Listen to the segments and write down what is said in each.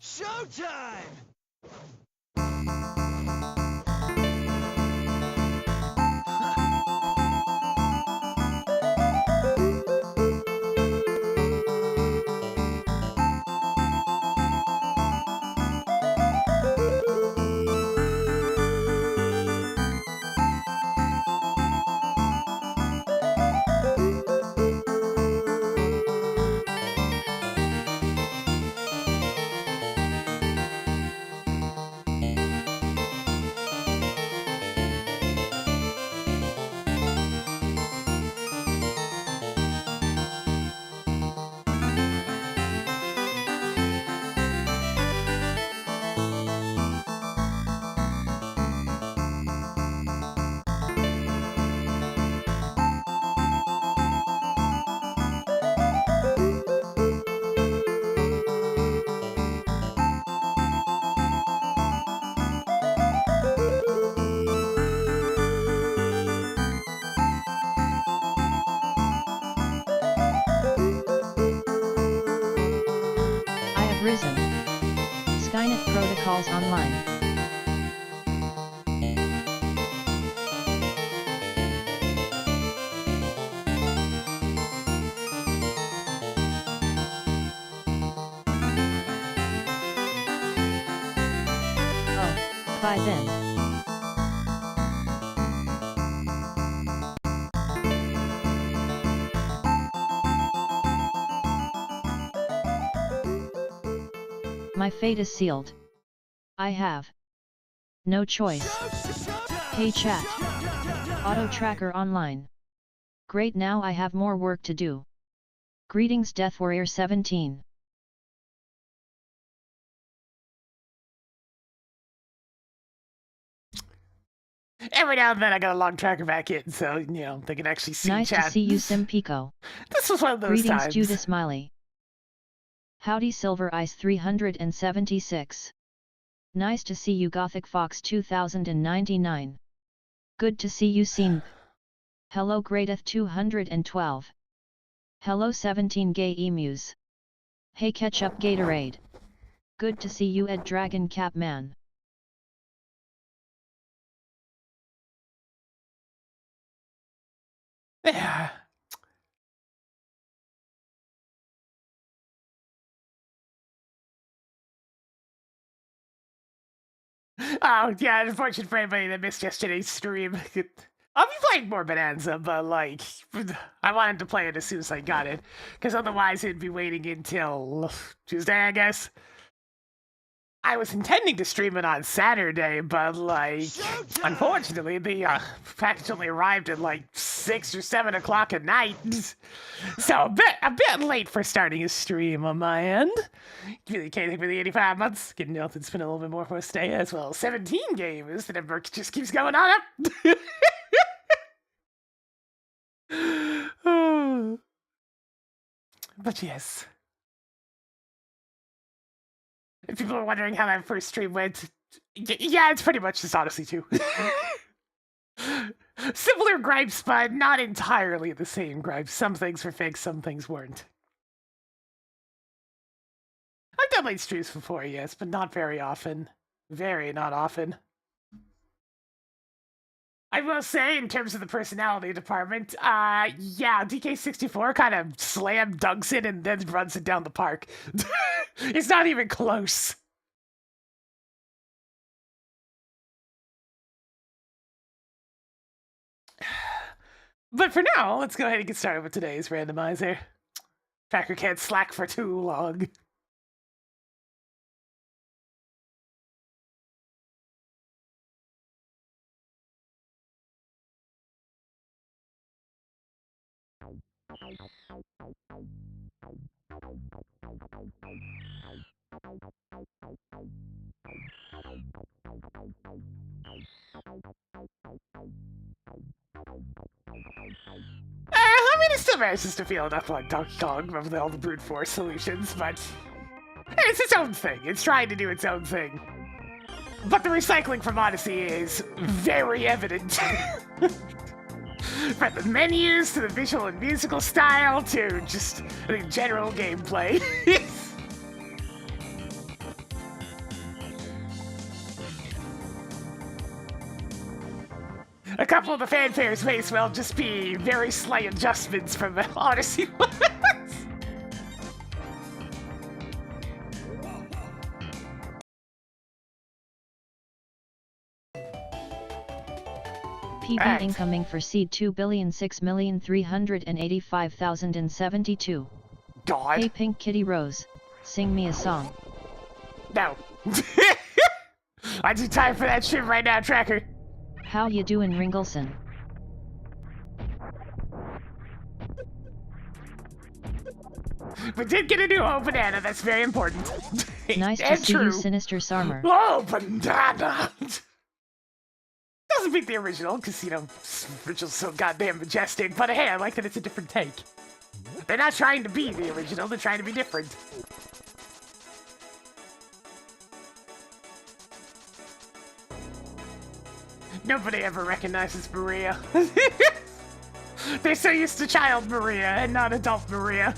Showtime! Risen. Skynet Protocols Online. Oh, bye then. My fate is sealed. I have no choice. Hey chat. Auto Tracker Online. Great, now I have more work to do. Greetings Death Warrior 17. Every now and then I got a log tracker back in, so, you know, they can actually see nice chat. Nice to see you, Sim Pico. This was one of those Greetings, times. Judas Smiley. Howdy Silver Ice 376. Nice to see you Gothic Fox 2099. Good to see you Scene. Hello Greateth 212. Hello 17 Gay Emus. Hey Ketchup Gatorade. Good to see you Ed Dragon Cap Man. Yeah. Oh, yeah, unfortunate for anybody that missed yesterday's stream. I'll be playing more Bonanza, but, like, I wanted to play it as soon as I got it, because otherwise it'd be waiting until Tuesday, I guess. I was intending to stream it on Saturday, but, like, unfortunately, the package only arrived at, like, 6 or 7 o'clock at night. So, a bit late for starting a stream on my end. Communicating for the 85 months, getting out and spend a little bit more for a stay as well. 17 games, the number just keeps going on up. But yes. If people are wondering how that first stream went, yeah, it's pretty much just Odyssey 2. Similar gripes, but not entirely the same gripes. Some things were fixed, some things weren't. I've done late streams before, yes, but not very often. Very not often. I will say, in terms of the personality department, yeah, DK64 kind of slam dunks it and then runs it down the park. It's not even close. But for now, let's go ahead and get started with today's randomizer. Tracker can't slack for too long. I mean, it still manages to feel enough like Donkey Kong with all the brute force solutions, but it's its own thing. It's trying to do its own thing. But the recycling from Odyssey is very evident. From the menus to the visual and musical style to just the general gameplay. A couple of the fanfares may as well just be very slight adjustments from the Odyssey ones. PB Right. incoming for seed 2,06,385,072. God. Hey PinkKittyRose, sing me a song. No. I do time for that shit right now, Tracker. How you doin' Ringleson? We did get a new banana, that's very important. Nice to And see true. you Sinister Sarmer. Oh, banana! Doesn't beat the original, because, you know, the original's so goddamn majestic, but hey, I like that it's a different take. They're not trying to be the original, they're trying to be different. Nobody ever recognizes Maria. They're so used to child Maria and not adult Maria.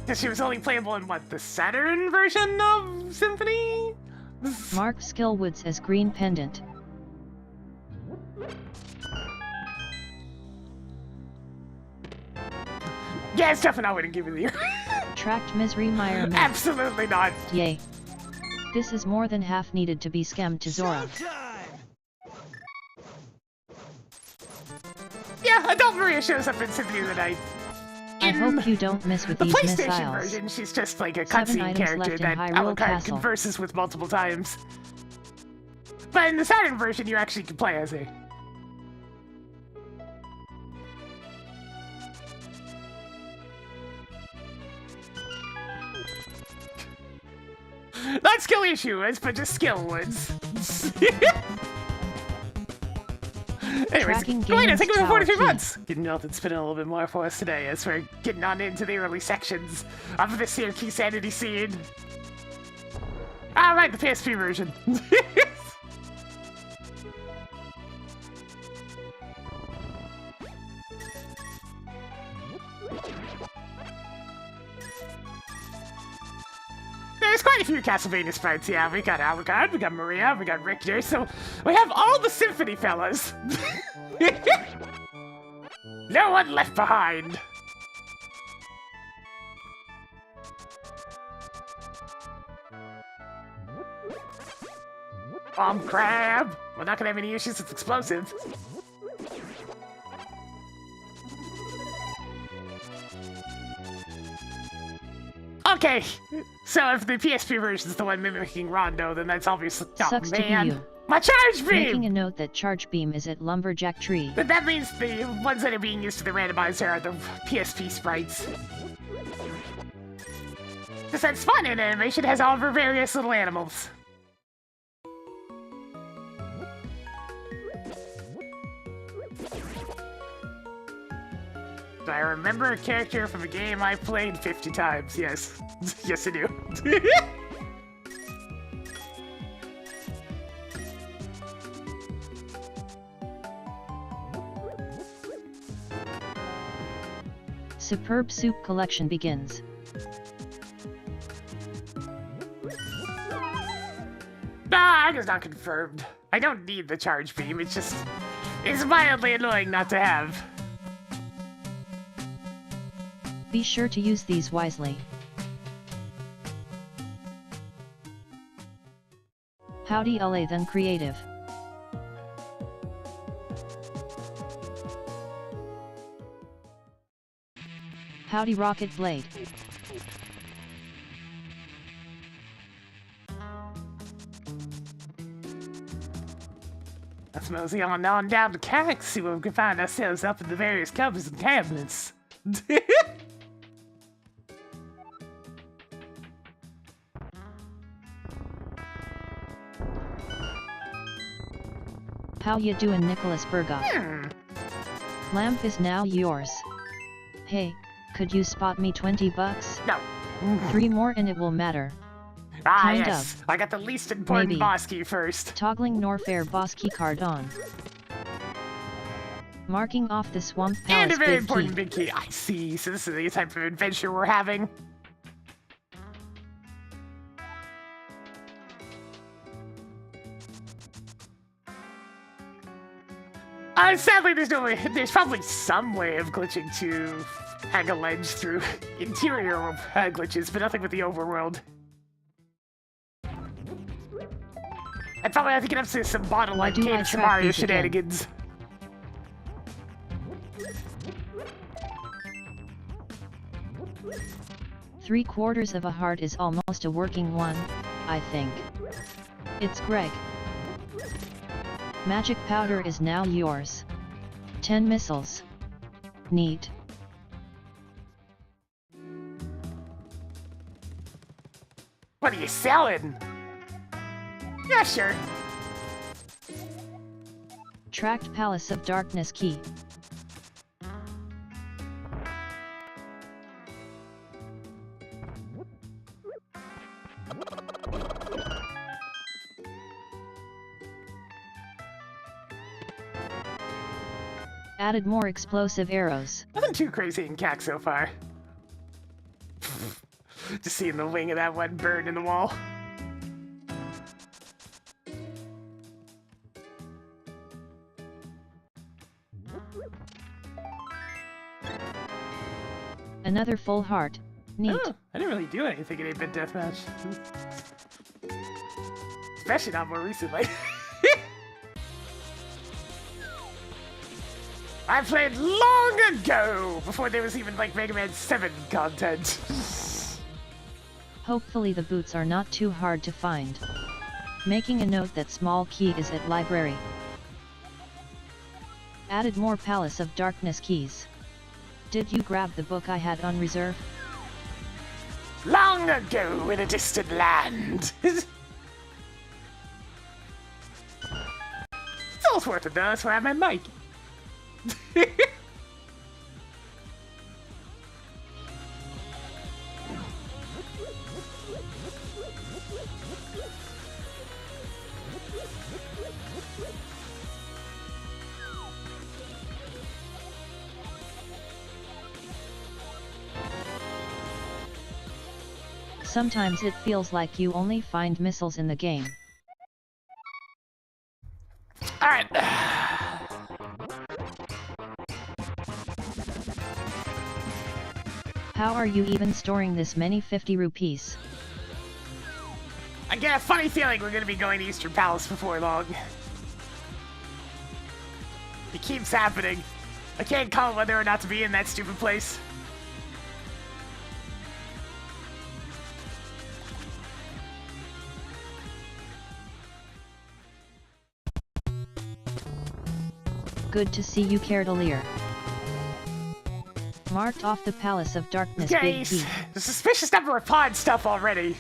Because she was only playable in, what, the Saturn version of Symphony? Mark Skillwoods as Green Pendant. Yeah, it's definitely not what I'm giving you. Tracked Misery Meyer. Absolutely not. Yay. This is more than half needed to be scammed to Zora. Yeah, adult Maria shows up in Symphony of the Night. I hope you don't miss with The these PlayStation missiles. version, she's just like a 7 cutscene items character left in that Hyrule Alucard Castle. converses with multiple times. But in the Saturn version, you actually can play as her. Not skill issues, but just skill woods. Anyways, Tracking Galena, games thank you for tower 43 key. months! Getting Melted spinning a little bit more for us today as we're getting on into the early sections of this here Key Sanity scene. Alright, the PSP version. There's quite a few Castlevania sprites, yeah. We got Alucard, we got Maria, we got Richter, so we have all the Symphony fellas. No one left behind. Bomb crab. We're not gonna have any issues with explosives. Okay, so if the PSP version is the one mimicking Rondo, then that's obviously... Oh, Sucks to be man. you. My charge Making beam! a note that Charge Beam is at Lumberjack Tree. But that means the ones that are being used for the randomizer are the PSP sprites. Because that's fun in animation, it has all of our various little animals. Do I remember a character from a game I played 50 times? Yes. Yes, I do. Superb Soup Collection begins. Nah, it's not confirmed. I don't need the charge beam, it's just... It's mildly annoying not to have. Be sure to use these wisely. Howdy LA then creative. Howdy Rocket Blade. Let's mosey on down to CAC, see what we can find ourselves up in the various cupboards and cabinets. How you doing Nicholas Bergoff? Lamp is now yours. Hey, could you spot me 20 bucks? No. 3 more and it will matter. Ah, Kind yes. of. I got the least important Maybe. boss key first. Toggling Norfair boss key card on. Marking off the Swamp Palace And a very big important key. big key. I see. So this is the type of adventure we're having. Sadly, there's no way. There's probably some way of glitching to hang a ledge through interior glitches, but nothing with the overworld. I'd probably have to get up to some bottle like Cave Mario shenanigans. Three-quarters of a heart is almost a working one, I think. It's Greg. Magic powder is now yours. 10 missiles. Neat. What are you selling? Yeah, sure. Tracked Palace of Darkness key. Added more explosive arrows. Nothing too crazy in CAC so far. Just seeing the wing of that one bird in the wall. Another full heart. Neat. Oh, I didn't really do anything in 8-bit deathmatch. Especially not more recently. I played long ago, before there was even like Mega Man 7 content. Hopefully the boots are not too hard to find. Making a note that small key is at library. Added more Palace of Darkness keys. Did you grab the book I had on reserve? Long ago in a distant land. It's almost worth it though, that's why I have my mic. Sometimes it feels like you only find missiles in the game. Alright. How are you even storing this many 50 rupees? I get a funny feeling we're gonna be going to Eastern Palace before long. It keeps happening. I can't call whether or not to be in that stupid place. Good to see you, Cardelier. Marked off the Palace of Darkness big key. The suspicious number of pod stuff already.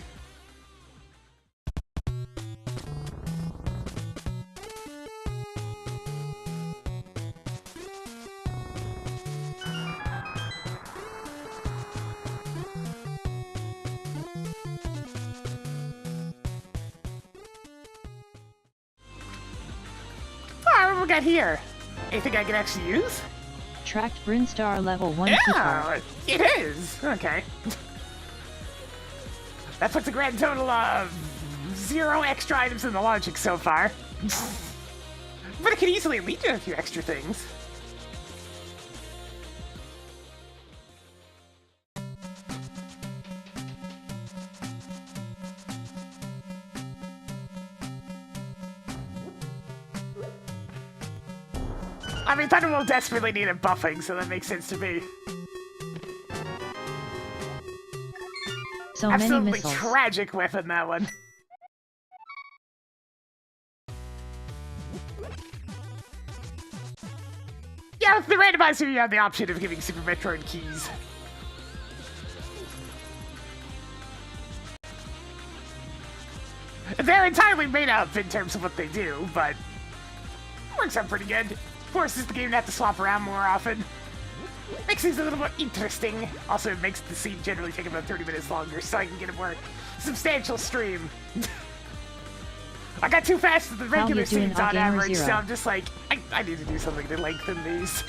Alright, what we got here? Anything I can actually use? Tracked Brinstar level 1 Yeah, it is! Okay. That puts a grand total of 0 extra items in the logic so far. But it could easily lead to a few extra things. I mean, Thunder will desperately need a buffing, so that makes sense to me. So many Absolutely missiles. Tragic weapon, that one. Yeah, with the randomizer, you have the option of giving Super Metroid keys. They're entirely made up in terms of what they do, but works out pretty good. Forces the game to have to swap around more often. Makes things a little more interesting. Also, it makes the scene generally take about 30 minutes longer, so I can get a more substantial stream. I got too fast with the regular scenes on average, so I'm just like, I need to do something to lengthen these.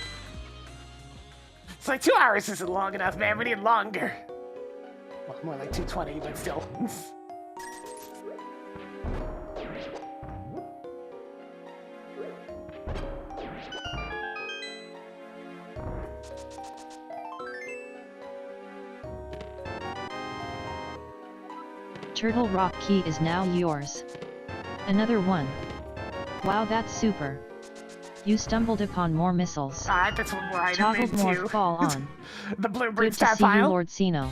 It's like 2 hours isn't long enough, man. We need longer. Well, more like 220, but still. Turtle Rock key is now yours. Another one. Wow, that's super. You stumbled upon more missiles. Alright, that's one more item. Toggled morph fall on. The blueberry Good to see you, Lord Sino.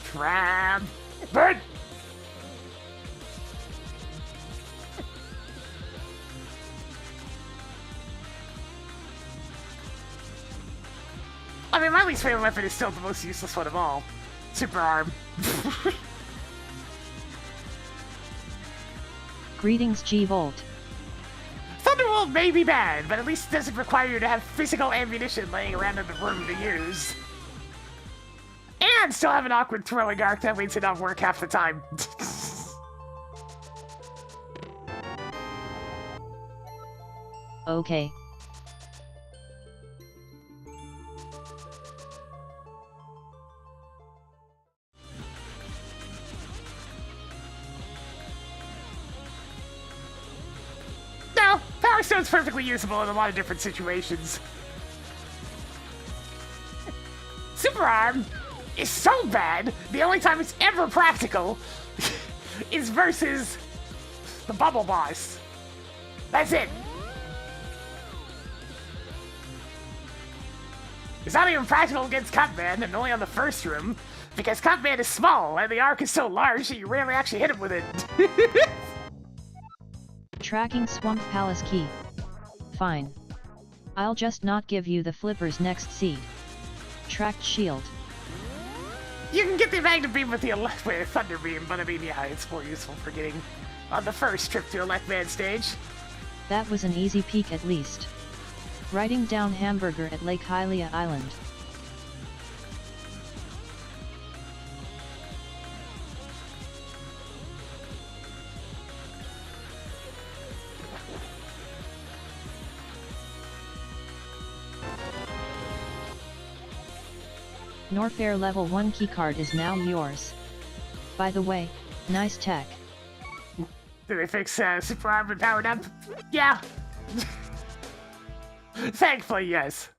Crab. Bird. I mean, my least favorite weapon is still the most useless one of all. Super arm. Greetings, G-Volt. Thunderbolt may be bad, but at least it doesn't require you to have physical ammunition laying around in the room to use. And still have an awkward throwing arc that makes it not work half the time. Okay. No, Power Stone's perfectly usable in a lot of different situations. Super Arm is so bad, the only time it's ever practical is versus the Bubble Boss. That's it. It's not even practical against Cutman, and only on the first room, because Cutman is small, and the arc is so large that you rarely actually hit him with it. Tracking Swamp Palace key. Fine. I'll just not give you the Flipper's next seed. Tracked shield. You can get the Magna Beam with the Thunder Beam, but I mean, yeah, it's more useful for getting on the first trip to Elect Man stage. That was an easy peek at least. Writing down hamburger at Lake Hylia Island. Norfair level 1 keycard is now yours. By the way, nice tech. Did they fix Super Arm and Powered Up? Yeah. Thankfully, yes.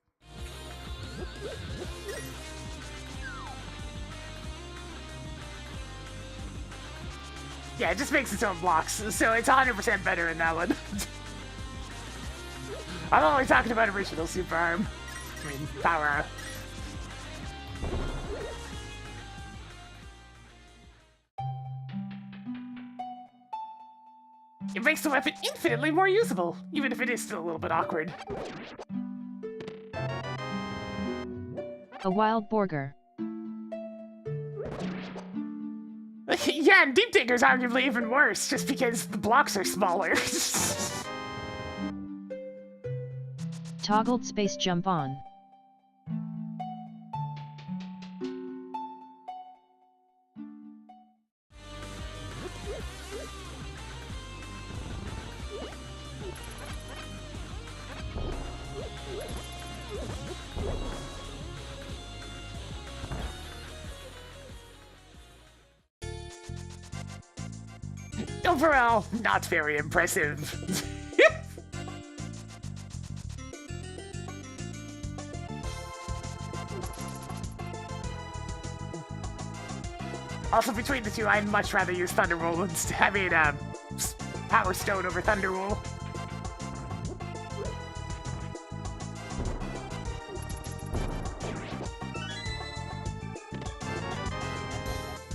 Yeah, it just makes its own blocks, so it's 100% better in that one. I'm only talking about original Super Arm. I mean, Power Up. It makes the weapon infinitely more usable, even if it is still a little bit awkward. A wild burger. Yeah, and Deep Digger's arguably even worse, just because the blocks are smaller. Toggled space jump on. Overall, not very impressive. Also, between the two, I'd much rather use Thunderbolt instead. I mean, Power Stone over Thunderbolt.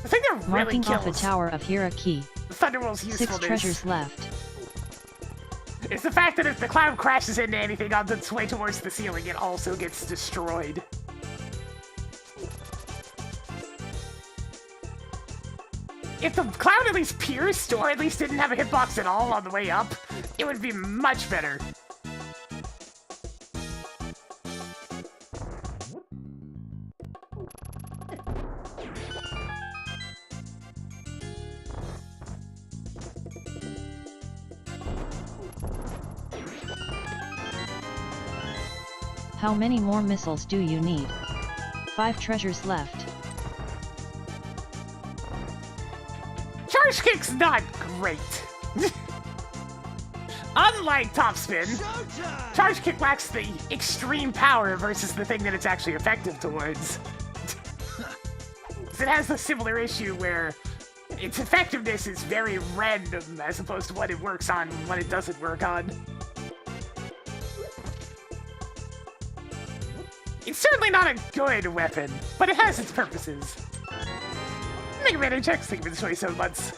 I think that really Marking kills off a tower of Hira key. Thunderbolt's usefulness. 6 treasures left. It's the fact that if the cloud crashes into anything on its way towards the ceiling, it also gets destroyed. If the cloud at least pierced, or at least didn't have a hitbox at all on the way up, it would be much better. How many more missiles do you need? 5 treasures left. Charge Kick's not great. Unlike Topspin, Charge Kick lacks the extreme power versus the thing that it's actually effective towards. It has a similar issue where its effectiveness is very random as opposed to what it works on and what it doesn't work on. It's certainly not a good weapon, but it has its purposes. Mega Man HX, thank you for the 27 months.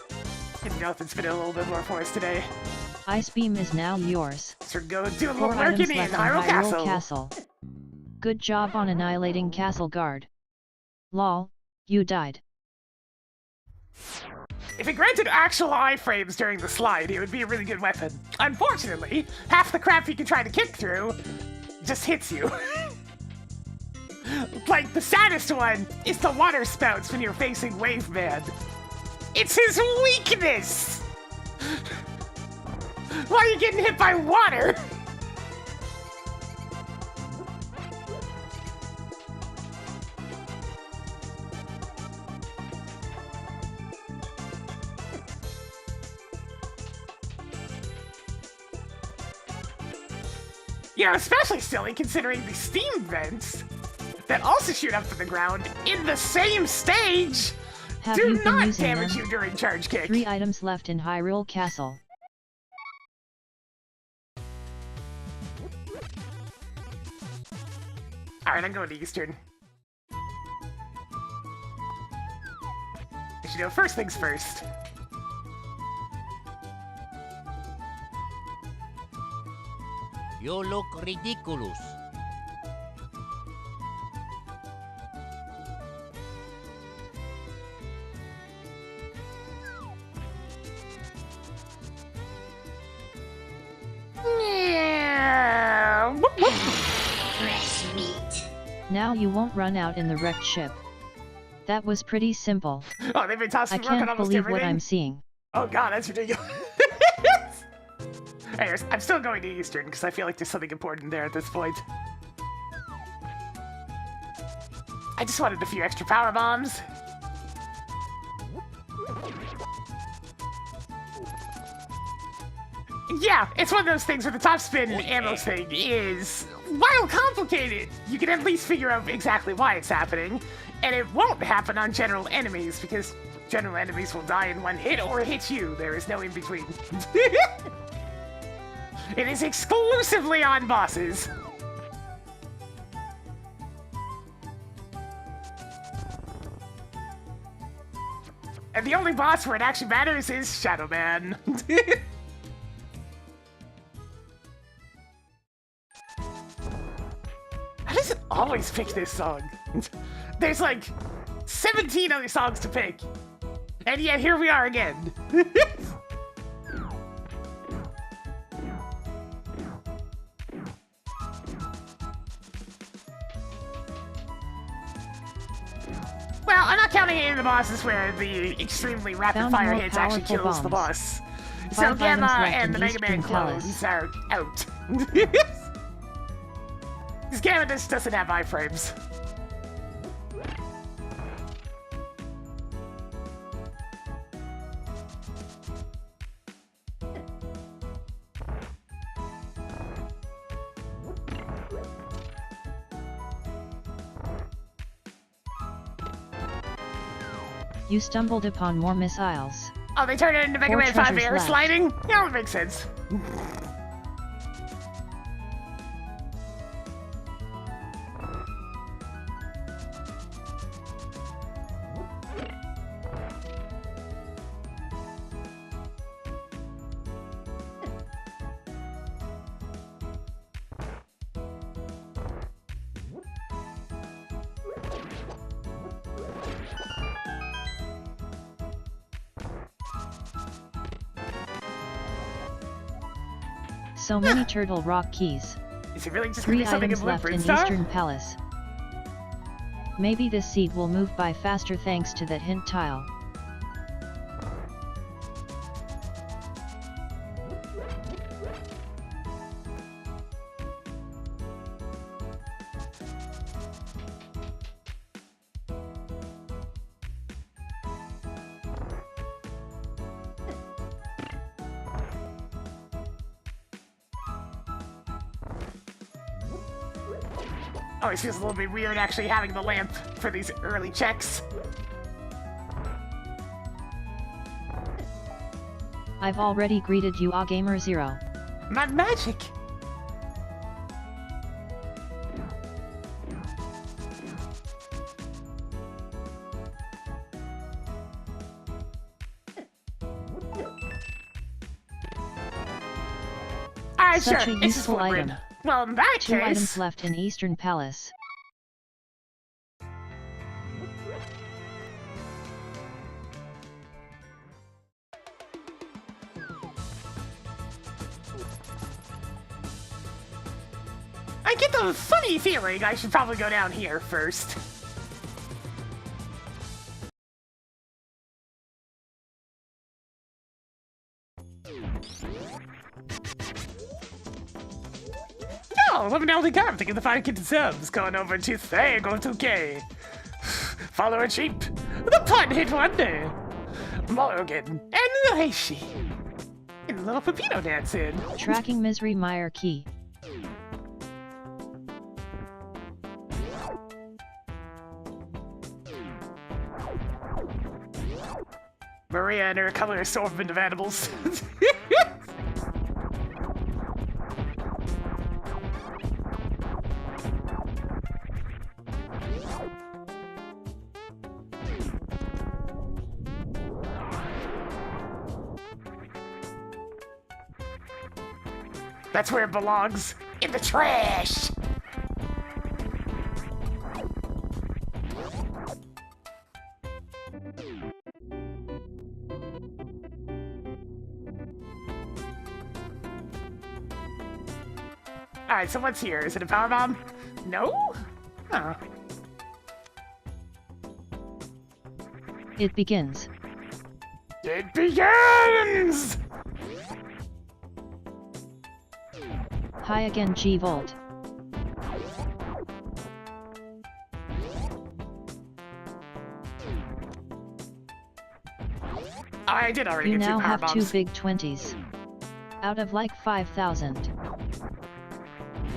Didn't know if it's been a little bit more for us today. Ice Beam is now yours. So go do a little 4 work items in left in Hyrule Castle. Good job on annihilating Castle Guard. Lol, you died. If it granted actual iframes during the slide, it would be a really good weapon. Unfortunately, half the crap you can try to kick through just hits you. Like, the saddest one is the water spouts when you're facing Wave Man. It's his weakness! Why are you getting hit by water? You know, especially silly considering the steam vents that also shoot up from the ground in the same stage do not damage you during charge kick. 3 items left in Hyrule Castle. Alright, I'm going to Eastern. You know, first things first. You look ridiculous. Yeah. Fresh meat. Now you won't run out in the wrecked ship. That was pretty simple. Oh, they've been tossing I rock on can't almost believe everything. what I'm seeing. Oh god, that's ridiculous. Anyways, I'm still going to Eastern because I feel like there's something important there at this point. I just wanted a few extra power bombs. Yeah, it's one of those things where the top spin ammo thing is, while complicated, you can at least figure out exactly why it's happening, and it won't happen on general enemies because general enemies will die in one hit or hit you. There is no in between. It is exclusively on bosses. And the only boss where it actually matters is Shadow Man. How does it always pick this song? There's like 17 other songs to pick. And yet here we are again. Well, I'm not counting any of the bosses where the extremely rapid-fire hits actually kills the boss. So 5 Gamma items left and in the Mega Man Eastern Palace. clones are out. Because Gamma just doesn't have iframes. You stumbled upon more missiles. Oh, they turned it into Mega 4 Man 5 treasures air left. sliding? Yeah, that makes sense. So many Turtle Rock keys. Is it really just gonna 3 be something in items left Blueprint in Star? Eastern Palace. Maybe this seed will move by faster thanks to that hint tile. Always feels a little bit weird actually having the lamp for these early checks. I've already greeted you, Gamer0. Not magic. Such sure, a useful item. Well, in that 2 case... items left in Eastern Palace. I get the funny feeling I should probably go down here first. Oh, let me know the I'm thinking the 5 kids subs going over to Go 2K. Follow a sheep. The pun hit one day. Morgan and Lacey. And little Pepino dancing. Tracking Misery Meyer key. Maria and her color assortment of animals. That's where it belongs. In the trash! Alright, so what's here? Is it a power bomb? No? Huh. It begins. It begins! Hi again, G-Volt. I did already You get 2 now power have bombs. 2 big 20s. Out of like 5,000.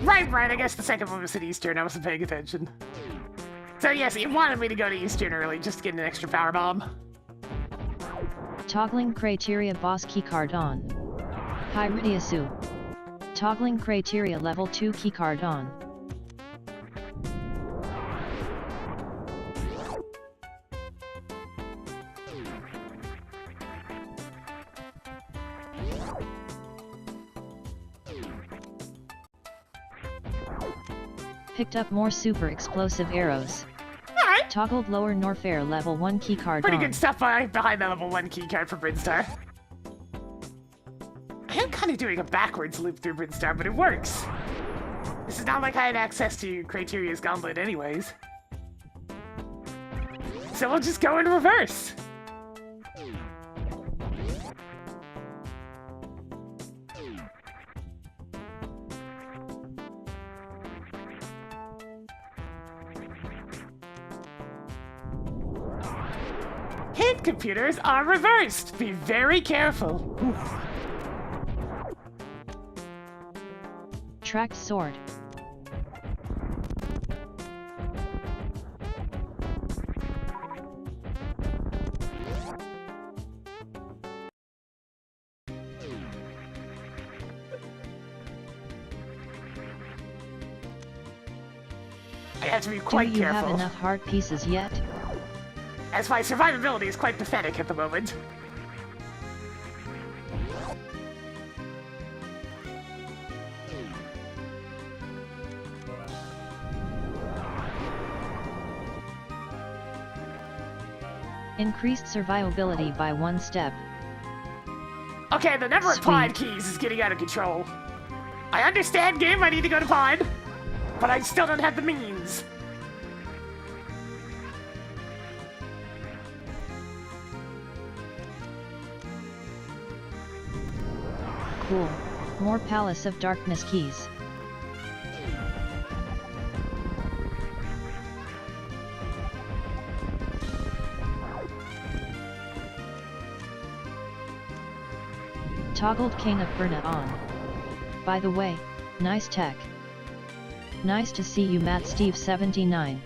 Right, I guess the second one was at Eastern, I wasn't paying attention. So yes, he wanted me to go to Eastern early just to get an extra power bomb. Toggling criteria boss keycard on. Hi Ridiasu. Toggling criteria level 2 keycard on. Picked up more super explosive arrows. Alright, Toggled lower Norfair level 1 keycard pretty on. good stuff behind the level 1 keycard for Brinstar. I am kind of doing a backwards loop through Brinstar, but it works. This is not like I had access to Criteria's Gauntlet anyways. So we'll just go in reverse. Hit computers are reversed. Be very careful. Oof. Tracked sword. I have to be quite Do you careful, have enough heart pieces yet? as my survivability is quite pathetic at the moment. Increased survivability by 1 step. Okay, the number of pod Sweet. keys is getting out of control. I understand, game, I need to go to pod, but I still don't have the means. Cool. More Palace of Darkness keys. Toggled King of Berna on. By the way, nice tech. Nice to see you, Matt Steve 79.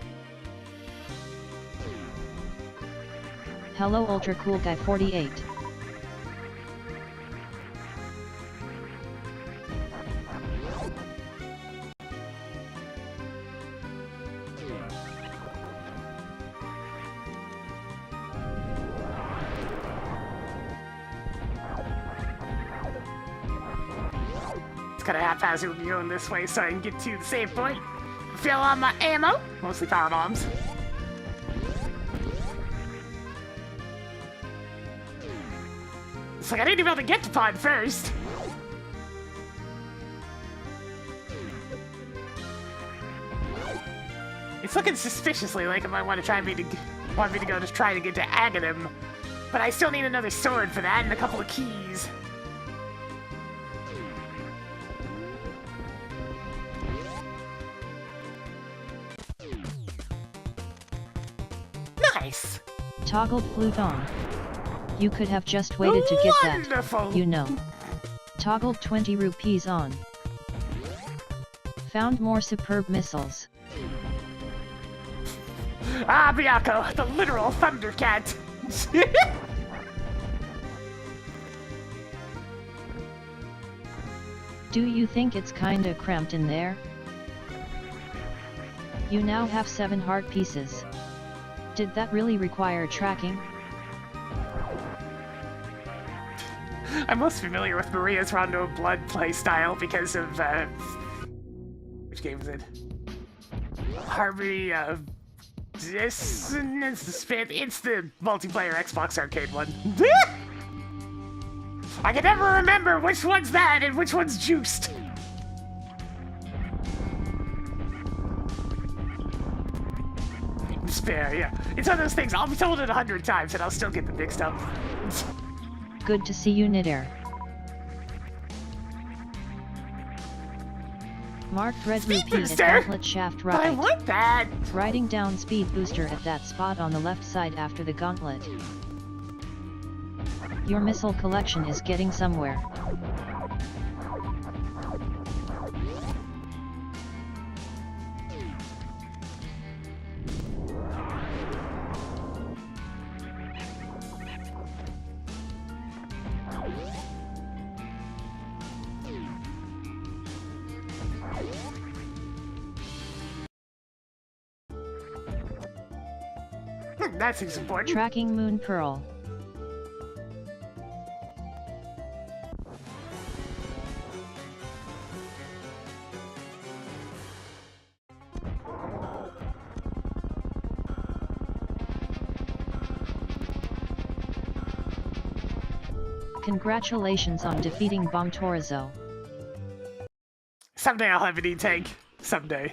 Hello Ultra Cool Guy 48. kind of haphazardly going this way so I can get to the save point. Fill on my ammo, mostly power bombs. It's like I didn't even have to get to pod first. It's looking suspiciously like it might want me to go just try to get to Aghanim, but I still need another sword for that and a couple of keys. Nice. Toggled flute on. You could have just waited to get Wonderful. that, you know. Toggled 20 rupees on. Found more superb missiles. Ah, Byaku, the literal Thundercat. Do you think it's kinda cramped in there? You now have 7 heart pieces. Did that really require tracking? I'm most familiar with Maria's Rondo of Blood playstyle because of, which game is it? Harmony of Dissonance, the Spit. It's the multiplayer Xbox arcade one. I can never remember which one's that and which one's Juiced. Despair, yeah. It's one of those things, I'll be told it 100 times and I'll still get them mixed up. Good to see you, Nidair. Marked red Speed rupee at booster? gauntlet shaft But I right. want that! Writing down speed booster at that spot on the left side after the gauntlet. Your missile collection is getting somewhere. That seems important. Tracking Moon Pearl. Congratulations on defeating Bomtorizo. Someday I'll have an E-Tank. Someday.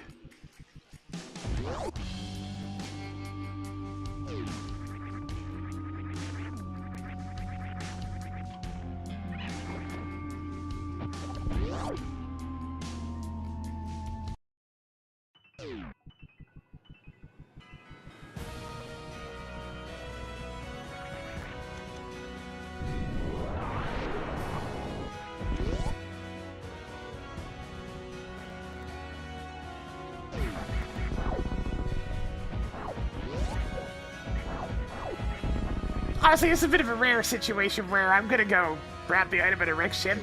Honestly, it's a bit of a rare situation where I'm gonna go grab the item at a wrecked ship.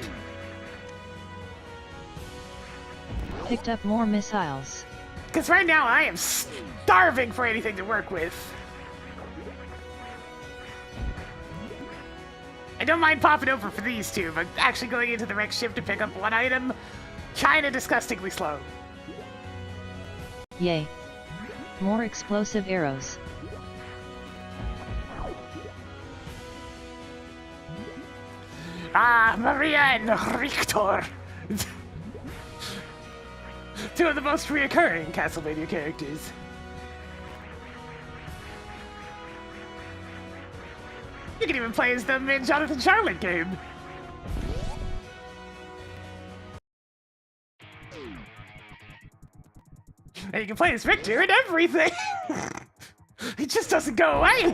Picked up more missiles. Because right now I am starving for anything to work with. I don't mind popping over for these two, but actually going into the wrecked ship to pick up one item, kinda disgustingly slow. Yay. More explosive arrows. Ah, Maria and Richter. Two of the most reoccurring Castlevania characters. You can even play as them in Jonathan Charlotte game. And you can play as Victor and everything. It just doesn't go away.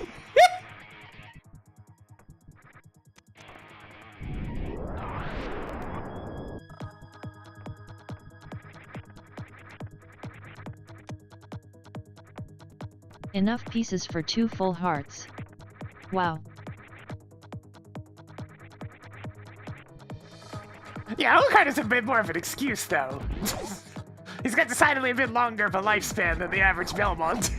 Enough pieces for 2 full hearts. Wow. Yeah, Alucard is a bit more of an excuse, though. He's got decidedly a bit longer of a lifespan than the average Belmont.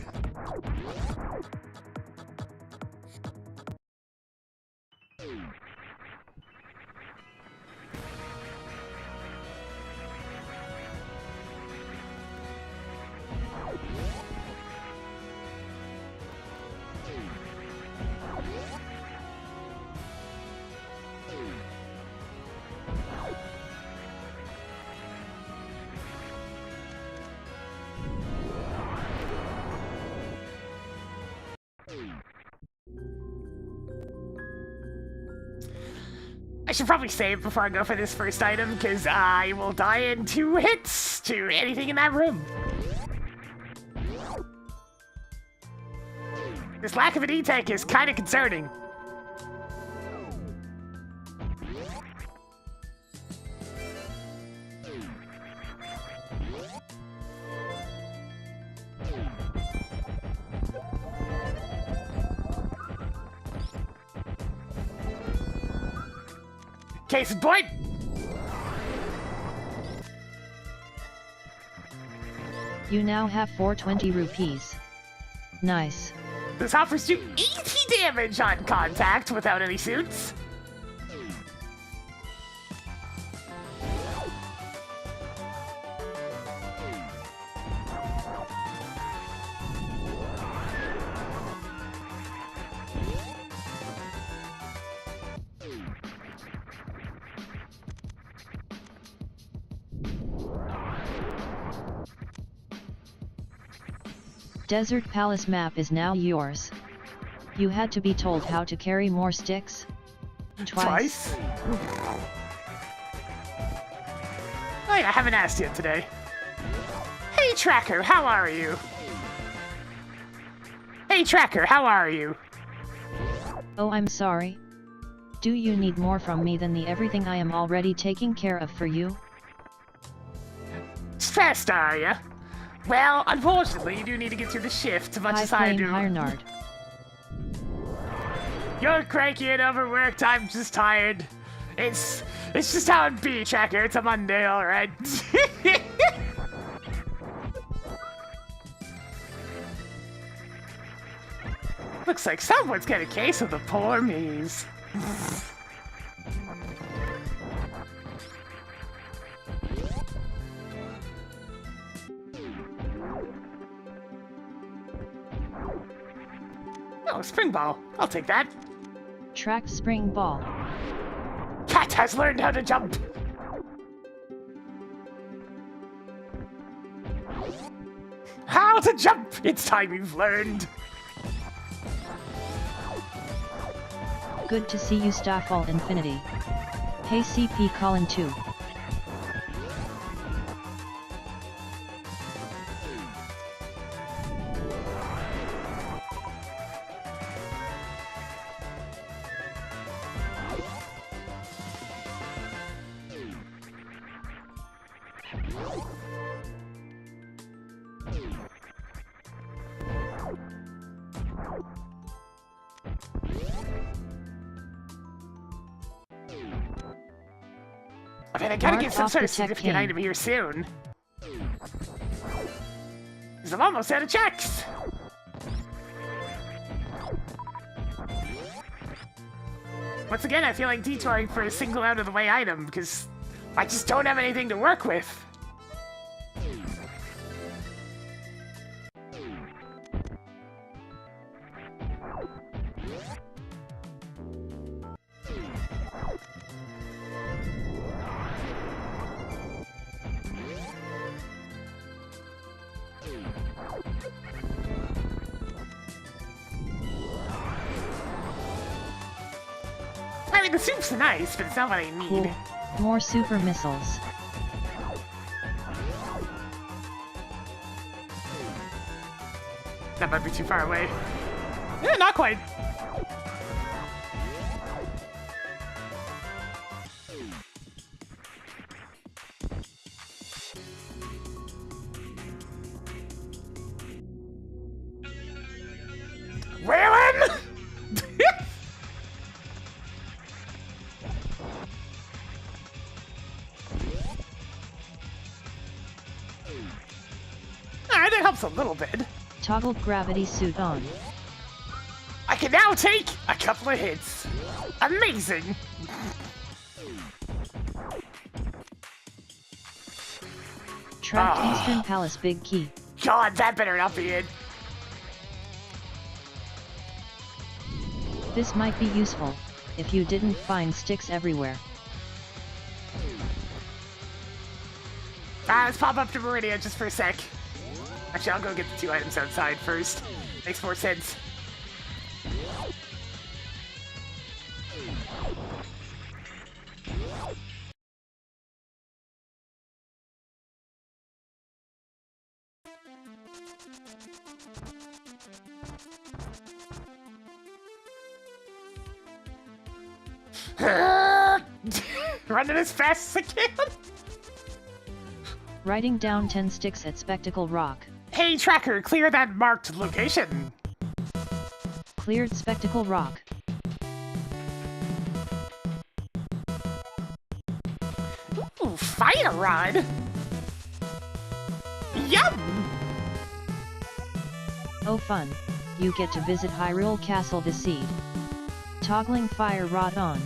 I should probably save before I go for this first item, because I will die in 2 hits to anything in that room. This lack of an E-tank is kind of concerning. Case in point! You now have 420 rupees. Nice. This offers you 80 damage on contact without any suits. Desert Palace map is now yours. You had to be told how to carry more sticks? Twice? Oh yeah, I haven't asked yet today. Hey Tracker, how are you? Hey Tracker, how are you? Oh, I'm sorry. Do you need more from me than the everything I am already taking care of for you? Stressed, are ya? Well, unfortunately, you do need to get through the shift, much as I do. Hirnard. You're cranky and overworked, I'm just tired. It's just how it be, Tracker. It's a Monday, alright. Looks like someone's got a case of the poor me's. Oh, spring ball. I'll take that. Track spring ball. Cat has learned how to jump. How to jump! It's time you've learned. Good to see you, Staffall Infinity. Hey CP Colin 2. I mean, I gotta Mark get some off sort the of tech significant cane. item here soon. Because I'm almost out of checks. Once again, I feel like detouring for a single out-of-the-way item, because I just don't have anything to work with. I mean, the soup's nice, but it's not what I need. Cool. More super missiles. That might be too far away. Yeah, not quite. Waylon! Alright, that helps a little bit. Toggled gravity suit on. I can now take a couple of hits. Amazing! Tracked Ah. Eastern Palace big key. God, that better not be it. This might be useful, if you didn't find sticks everywhere. Let's pop up to Meridia just for a sec. Actually, I'll go get the 2 items outside first. Makes more sense. Running as fast as I can. Writing down 10 sticks at Spectacle Rock. Hey, tracker, clear that marked location. Cleared Spectacle Rock. Ooh, fire rod. Yum! Oh fun, you get to visit Hyrule Castle this seed. Toggling fire rod on.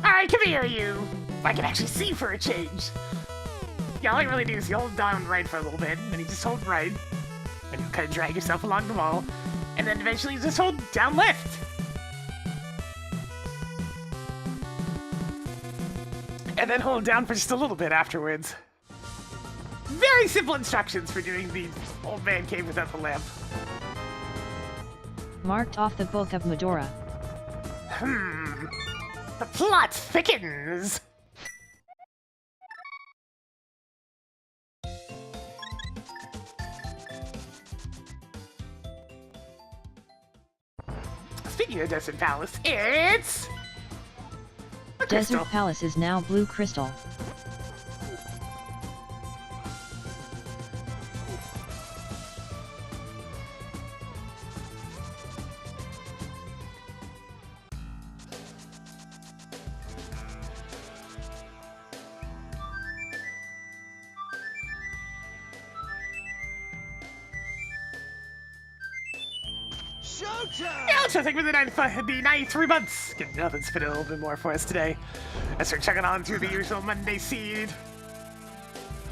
Alright, come here, you! I can actually see for a change. Yeah, all you really do is you hold down right for a little bit, and then you just hold right, and you kind of drag yourself along the wall, and then eventually you just hold down left. And then hold down for just a little bit afterwards. Very simple instructions for doing the old man cave without the lamp. Marked off the Book of Medora. The plot thickens! Speaking of Desert Palace, it's... a Desert crystal. Palace is now blue crystal. Yeah, so thank you for the 93 months. Getting up and spin a little bit more for us today. As we're chugging on through the usual Monday seed.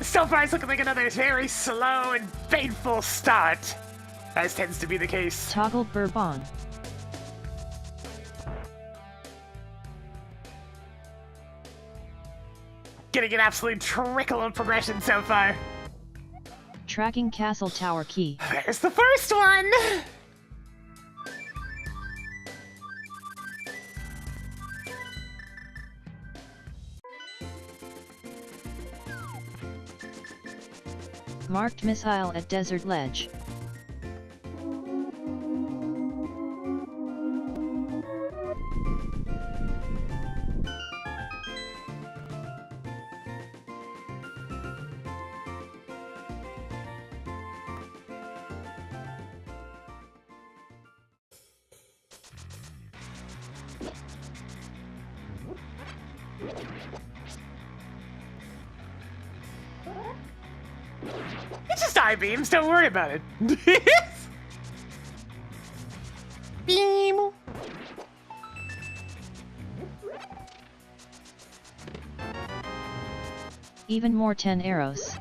So far, it's looking like another very slow and painful start, as tends to be the case. Toggled Bourbon. Getting an absolute trickle of progression so far. Tracking Castle Tower Key. There's the first one! Marked missile at Desert Ledge. It's just eye beams, don't worry about it. Beam. Even more 10 arrows.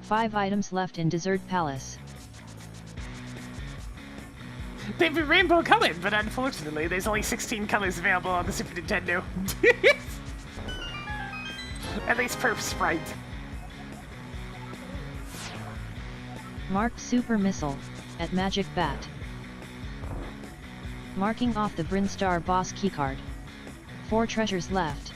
5 items left in Desert Palace. They've been rainbow colored, but unfortunately, there's only 16 colors available on the Super Nintendo. At least per sprite. Marked Super Missile at Magic Bat. Marking off the Brinstar boss keycard. 4 treasures left.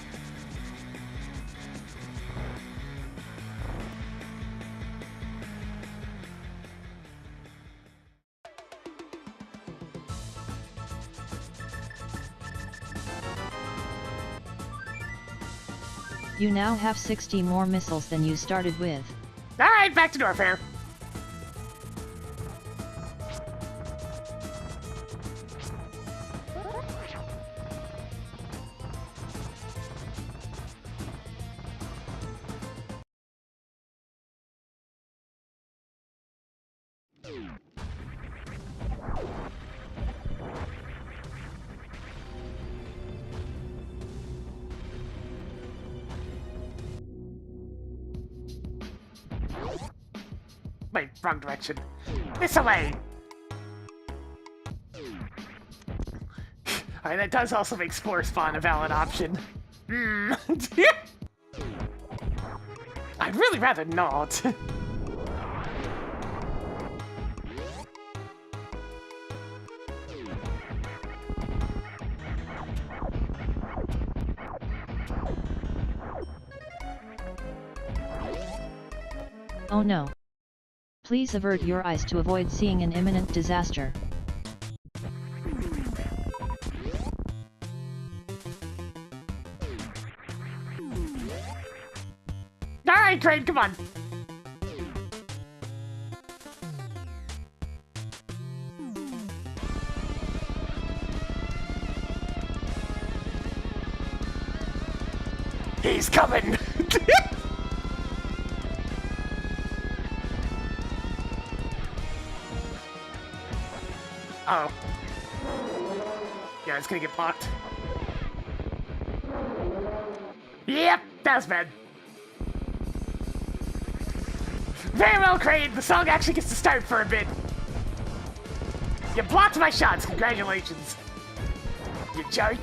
You now have 60 more missiles than you started with. Alright, back to Norfair. Wait, wrong direction. This way! Alright, that does also make Spore Spawn a valid option. Hmm. I'd really rather not. Oh no. Please avert your eyes to avoid seeing an imminent disaster. Alright, Crane, come on. He's coming! Oh. Yeah, it's gonna get blocked. Yep, that was bad. Very well, Crane. The song actually gets to start for a bit. You blocked my shots. Congratulations. You jerk.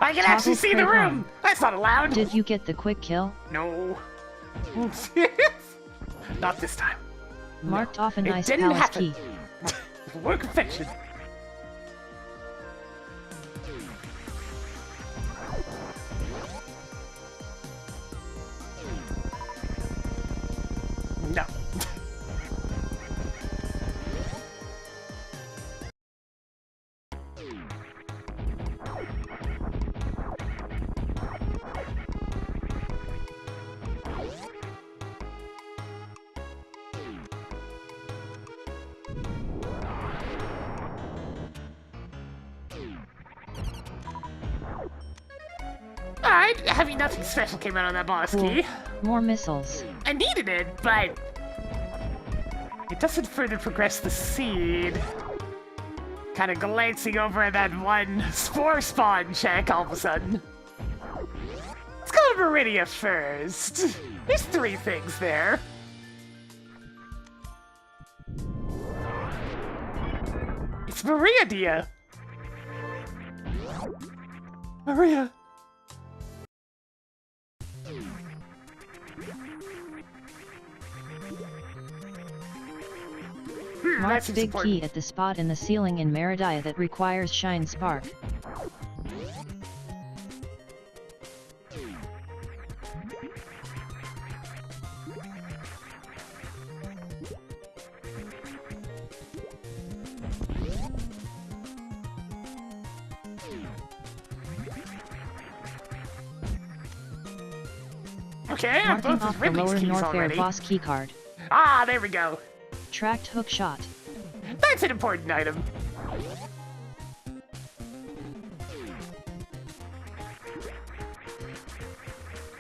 I can actually see the room! That's not allowed! Did you get the quick kill? No. Not this time. Marked off a It nice didn't palace happen. key. Work of fiction. No. Alright, I mean, nothing special came out on that boss Cool. key. More missiles. I needed it, but it doesn't further progress the seed. Kind of glancing over at that one spore spawn check all of a sudden. Let's go to Meridia first. There's 3 things there. It's Meridia. Maria. Mark That's big important. key at the spot in the ceiling in Meridia that requires Shine Spark. Okay, I have Marking both off of the Ridley's lower keys Norfair already. boss keycard. Ah, there we go. Tracked hook shot. That's an important item.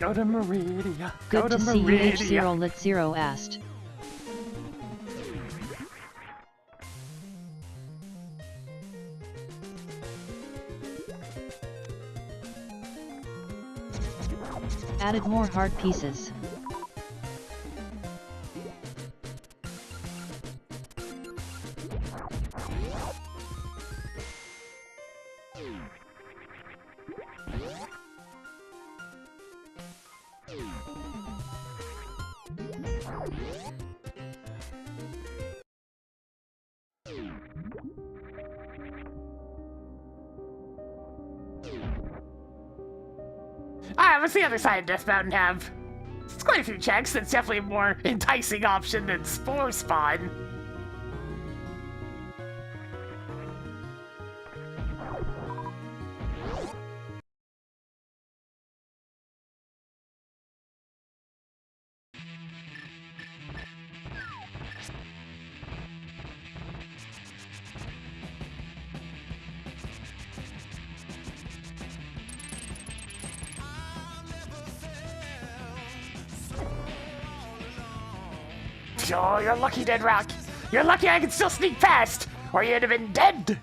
Go to Meridia. Go Good to to see you Meridia. H0 Lit 0 asked. Added more hard pieces. Alright, what's the other side of Death Mountain have? It's quite a few checks. That's definitely a more enticing option than Spore Spawn. Oh, you're lucky, Dead Rock. You're lucky I can still sneak past, or you'd have been dead.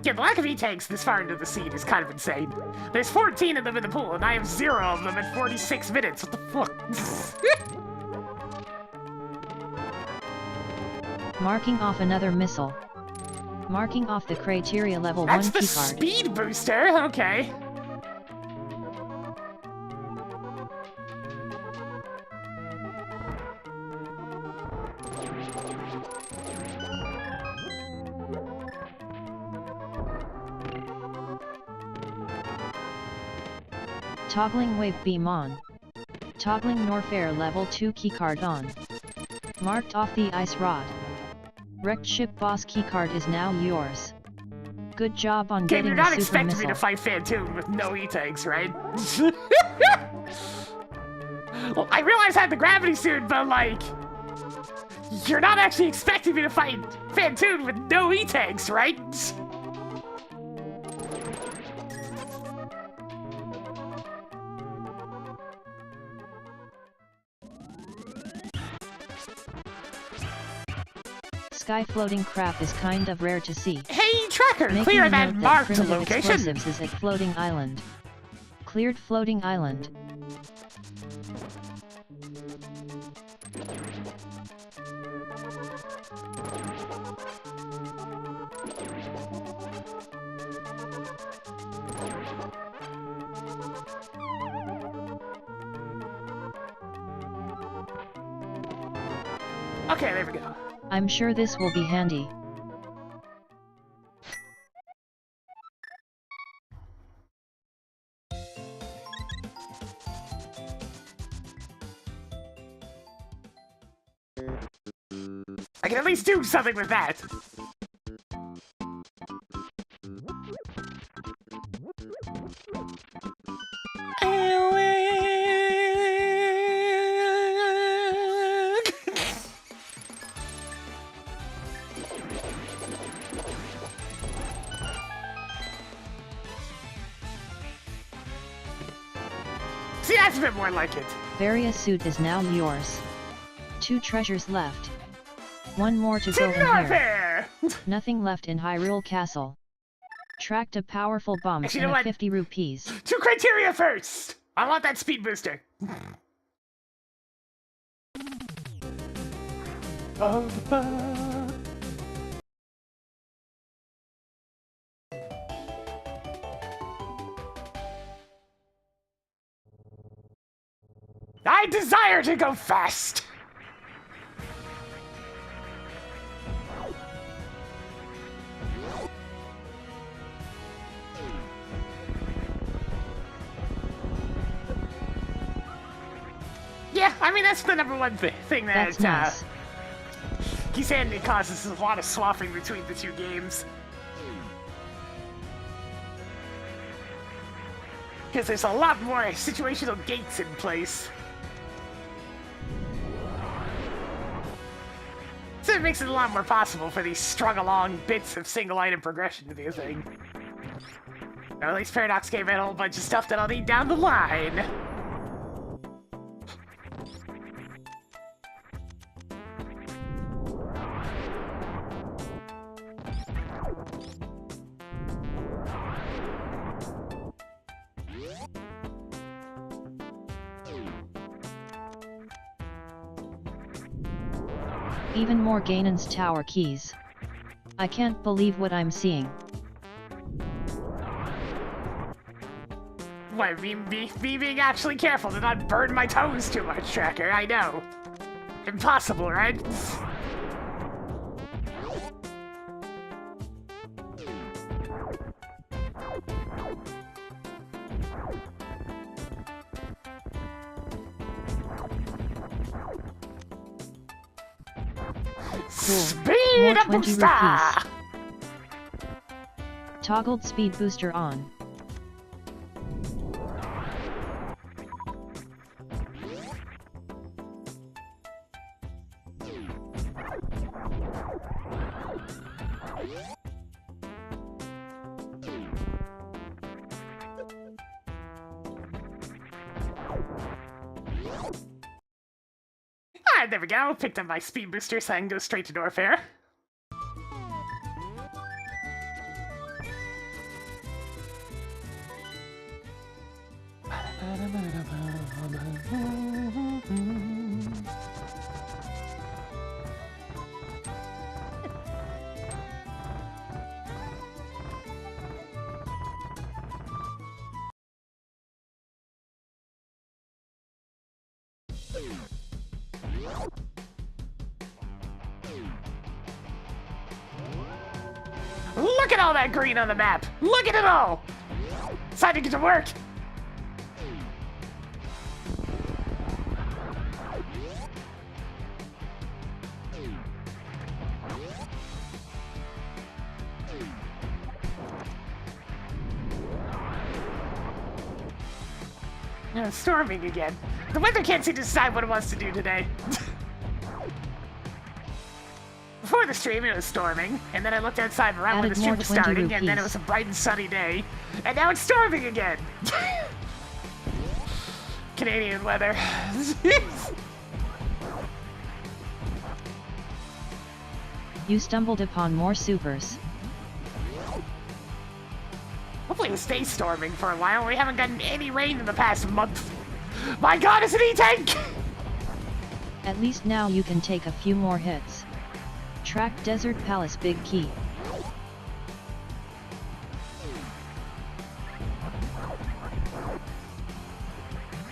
Yeah, the lack of E-tanks this far into the scene is kind of insane. There's 14 of them in the pool, and I have 0 of them at 46 minutes. What the fuck? Marking off another missile. Marking off the criteria level 1 That's the keycard. speed booster, okay. Toggling wave beam on. Toggling Norfair level 2 keycard on. Marked off the ice rod. Wrecked ship boss keycard is now yours. Good job on Game, getting you're the not super expecting missile. me to fight Phantoon with no E-tanks, right? Well, I realize I have the gravity suit, but like... You're not actually expecting me to fight Phantoon with no E-tanks, right? Sky floating crap is kind of rare to see. Hey, Tracker, Making clear a that note marked primitive location. explosives is at floating island. Cleared floating island. Okay, there we go. I'm sure this will be handy. I can at least do something with that. See, that's a bit more like it. Various suit is now yours. 2 treasures left. 1 more to go in here. Norfair! Nothing left in Hyrule Castle. Tracked a powerful bomb Actually, you and know a what? 50 rupees. 2 criteria first! I want that speed booster. I desire to go fast! Yeah, I mean, that's the number one thing that That's nice. keeps saying it causes a lot of swapping between the 2 games. Because there's a lot more situational gates in place. So it makes it a lot more possible for these strung-along bits of single-item progression to be a thing. Or at least Paradox gave me a whole bunch of stuff that I'll need down the line. Even more Ganon's tower keys. I can't believe what I'm seeing. What, me being actually careful to not burn my toes too much, Tracker, I know. Impossible, right? Speed More up 20 booster! rupees. Toggled speed booster on. Alright, there we go. Picked up my speed booster so I can go straight to Norfair. Look at all that green on the map! Look at it all! It's time to get to work! It's storming again. The weather can't seem to decide what it wants to do today. Before the stream, it was storming, and then I looked outside right when the stream was starting, and then it was a bright and sunny day, and now it's storming again! Canadian weather. You stumbled upon more supers. Hopefully it stays storming for a while. We haven't gotten any rain in the past month. My god, it's an E-tank! At least now you can take a few more hits. Track Desert Palace Big Key.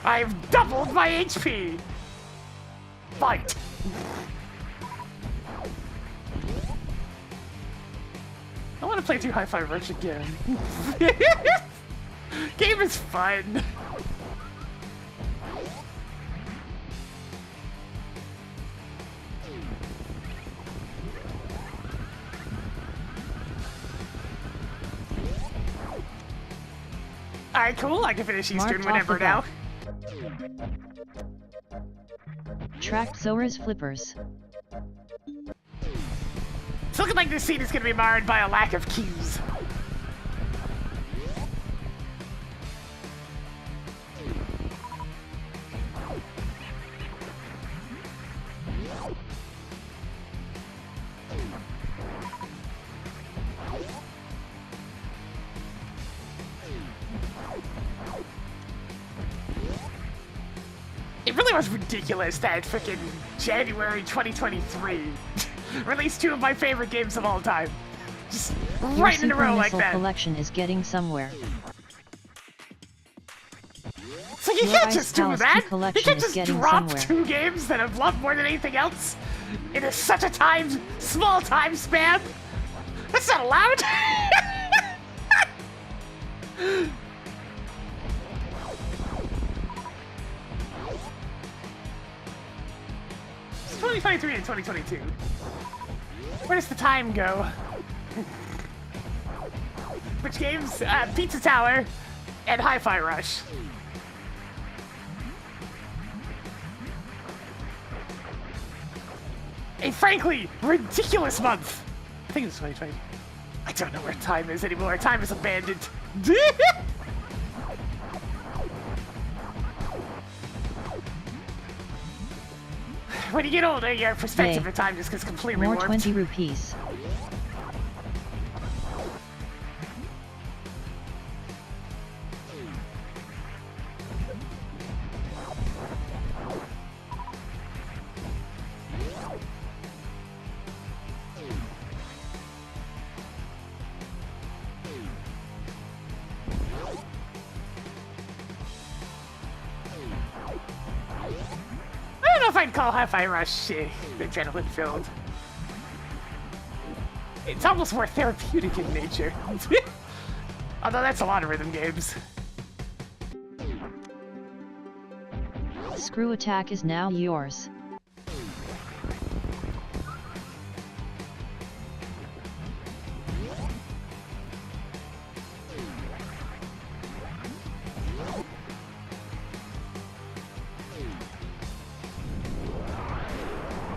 I've doubled my HP! Fight! I want to play through Hi-Fi Rush again. Game is fun. Alright, cool. I can finish Eastern whenever now. Track Zora's Flippers. It's looking like this scene is going to be marred by a lack of keys. It really was ridiculous that frickin' January 2023 released two of my favorite games of all time. Just right in a row like that. Collection is getting somewhere. So you can't just do that! You can't just drop two games that I've loved more than anything else in such a small time span! That's not allowed! It's 2023 and 2022. Where does the time go? Which games? Pizza Tower and Hi-Fi Rush. A frankly ridiculous month. I think it's 2020. I don't know where time is anymore. Time is abandoned. When you get older, your perspective of time just gets completely warped. 20 rupees. I don't know if I'd call Hi-Fi Rush adrenaline filled. It's almost more therapeutic in nature. Although that's a lot of rhythm games. Screw Attack is now yours.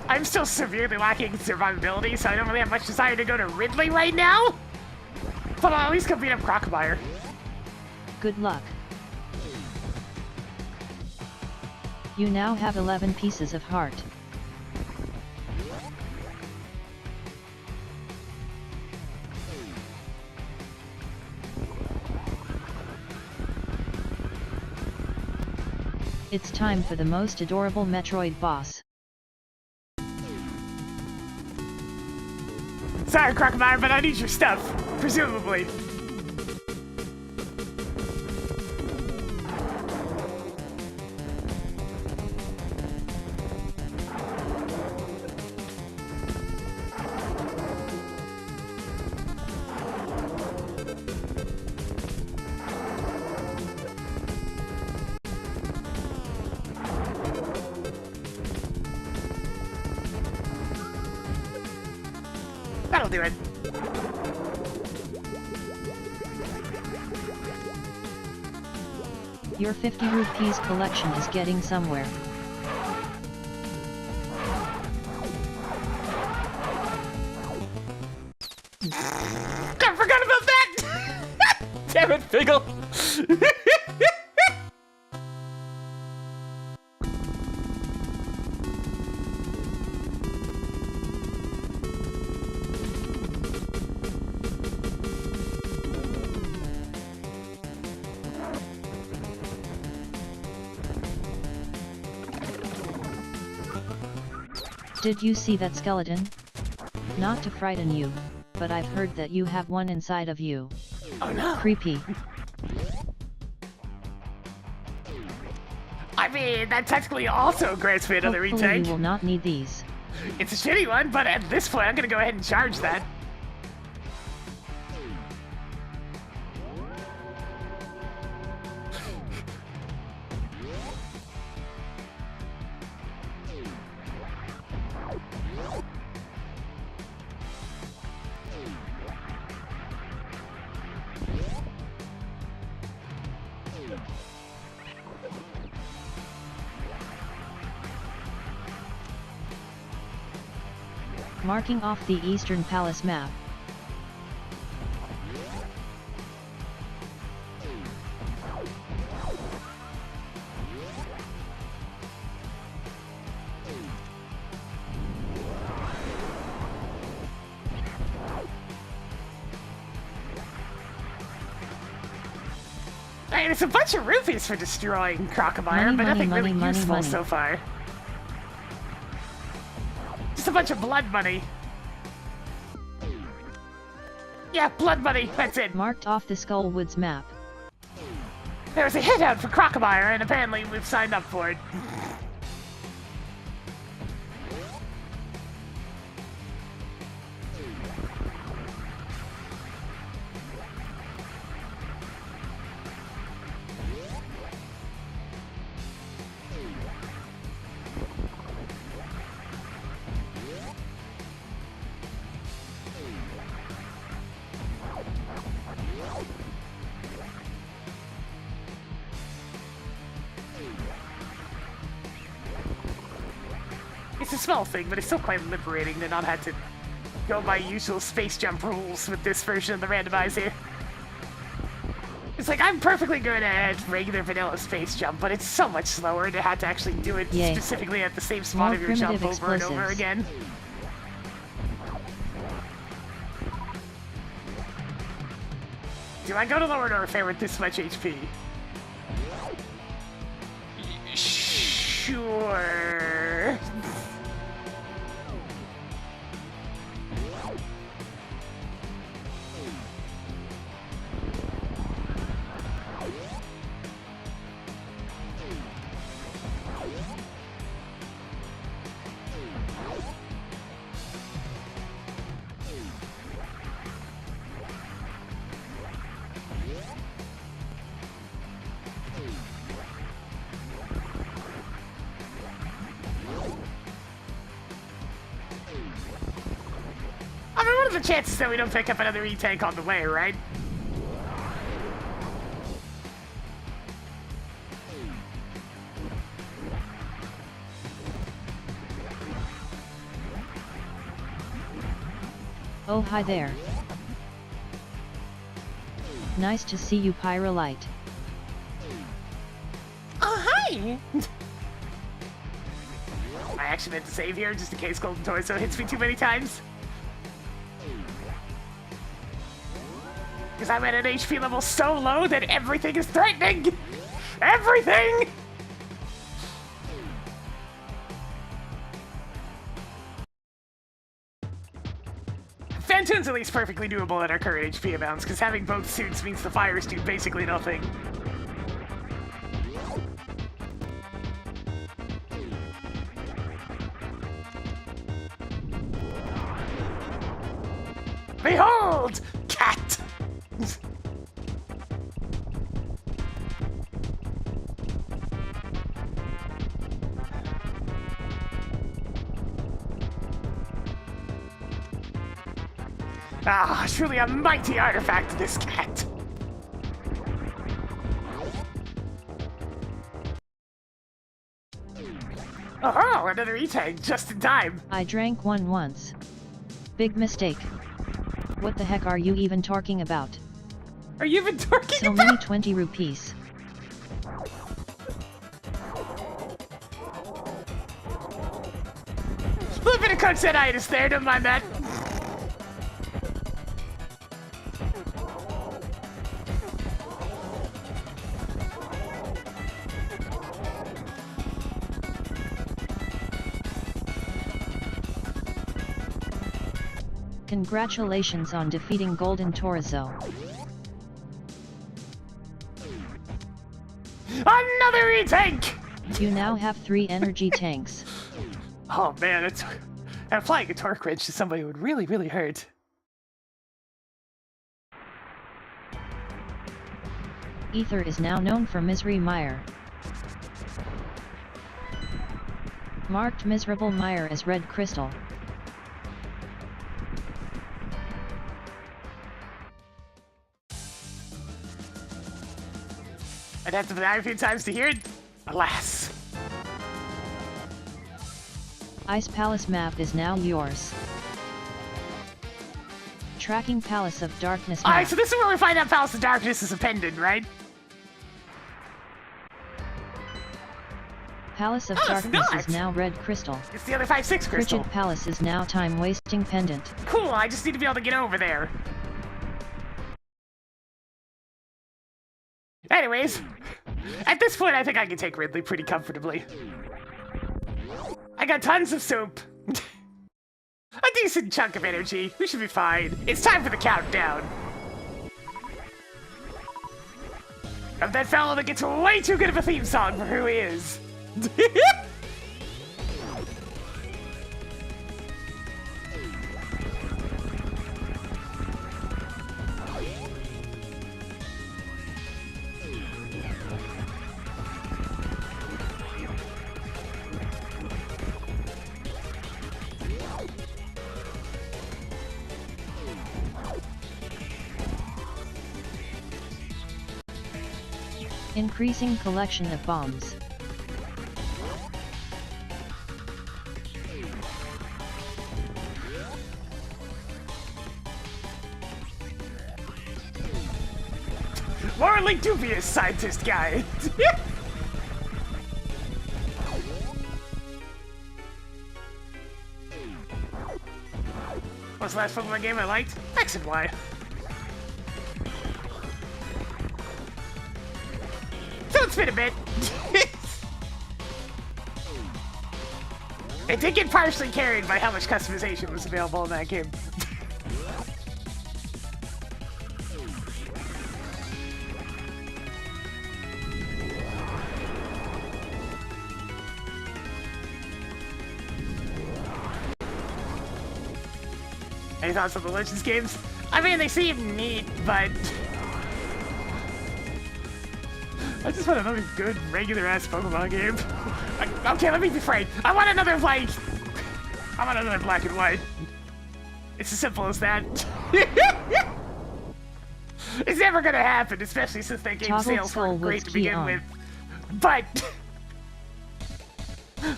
I'm still severely lacking survivability, so I don't really have much desire to go to Ridley right now. But I'll at least go beat up Crocomire. Good luck. You now have 11 pieces of heart. It's time for the most adorable Metroid boss. Sorry, Crocodile, but I need your stuff. Presumably. That'll do it. Your 50 rupees collection is getting somewhere. I forgot about that! Damn it, Figgle! Did you see that skeleton? Not to frighten you, but I've heard that you have one inside of you. Oh no! Creepy. I mean, that technically also grants me another Hopefully retake. you will not need these. It's a shitty one, but at this point, I'm gonna go ahead and charge that. Marking off the Eastern Palace map. I mean, it's a bunch of rupees for destroying Crocodile, Money, but nothing money, really money, useful money. so far. Just a bunch of blood money. Yeah, blood money, that's it. Marked off the Skullwoods map. There was a hit out for Crocodile, and apparently we've signed up for it. It's a small thing, but it's still quite liberating to not have to go by usual space jump rules with this version of the randomizer. It's like, I'm perfectly good at regular vanilla space jump, but it's so much slower to have to actually do it Yay. specifically at the same spot More of your jump primitive over and over explosives. again. Do I go to lower Norfair with this much HP? Sure. I mean, what are the chances that we don't pick up another E-Tank on the way, right? Oh hi there. Nice to see you, Pyrolite. Oh, hi! I actually meant to save here, just in case Golden Torso hits me too many times. Because I'm at an HP level so low that everything is threatening! Everything! platoon's at least perfectly doable at our current HP amounts, because having both suits means the fires do basically nothing. Behold! Cat! Ah, truly a mighty artifact, this cat! Oh, another E-tank, just in time! I drank one once. Big mistake. What the heck are you even talking about? Are you even talking So about? many 20 rupees. A little bit of contentitis there, don't mind that. Congratulations on defeating Golden Torzo. Another E-tank! You now have 3 energy tanks. Oh man, it's... And applying a torque wrench to somebody would really, really hurt. Ether is now known for Misery Mire. Marked Miserable Mire as red crystal. I'd have to die a few times to hear it. Alas. Ice Palace map is now yours. Tracking Palace of Darkness map. Alright, so this is where we find out Palace of Darkness is a pendant, right? Palace of Oh, it's Darkness not. is now red crystal. It's the other 5-6 crystal. Frigid Palace is now time-wasting pendant. Cool, I just need to be able to get over there. Anyways, at this point I think I can take Ridley pretty comfortably. I got tons of soap. A decent chunk of energy. We should be fine. It's time for the countdown. Of that fellow that gets way too good of a theme song for who he is. Increasing collection of bombs. Morally dubious scientist guy. What's the last Pokemon game I liked? X and Y. So it's been a bit. It did get partially carried by how much customization was available in that game. Any thoughts on the Legends games? I mean, they seem neat, but... I just want another good, regular-ass Pokemon game. Okay, let me be frank. I want another, like... I want another Black and White. It's as simple as that. It's never gonna happen, especially since that game's Toggled sales Soul weren't great with to key begin on. with. But...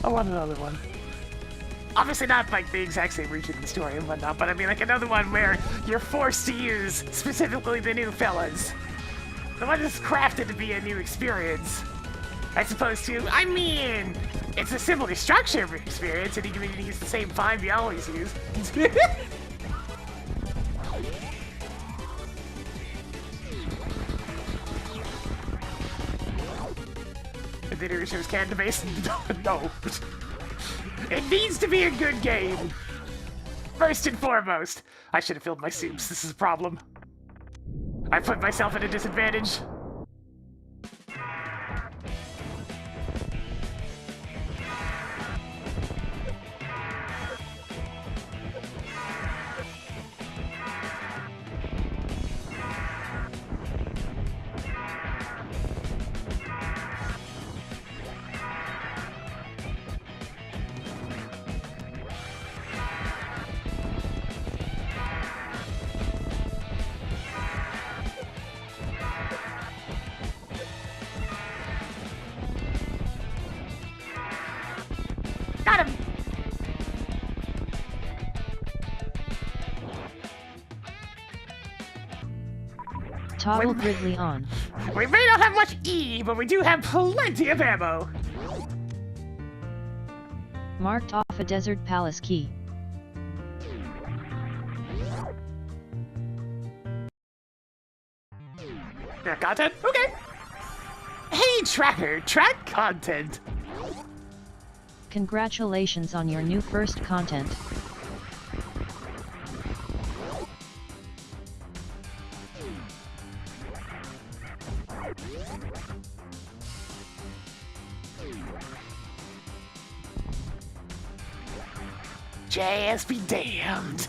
I want another one. Obviously not like the exact same region and story and whatnot, but I mean like another one where you're forced to use specifically the new fellas. The one that's crafted to be a new experience. As opposed to, I mean, it's a similar structure of experience and you can use the same 5 you always use. The video shows Canada-based? No. It needs to be a good game. First and foremost, I should have filled my soups. This is a problem. I put myself at a disadvantage. Got him! Toggle Gridley on. We may not have much E, but we do have plenty of ammo. Marked off a Desert Palace key. Track content? Okay. Hey, Tracker, track content. Congratulations on your new first content. JS be damned.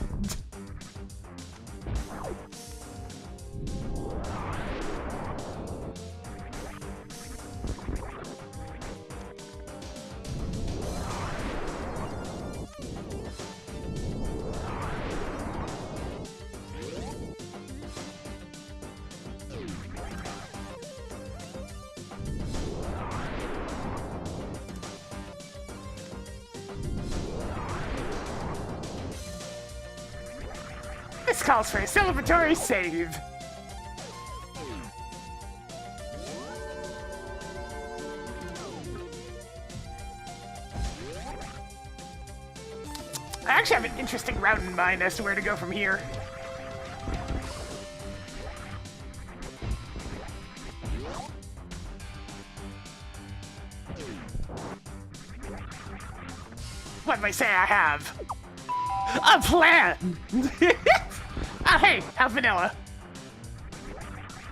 This calls for a celebratory save. I actually have an interesting route in mind as to where to go from here. What may say I have? A plan! Oh hey, how's vanilla?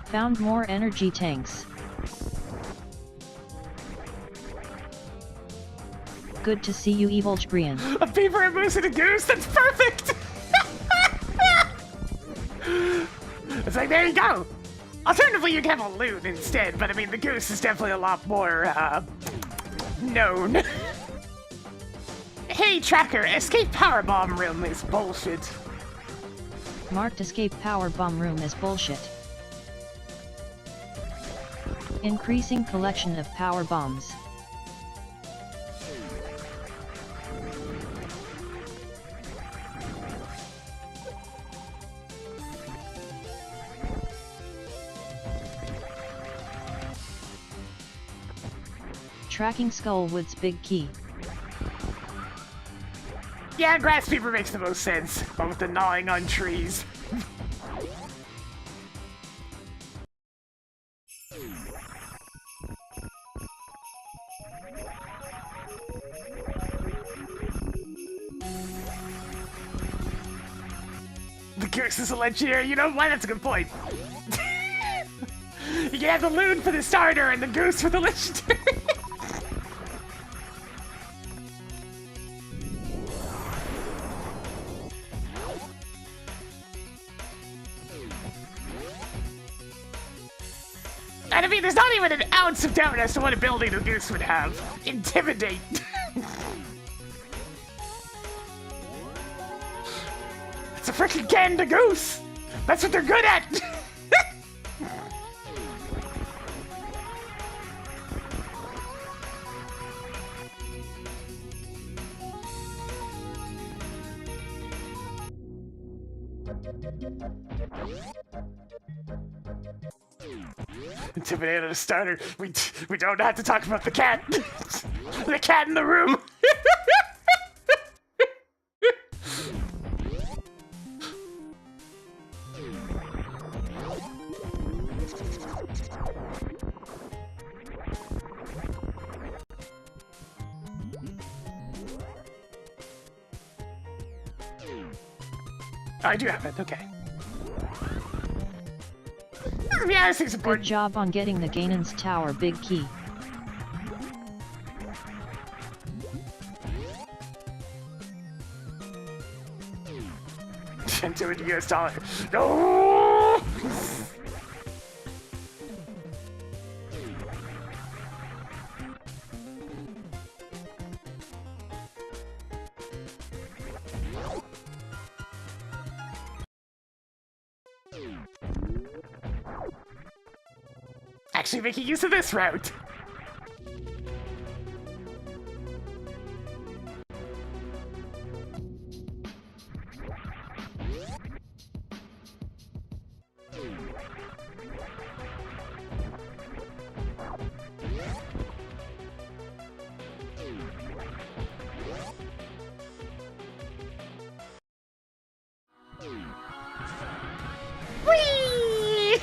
Found more energy tanks. Good to see you, Evil Brian. A beaver, a moose, and a goose, that's perfect! It's like, there you go! Alternatively, you can have a loon instead, but I mean, the goose is definitely a lot more, known. Hey, Tracker, escape powerbomb room is bullshit. Marked escape power bomb room as bullshit. Increasing collection of power bombs. Tracking Skullwood's big key. Yeah, grass fever makes the most sense, but with the gnawing on trees. The goose is a legendary, you know why? That's a good point. You can have the loon for the starter and the goose for the legendary. And I mean, there's not even an ounce of doubt as to what ability the goose would have. Intimidate. It's a freaking Canada goose. That's what they're good at. Intimidated a starter. We don't have to talk about the cat. The cat in the room. I do have it, okay. Yeah, this thing's Good important. job on getting the Ganon's Tower big key. $200. No! Actually making use of this route. Whee!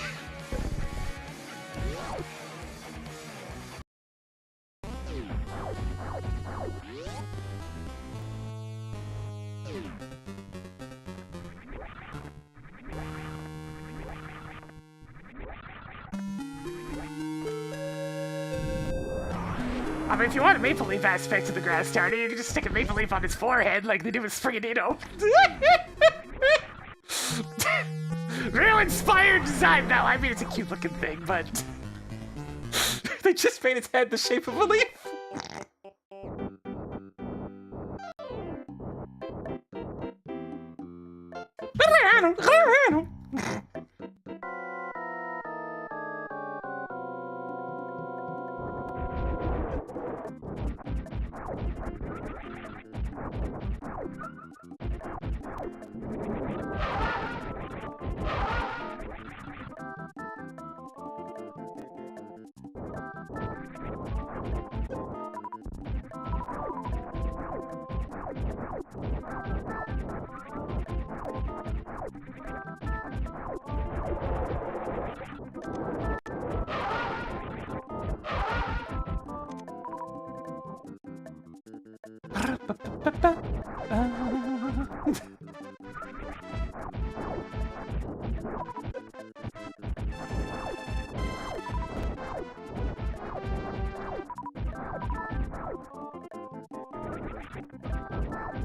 I mean, if you want a maple leaf aspect to the grass starter, you can just stick a maple leaf on his forehead like they do with Sprigadino. Real inspired design now. I mean, it's a cute looking thing, but they just made its head the shape of a leaf.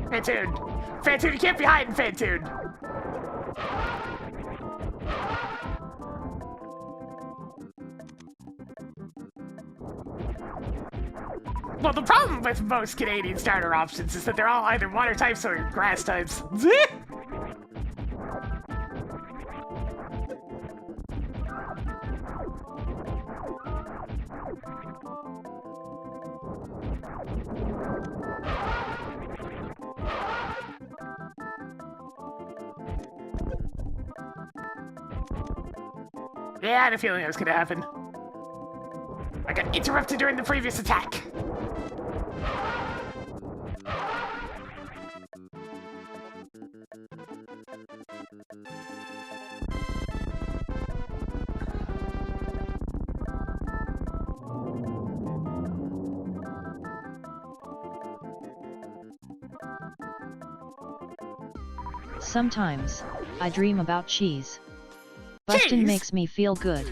Fantoon! Fantoon, you can't be hiding, Fantoon! Well, the problem with most Canadian starter options is that they're all either water types or grass types. Yeah, I had a feeling that was gonna happen. I got interrupted during the previous attack. Sometimes, I dream about cheese. Bustin' Cheese? makes me feel good.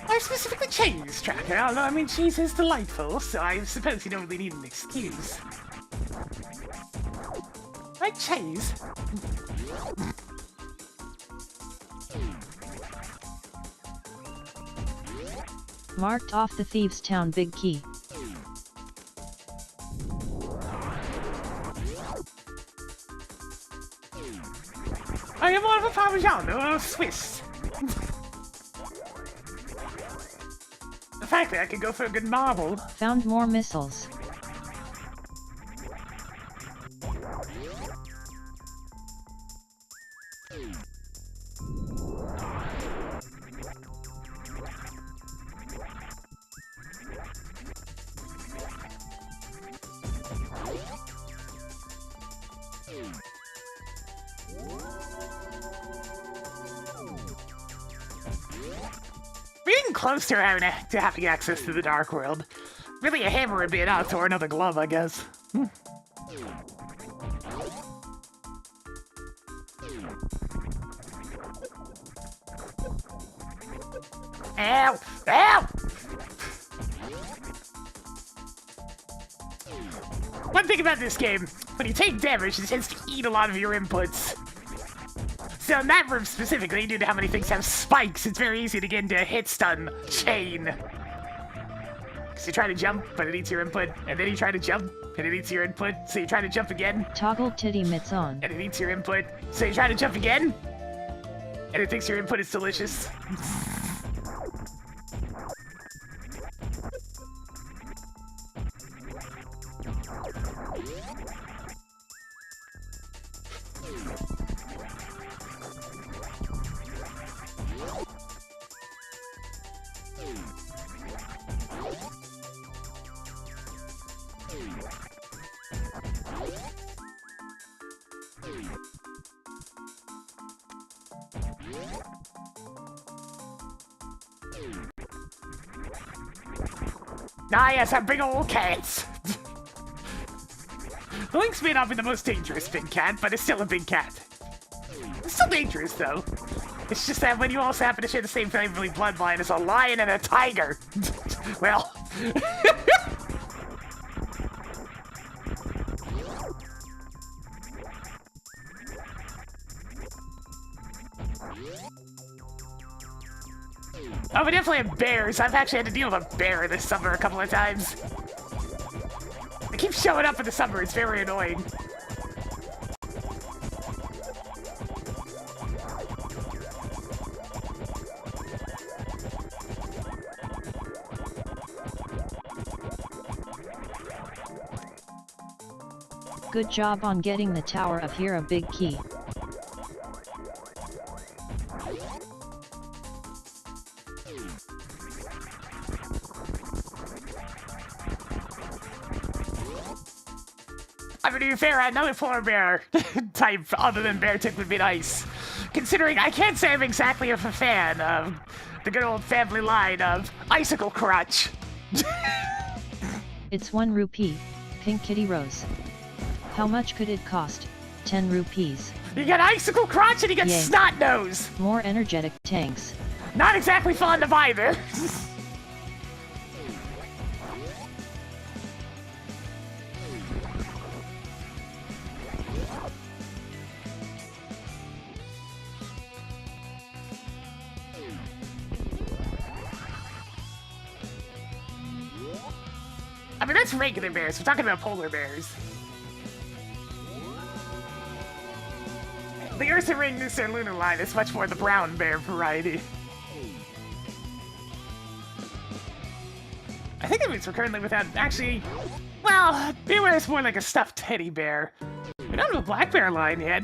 Why specifically cheese, Tracker? I don't know, I mean, cheese is delightful, so I suppose you don't really need an excuse. Like cheese? Marked off the Thieves' Town big key. I am more of a Parmigiano or Swiss. The fact that I could go for a good marble. Found more missiles. We're getting close to having access to the Dark World. Really, a hammer would be enough, or another glove, I guess. Ow! Ow! One thing about this game, when you take damage, it tends to eat a lot of your inputs. So in that room specifically, due to how many things have spikes, it's very easy to get into a hit stun chain. Because you try to jump, but it eats your input, and then you try to jump, and it eats your input, so you try to jump again. Toggle titty mitts on. And it eats your input, so you try to jump again, and it thinks your input is delicious. Ah yes, our big old cats! The Lynx may not be the most dangerous big cat, but it's still a big cat. It's still dangerous, though. It's just that when you also happen to share the same family bloodline as a lion and a tiger, well... Oh, we definitely have bears. I've actually had to deal with a bear this summer a couple of times. They keep showing up in the summer. It's very annoying. Good job on getting the Tower of Hera big key. I mean, to be fair, another polar bear type other than Beartick would be nice. Considering I can't say I'm exactly a fan of the good old family line of Icicle Crotch. It's 1 rupee, PinkKittyRose. How much could it cost? 10 rupees. You got Icicle Crotch and you got Yay. Snot Nose. More energetic tanks. Not exactly fond of either. I mean, that's regular bears. We're talking about polar bears. The Ursa Ring Noosa Lunar line is much more the brown bear variety. I think that means we're currently without... Actually, well, Beware is more like a stuffed teddy bear. We don't have a black bear line yet.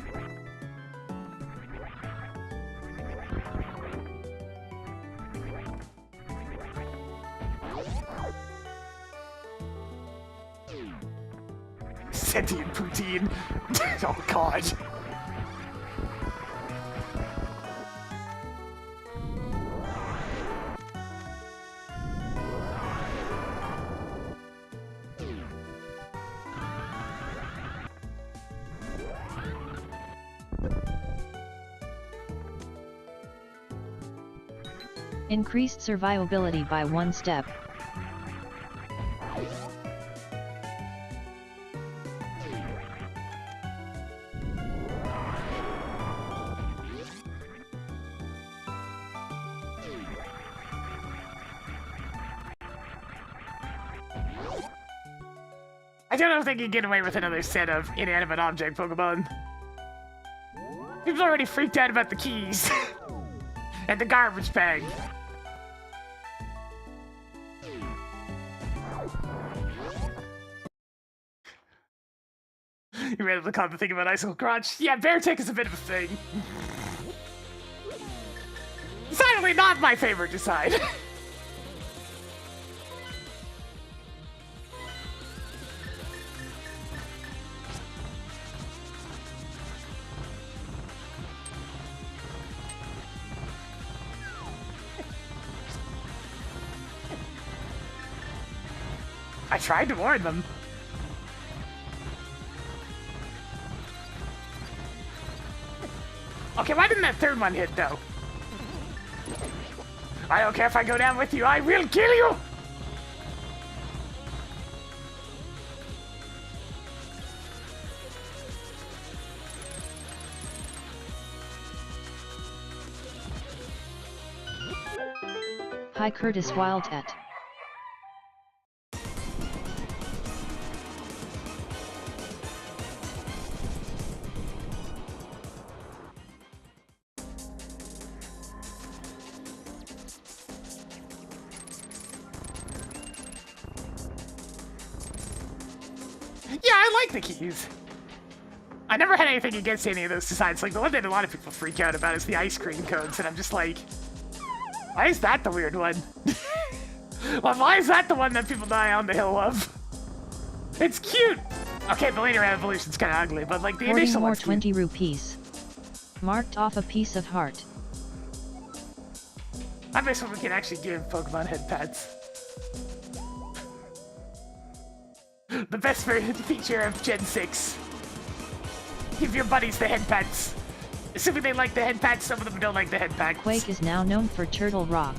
Sentient poutine. Oh god. Increased survivability by 1 step. I don't think you can get away with another set of inanimate object Pokemon. People are already freaked out about the keys. And the garbage bag. You ready to come to think about Icicle Crotch? Yeah, Beartick is a bit of a thing. Decidedly not my favorite design. I tried to warn them. Okay, why didn't that third one hit, though? I don't care if I go down with you, I will kill you! Hi Curtis Wildcat. Yeah, I like the keys. I never had anything against any of those designs. Like, the one that a lot of people freak out about is the ice cream cones, and I'm just like, why is that the weird one? Well, why is that the one that people die on the hill of? It's cute! Okay, the later evolution's kinda ugly, but like the initial more one's 20 rupees. Marked off a piece of heart. I miss when we can actually give Pokemon head pats. The best feature of Gen 6. Give your buddies the head pats. Assuming they like the head pats, some of them don't like the head pats. Quake is now known for Turtle Rock.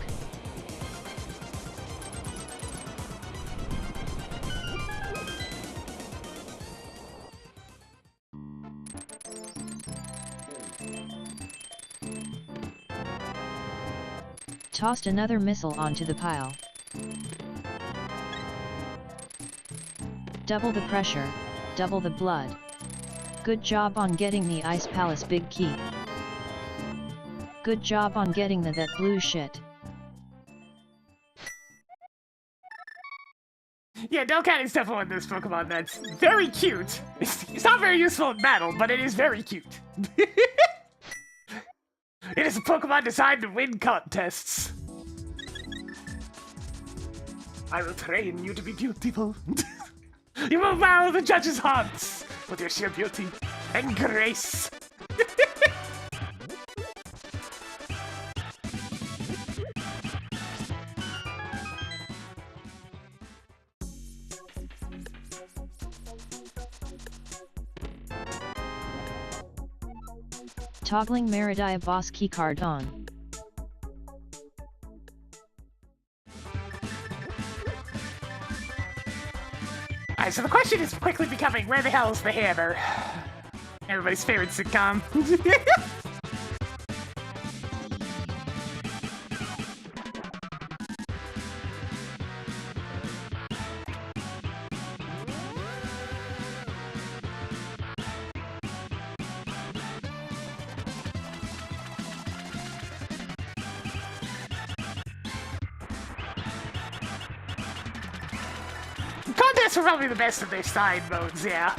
Tossed another missile onto the pile. Double the pressure, double the blood. Good job on getting the Ice Palace big key. Good job on getting that blue shit. Yeah, Delcat is definitely one of those Pokemon that's very cute. It's not very useful in battle, but it is very cute. It is a Pokemon designed to win contests. I will train you to be beautiful. You will wow the judges' hearts with your sheer beauty and grace. Toggling Meridia boss keycard on. Alright, so the question is quickly becoming, where the hell is the hammer? Everybody's favorite sitcom. Contests are probably the best of their side modes, yeah.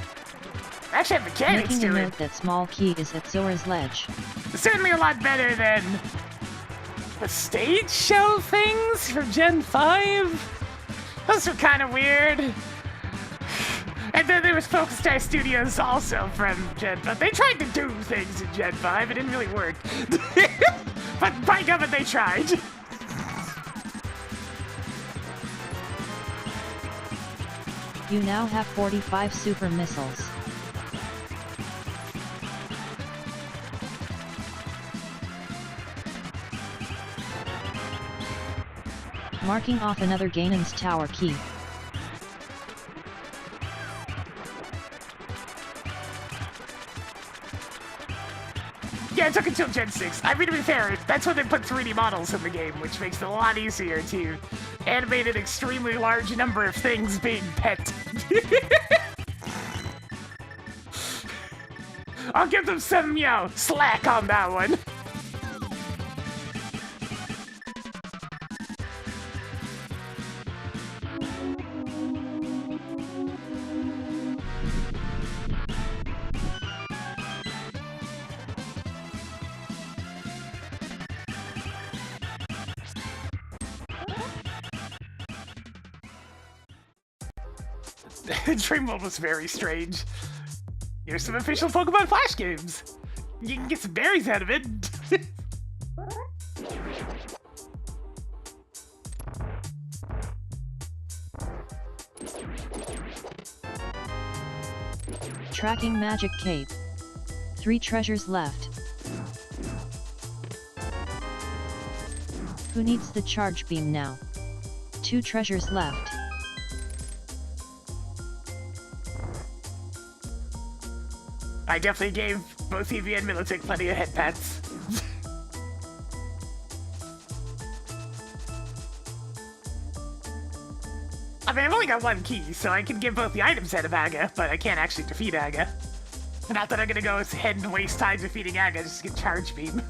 Actually have mechanics Making a to it. note that small key is at Zora's Ledge. It's certainly a lot better than the stage show things from Gen 5. Those were kind of weird. And then there was Focus Star Studios also from Gen 5. They tried to do things in Gen 5, it didn't really work. But by God, they tried. You now have 45 super missiles. Marking off another Ganon's Tower key. Yeah, it took until Gen 6. I mean, to be fair, that's when they put 3D models in the game, which makes it a lot easier to animate an extremely large number of things being pet. I'll give them some, slack on that one. Dream World was very strange. Here's some official Pokemon Flash games. You can get some berries out of it. Tracking Magic Cape. 3 treasures left. Who needs the charge beam now? 2 treasures left. I definitely gave both Eevee and Milotic plenty of head pats. I mean, I've only got 1 key, so I can give both the items out of Aga, but I can't actually defeat Aga. Not that I'm gonna go ahead and waste time defeating Aga just to get charge beam.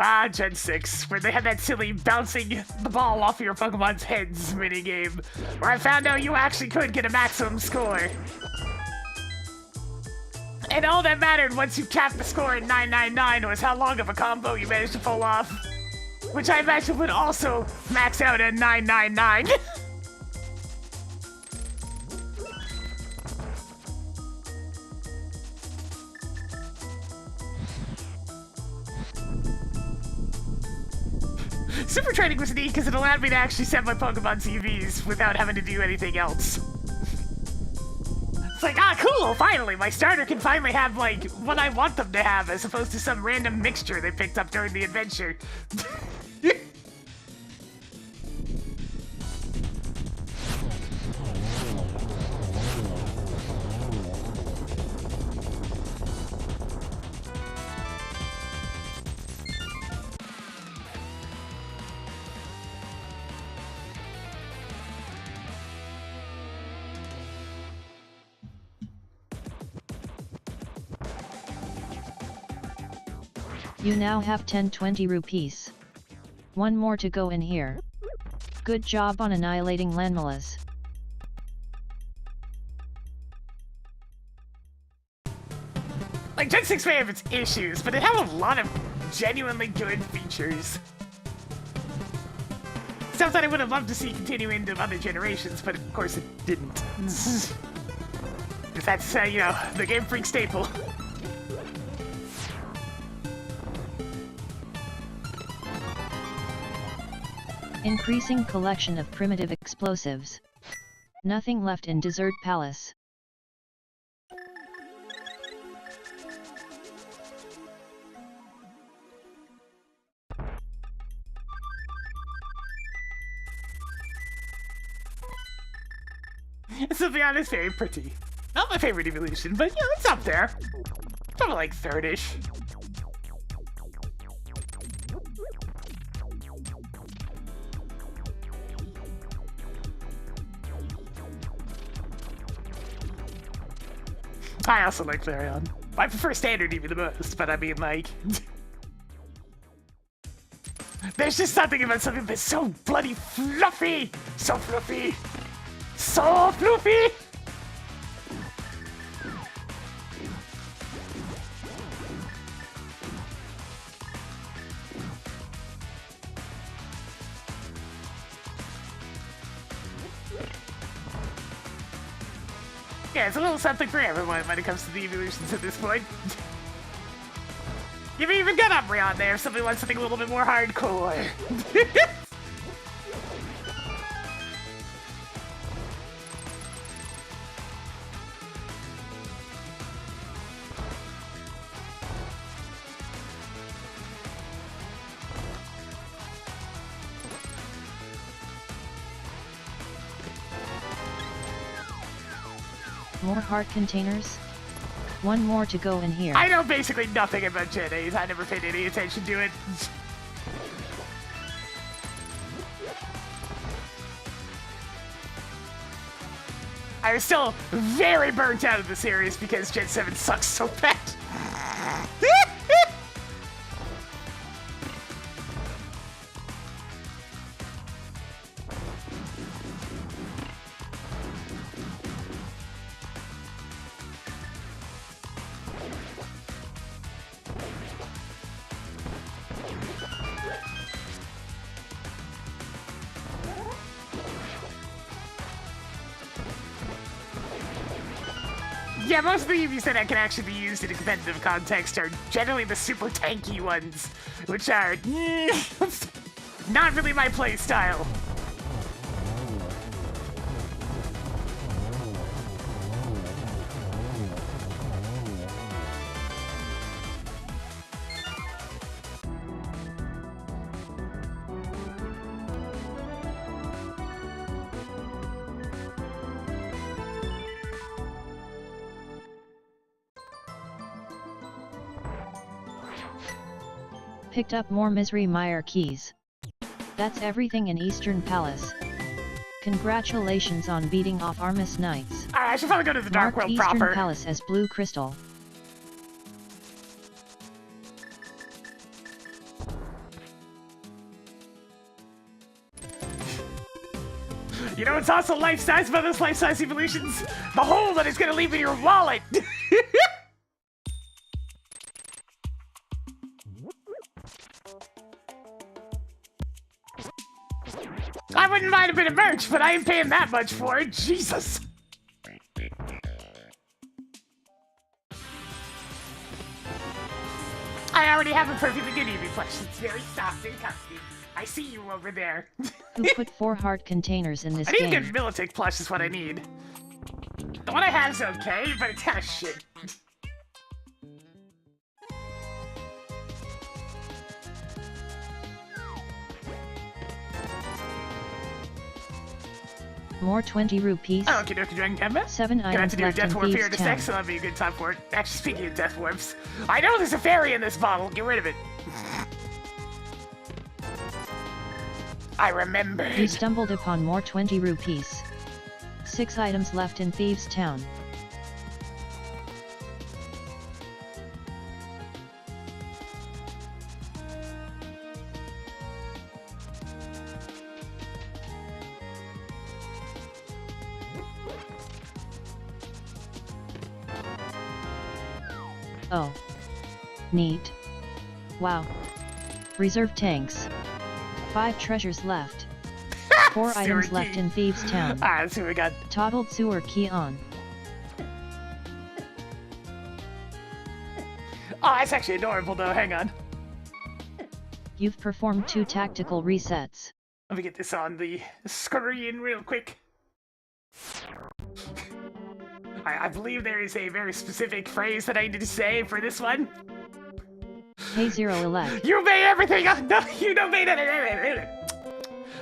Ah, Gen 6, where they had that silly bouncing the ball off of your Pokemon's heads minigame, where I found out you actually could get a maximum score. And all that mattered once you capped the score at 999 was how long of a combo you managed to pull off, which I imagine would also max out at 999. Super training was neat because it allowed me to actually set my Pokemon's EVs without having to do anything else. It's like, ah, cool, finally, my starter can finally have, like, what I want them to have, as opposed to some random mixture they picked up during the adventure. You now have 10-20 rupees. 1 more to go in here. Good job on annihilating Landmalas. Like, Gen 6 may have its issues, but it had a lot of genuinely good features. Stuff that I would have loved to see continue into other generations, but of course it didn't. Because that's, you know, the Game Freak staple. Increasing collection of primitive explosives. Nothing left in Desert Palace. Sylveon is very pretty. Not my favorite evolution, but yeah, it's up there. Probably like 3rd-ish. I also like Flareon. I prefer Standard Eevee the most, but I mean, like... there's just something about something that's so bloody fluffy! So fluffy! So fluffy! Yeah, it's a little something for everyone when it comes to the evolutions at this point. You've even got Umbreon there if somebody wants something a little bit more hardcore. More heart containers? 1 more to go in here. I know basically nothing about Gen 8. I never paid any attention to it. I was still very burnt out of the series because Gen 7 sucks so bad. Yeah, most of the EVs that can actually be used in a competitive context are generally the super tanky ones, which are not really my play style. Picked up more Misery Mire keys. That's everything in Eastern Palace. Congratulations on beating off Armus Knights. I should probably go to the Dark Marked World Eastern proper. Palace as Blue Crystal. You know what's also life-size about those life-size evolutions? The hole that is gonna leave in your wallet! I wouldn't mind a bit of merch, but I ain't paying that much for it. Jesus! I already have a perfectly good Eevee plush. It's very soft and comfy. I see you over there. Who put 4 heart containers in this I need a game? good Militech plush is what I need. The one I have is okay, but it's kind of shit. More 20 rupees. Oh, okay, Dragon Combat. 7 Gonna have items to do a left in Death Warp here Thieves' in a Town. sec, so that'll be a good time for it. Actually, speaking of Death Warps, I know there's a fairy in this bottle. Get rid of it. I remembered. You stumbled upon more 20 rupees. 6 items left in Thieves' Town. Oh. Neat. Wow. Reserve tanks. 5 treasures left. 4 items Sewer left key. in Thieves' Town. Alright, let's see what we got. Toddled sewer key on. Oh, that's actually adorable, though. Hang on. You've performed 2 tactical resets. Let me get this on the screen real quick. I believe there is a very specific phrase that I need to say for this one. Hey Zero Elect. You made everything. No, you don't made it.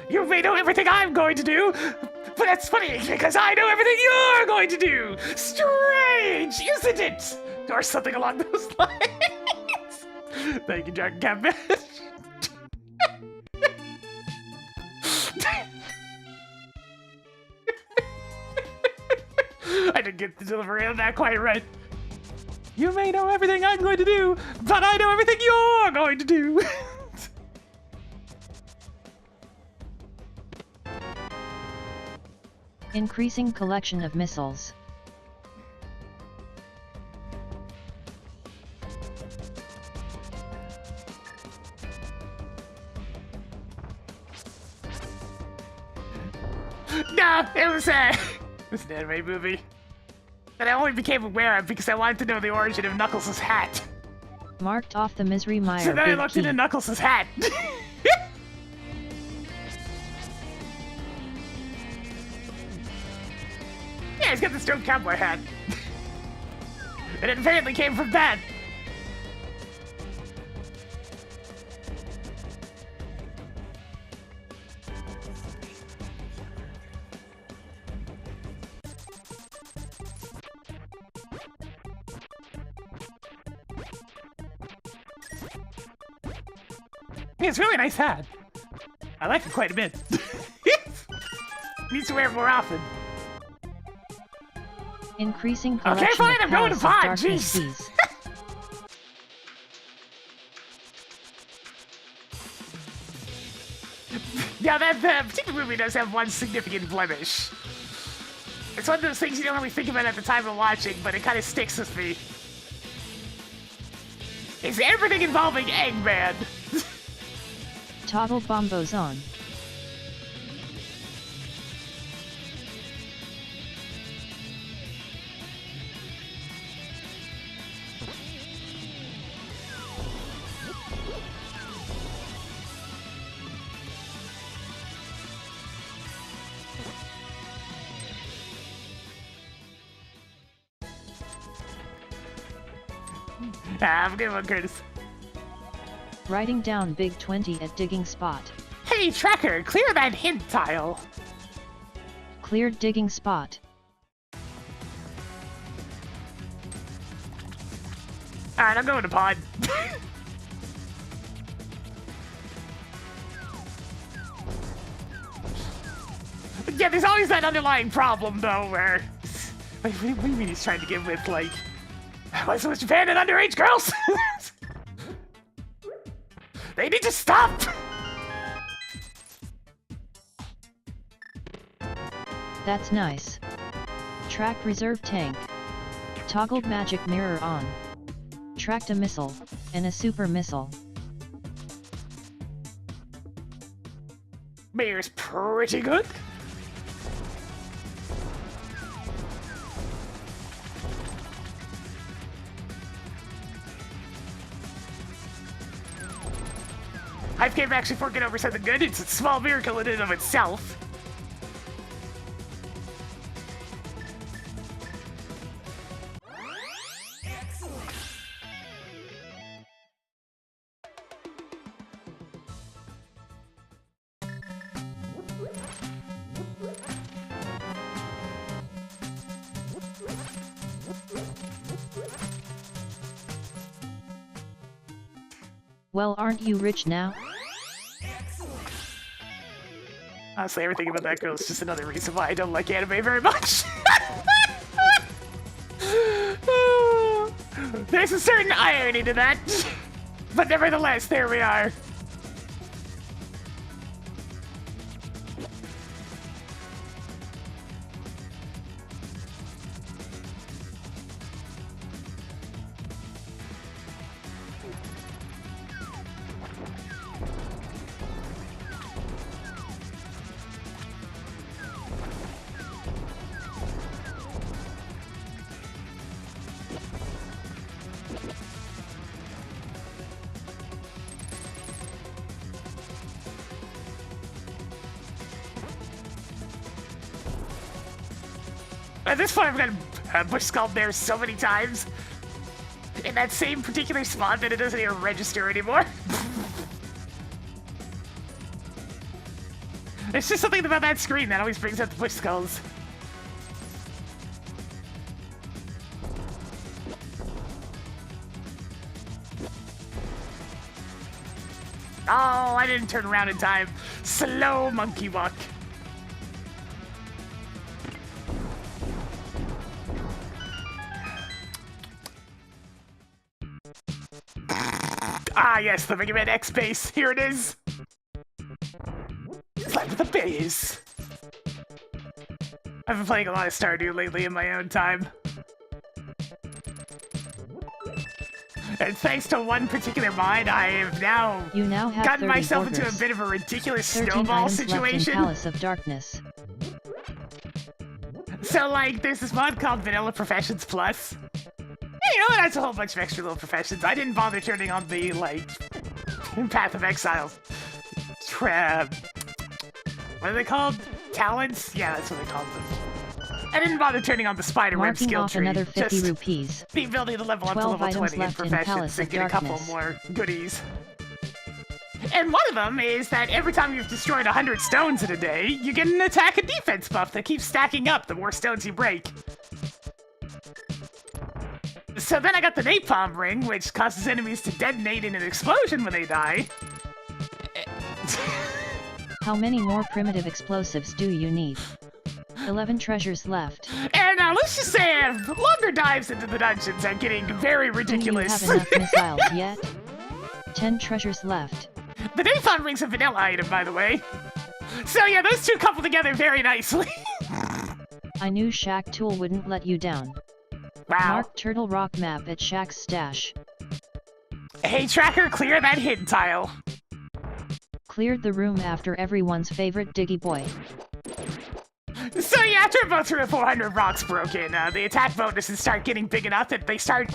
You may know everything I'm going to do, but that's funny because I know everything you're going to do. Strange, isn't it? Or something along those lines. Thank you, Dragon Captain. I didn't get the delivery on that quite right. You may know everything I'm going to do, but I know everything you're going to do. Increasing collection of missiles. No, it was an anime movie that I only became aware of because I wanted to know the origin of Knuckles' hat. Marked off the Misery Mire So then I big looked key. into Knuckles' hat. Yeah, he's got this dope cowboy hat. And it apparently came from that. Yeah, it's a really nice hat. I like it quite a bit. Needs to wear it more often. Increasing collection Okay, fine, of I'm going to Palace of pot, Darkness jeez. keys. Yeah, that particular movie does have one significant blemish. It's one of those things you don't really think about at the time of watching, but it kind of sticks with me. It's everything involving Eggman. Toggle bombos on. Have a good one, Curtis. Writing down big 20 at digging spot. Hey, Tracker, clear that hint tile. Cleared digging spot. Alright, I'm going to pod. Yeah, there's always that underlying problem, though, where... Wait, what do you mean he's trying to get with, like... Why so much Japan and underage girls? They need to stop! That's nice. Tracked reserve tank. Toggled magic mirror on. Tracked a missile, and a super missile. Mayor's pretty good. I came actually forking over something good. It's a small miracle in and of itself. Well, aren't you rich now? Honestly, everything about that girl is just another reason why I don't like anime very much. There's a certain irony to that. But nevertheless, there we are. At this point, I've got bush skull there so many times in that same particular spot that it doesn't even register anymore. It's just something about that screen that always brings up the bush skulls. Oh, I didn't turn around in time. Slow monkey walk. Ah, yes, the Mega Man X base. Here it is. Slide with the base. I've been playing a lot of Stardew lately in my own time. And thanks to one particular mod, I have now, have gotten 30 myself workers. into a bit of a ridiculous 13 snowball items left in situation. Palace of Darkness. So, like, there's this mod called Vanilla Professions Plus. You know, it has a whole bunch of extra little professions. I didn't bother turning on the, like, Path of Exile. What are they called? Talents? Yeah, that's what they called them. I didn't bother turning on the Spider-Web Marking skill off tree. another 50 just rupees. the ability to level up to 12 level items 20 in left in professions Palace and of get a couple Darkness. more goodies. And one of them is that every time you've destroyed 100 stones in a day, you get an attack and defense buff that keeps stacking up the more stones you break. So then I got the napalm ring, which causes enemies to detonate in an explosion when they die. How many more primitive explosives do you need? 11 treasures left. And let's just say longer dives into the dungeons are getting very ridiculous. Do you have enough missiles yet? 10 treasures left. The napalm ring's a vanilla item, by the way. So yeah, those two couple together very nicely. I knew Shack Tool wouldn't let you down. Wow. Mark Turtle Rock map at Shack's stash. Hey, Tracker, clear that hidden tile. Cleared the room after everyone's favorite Diggy Boy. So yeah, after about 3 or 400 rocks broken, the attack bonuses start getting big enough that they start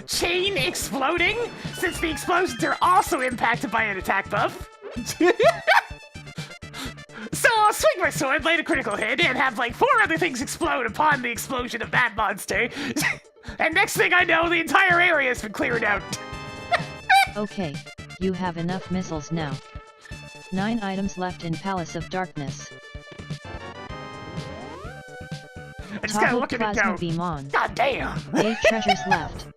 chain exploding, since the explosions are also impacted by an attack buff. So I'll swing my sword, land a critical hit, and have like 4 other things explode upon the explosion of that monster. And next thing I know, the entire area has been cleared out. Okay, you have enough missiles now. 9 items left in Palace of Darkness. I just gotta Toggled look at it plasma go. beam on. God damn. 8 treasures left.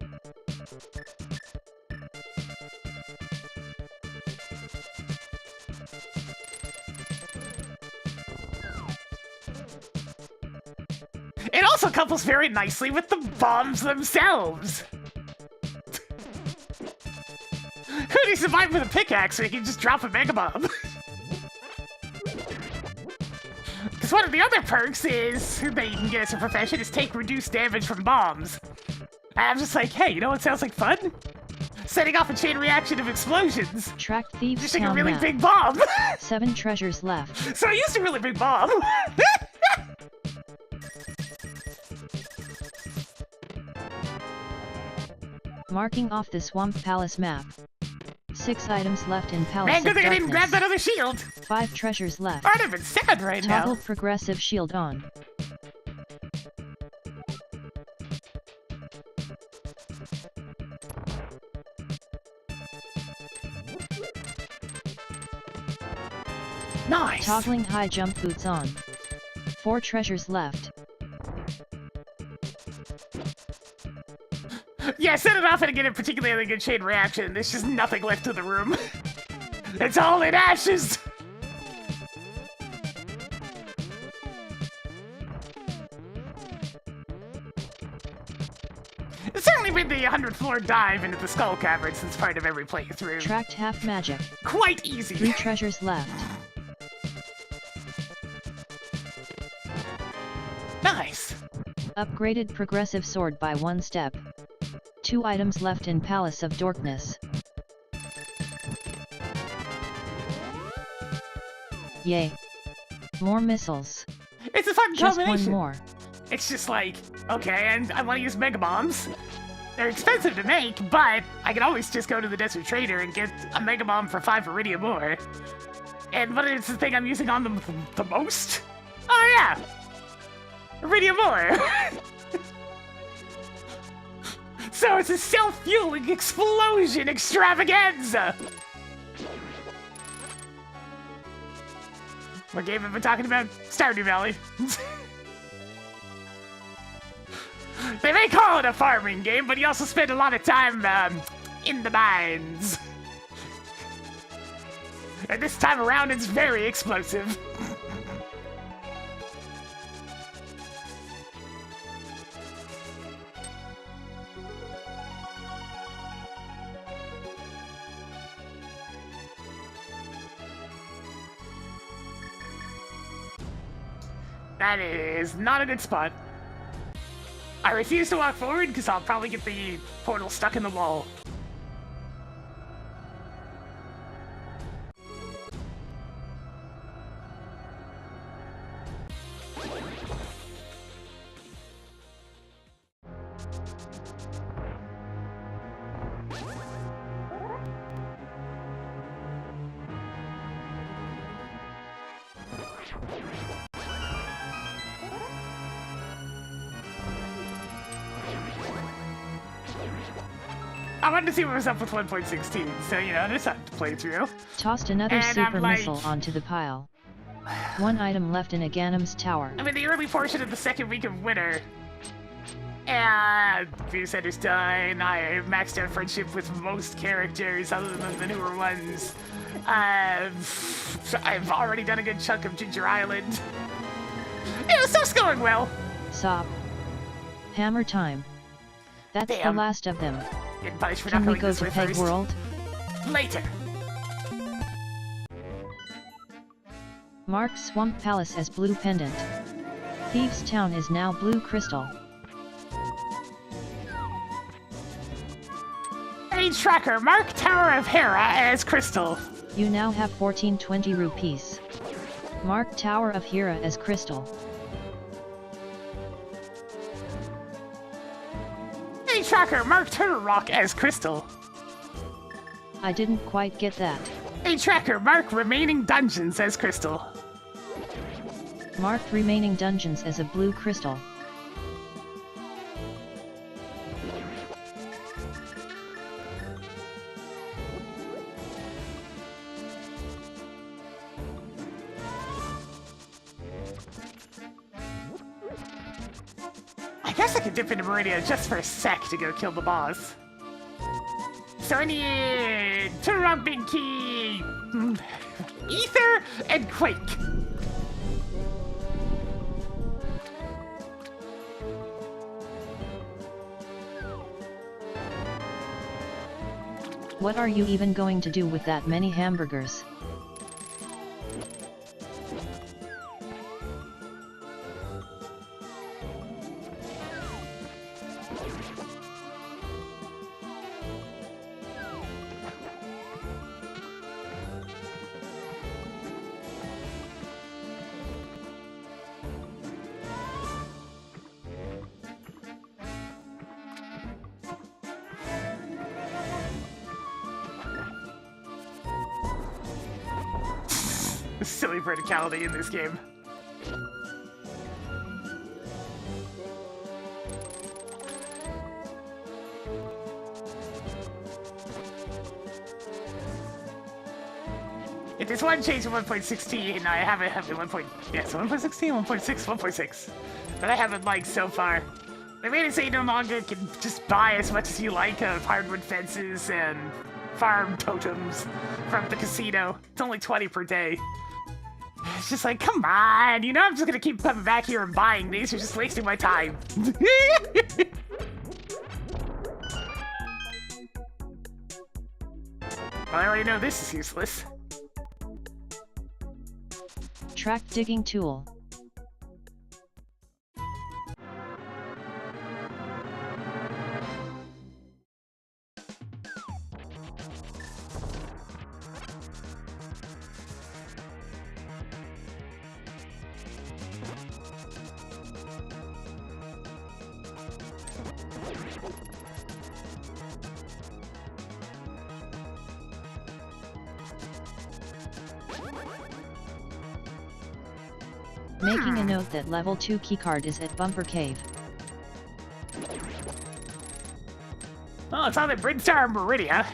It also couples very nicely with the bombs themselves. Could he survive with a pickaxe so he can just drop a mega bomb? Because one of the other perks is that you can get as a profession is take reduced damage from bombs. And I'm just like, hey, you know what sounds like fun? Setting off a chain reaction of explosions. Tracked Thieves Just like a Town really map. big bomb. 7 treasures left. So I used a really big bomb. Marking off the Swamp Palace map. 6 items left in Palace Man, of good thing I didn't grab Darkness. that other shield. 5 treasures left. I'd have been sad right now. Toggled progressive shield on. Nice. Toggling high jump boots on. 4 treasures left. Yeah, set it off and get a particularly good chain reaction. There's just nothing left of the room. It's all in ashes. It's certainly been the 100th floor dive into the skull cavern since part of every playthrough. Tracked half magic. Quite easy. 3 treasures left. Nice. Upgraded progressive sword by 1 step. 2 items left in Palace of Darkness. Yay. More missiles. It's a fun Just combination. 1 more. It's just like, okay, and I want to use mega bombs. They're expensive to make, but I can always just go to the Desert Trader and get a mega bomb for 5 iridium ore. And what is the thing I'm using on them the most? Oh yeah! Iridium ore! So it's a self-fueling explosion extravaganza! What game have I been talking about? Stardew Valley. They may call it a farming game, but you also spend a lot of time in the mines. And this time around, it's very explosive. That is not a good spot. I refuse to walk forward because I'll probably get the portal stuck in the wall. I wanted to see what was up with 1.16, so you know, there's something to play through. Tossed another And super I'm like- missile onto the pile. 1 item left in Aghanim's tower. I'm in the early portion of the second week of winter. And View Center's done. I maxed out friendship with most characters other than the newer ones. I've already done a good chunk of Ginger Island. Yeah, stuff's going well. Sop. Hammer time. That's Damn. the last of them. Getting punished for Can not we going go this to way Peg first. World? Later. Mark Swamp Palace as blue pendant. Thieves Town is now blue crystal. Age tracker, mark Tower of Hera as crystal. You now have 1420 rupees. Mark Tower of Hera as crystal. Age tracker, mark Turtle Rock as crystal. I didn't quite get that. Age tracker, mark remaining dungeons as crystal. Marked remaining dungeons as a blue crystal. I guess I could dip into Meridia just for a sec to go kill the boss. So I need Trumping Key, Ether, and Quake. What are you even going to do with that many hamburgers? Silly verticality in this game. If there's one change in 1.16, I haven't had the 1. Yeah, so 1.16, 1.6, 1.6 that I haven't liked so far. They made it say no longer can just buy as much as you like of hardwood fences and farm totems from the casino. It's only 20 per day. It's just like, come on, you know I'm just gonna keep coming back here and buying these. You're just wasting my time. I already know this is useless. Track digging tool. Making a note that level 2 keycard is at Bumper Cave. Oh, it's on the Brinstar Meridia.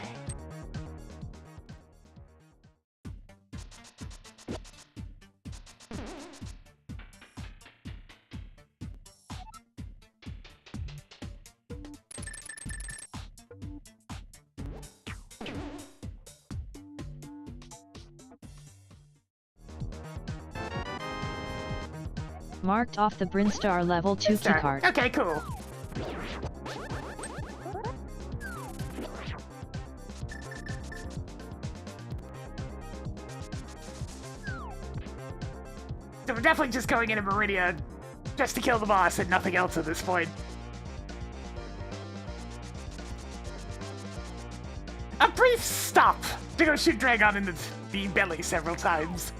Marked off the Brinstar level 2 keycard. Okay, cool. So we're definitely just going into Meridia just to kill the boss and nothing else at this point. A brief stop to go shoot Dragon in the belly several times.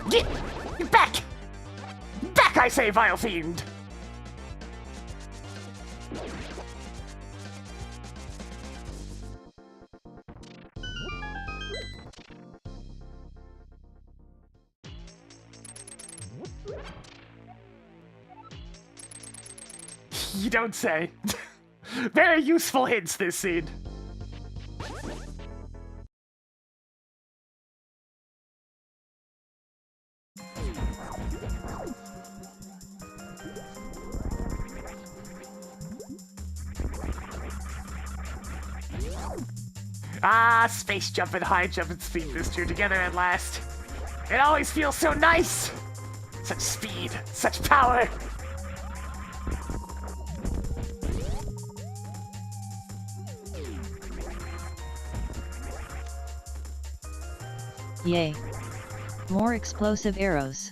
Get back! Back, I say, vile fiend! You don't say. Very useful hints this scene. Ah, space jump and high jump and speed booster together at last. It always feels so nice! Such speed, such power! Yay! More explosive arrows.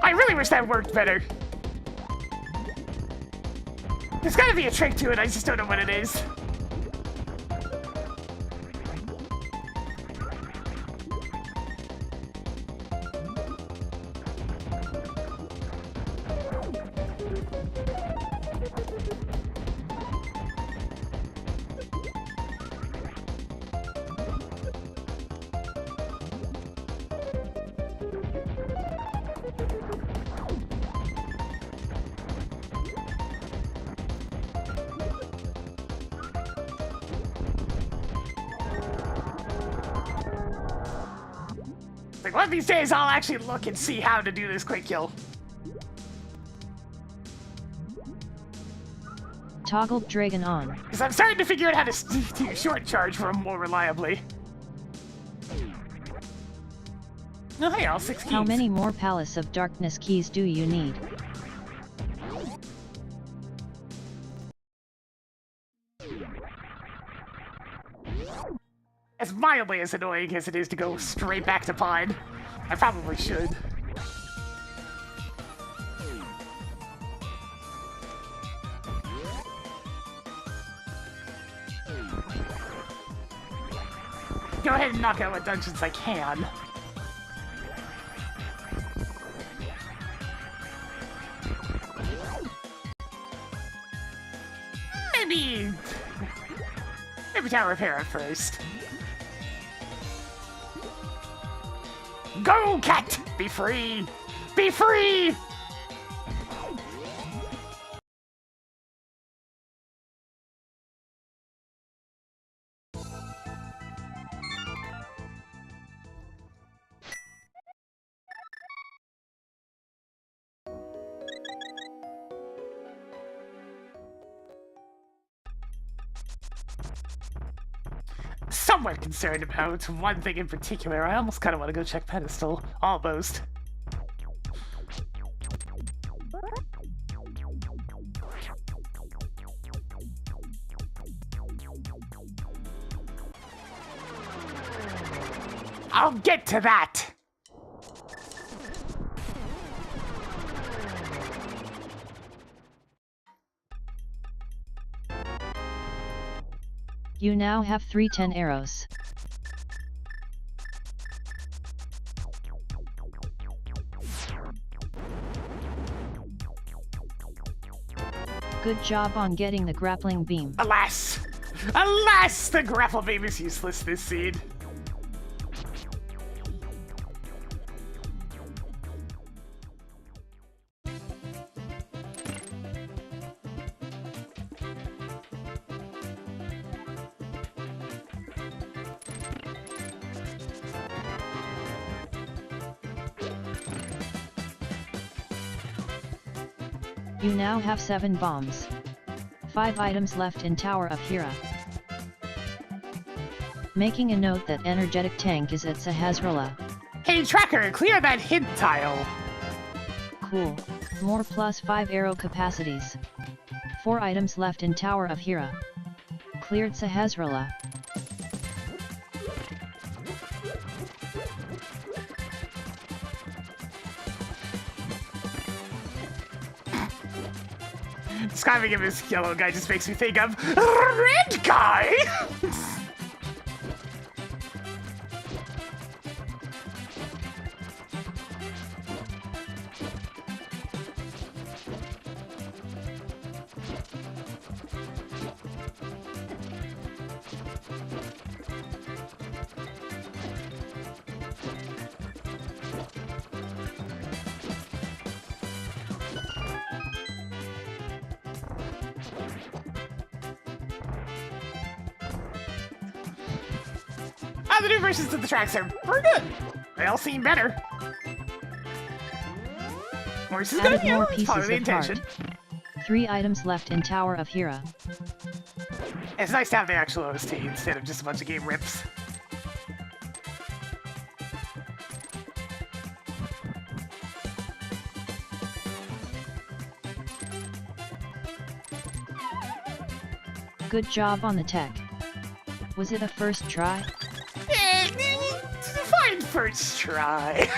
I really wish that worked better. There's gotta be a trick to it, I just don't know what it is. Like, one of these days I'll actually look and see how to do this quick kill. Toggle Dragon on. Because I'm starting to figure out how to do short charge for him more reliably. Oh, hey, all 6 keys. How many more Palace of Darkness keys do you need? As mildly as annoying as it is to go straight back to Pine, I probably should. Go ahead and knock out what dungeons I can. Maybe Tower of Hera first. Go, cat! Be free! Be free! Somewhat concerned about one thing in particular. I almost kind of want to go check Pedestal. Almost. I'll get to that! You now have 310 arrows. Good job on getting the grappling beam. Alas! Alas! The grapple beam is useless this seed. You now have 7 bombs. 5 items left in Tower of Hera. Making a note that energetic tank is at Sahasrara. Hey Tracker, clear that hint tile! Cool. More plus 5 arrow capacities. 4 items left in Tower of Hera. Cleared Sahasrara. Describing him as yellow guy just makes me think of red guy! The new versions of the tracks are pretty good. They all seem better. Horse is good, Added more it's pieces probably the of heart. intention. 3 items left in Tower of Hera. It's nice to have the actual OST instead of just a bunch of game rips. Good job on the tech. Was it a first try? Fine first try.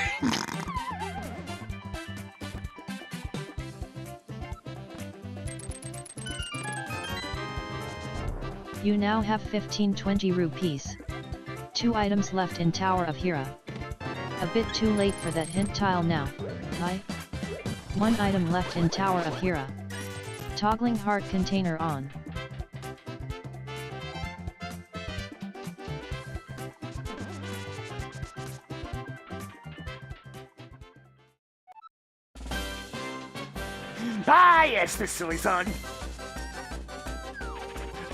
You now have 15 20 rupees. 2 items left in Tower of Hera. A bit too late for that hint tile now, hi? 1 item left in Tower of Hera. Toggling heart container on. Ah, yes, this silly song.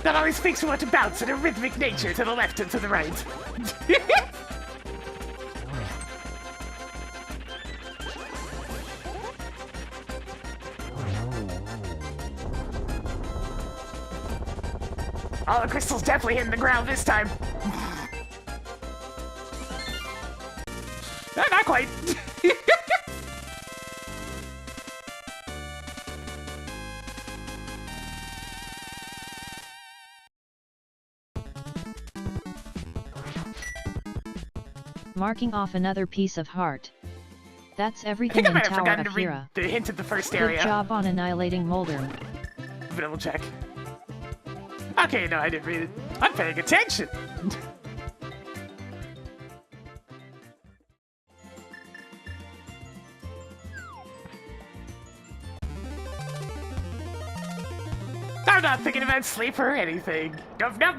That always makes me want to bounce in a rhythmic nature to the left and to the right. Oh, the crystal's definitely hitting the ground this time. No, not quite. Marking off another piece of heart. That's everything in Tower of Hera. The hint at the first Good area. job on annihilating Molder. Double check. Okay, no, I didn't read it. I'm paying attention. I'm not thinking about sleep or anything. Nope, nope.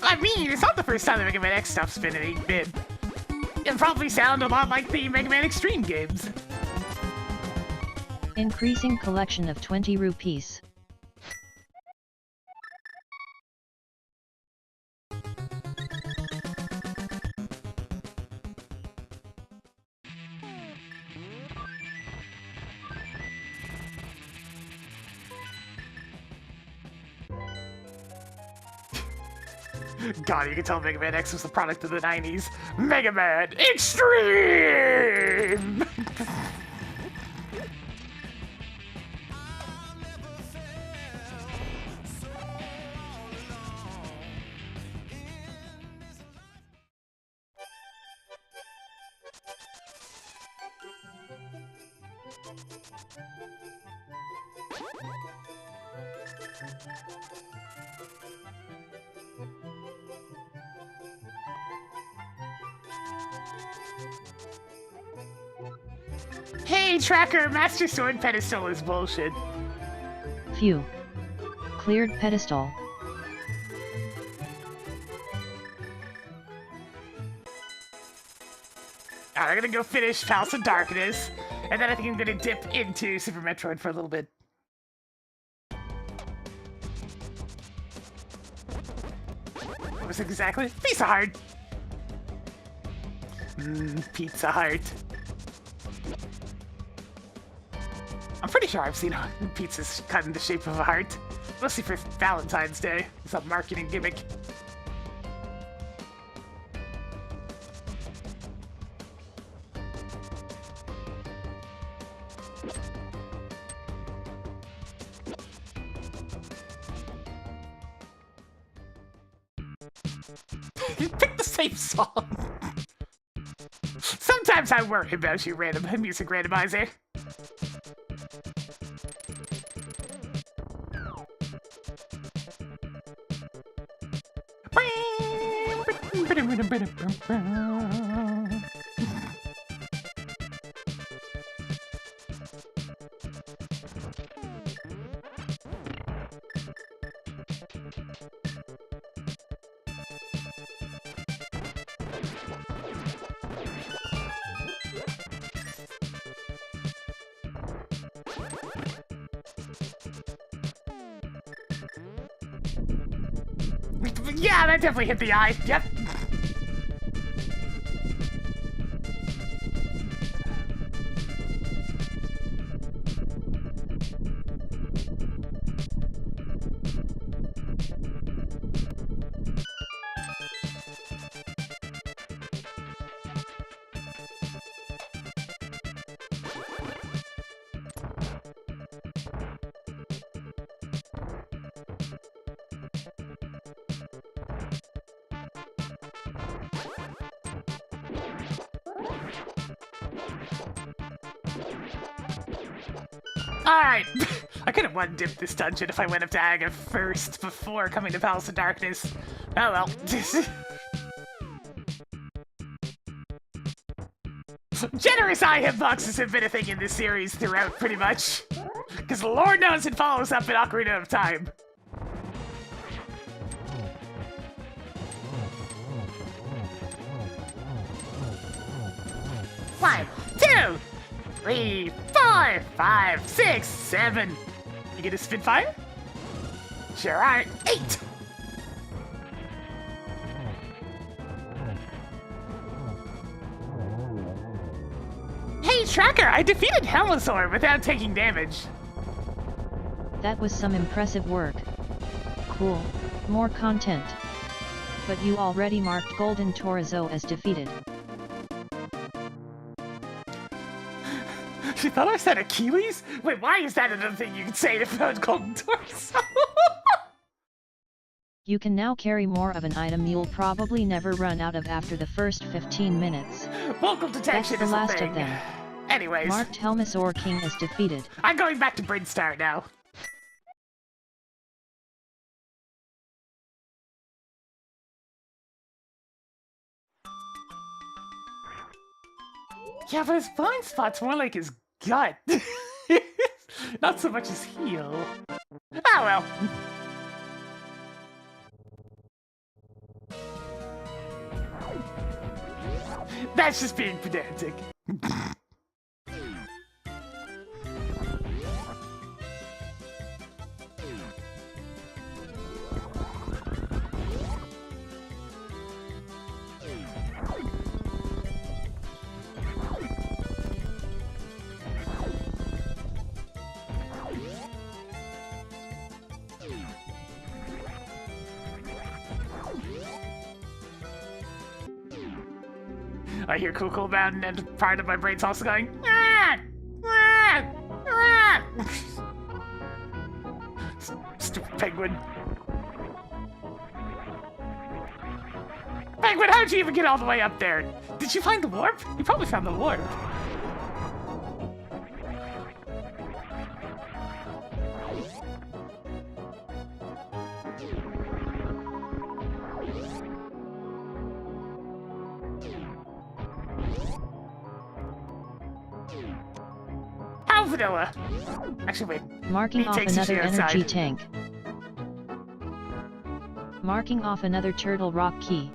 I mean, it's not the first time the Mega Man X stuff's been in 8-bit. It'll probably sound a lot like the Mega Man Extreme games. Increasing collection of 20 rupees. God, you can tell Mega Man X was the product of the 90s. Mega Man Extreme! Hey, Tracker, Master Sword pedestal is bullshit. Phew. Cleared pedestal. Alright, I'm gonna go finish Palace of Darkness, and then I think I'm gonna dip into Super Metroid for a little bit. What was it exactly? Pizza Heart! Pizza Heart. I'm pretty sure I've seen pizzas cut in the shape of a heart. Mostly for Valentine's Day. It's a marketing gimmick. You picked the same song. Sometimes I worry about you, random music randomizer. Yeah, that definitely hit the eye. Yep. Alright. I could have one-dipped this dungeon if I went up to Aga first before coming to Palace of Darkness. Oh well. Generous eye hitboxes have been a thing in this series throughout, pretty much. Because Lord knows it follows up in Ocarina of Time. One, two, 3, 4, 5, 6, 7. You get a Spitfire? Sure are. 8. Hey, Tracker, I defeated Helmasaur without taking damage. That was some impressive work. Cool. More content. But you already marked Golden Torzo as defeated. She thought I said Achilles? Wait, why is that another thing you can say about Golden Torso? You can now carry more of an item you'll probably never run out of after the first 15 minutes. Vocal detection That's the is last a thing. of them. Anyways. Marked Helmasaur King as defeated. I'm going back to Brinstar now. Yeah, but his blind spot's more like his gut. Not so much his heel. Oh well. That's just being pedantic. I hear Cool Mountain and part of my brain's also going, "Ah! Ah! Ah!" Stupid penguin. Penguin, how'd you even get all the way up there? Did you find the warp? You probably found the warp. Vanilla. Actually, wait. Marking off another energy tank. Marking off another turtle rock key.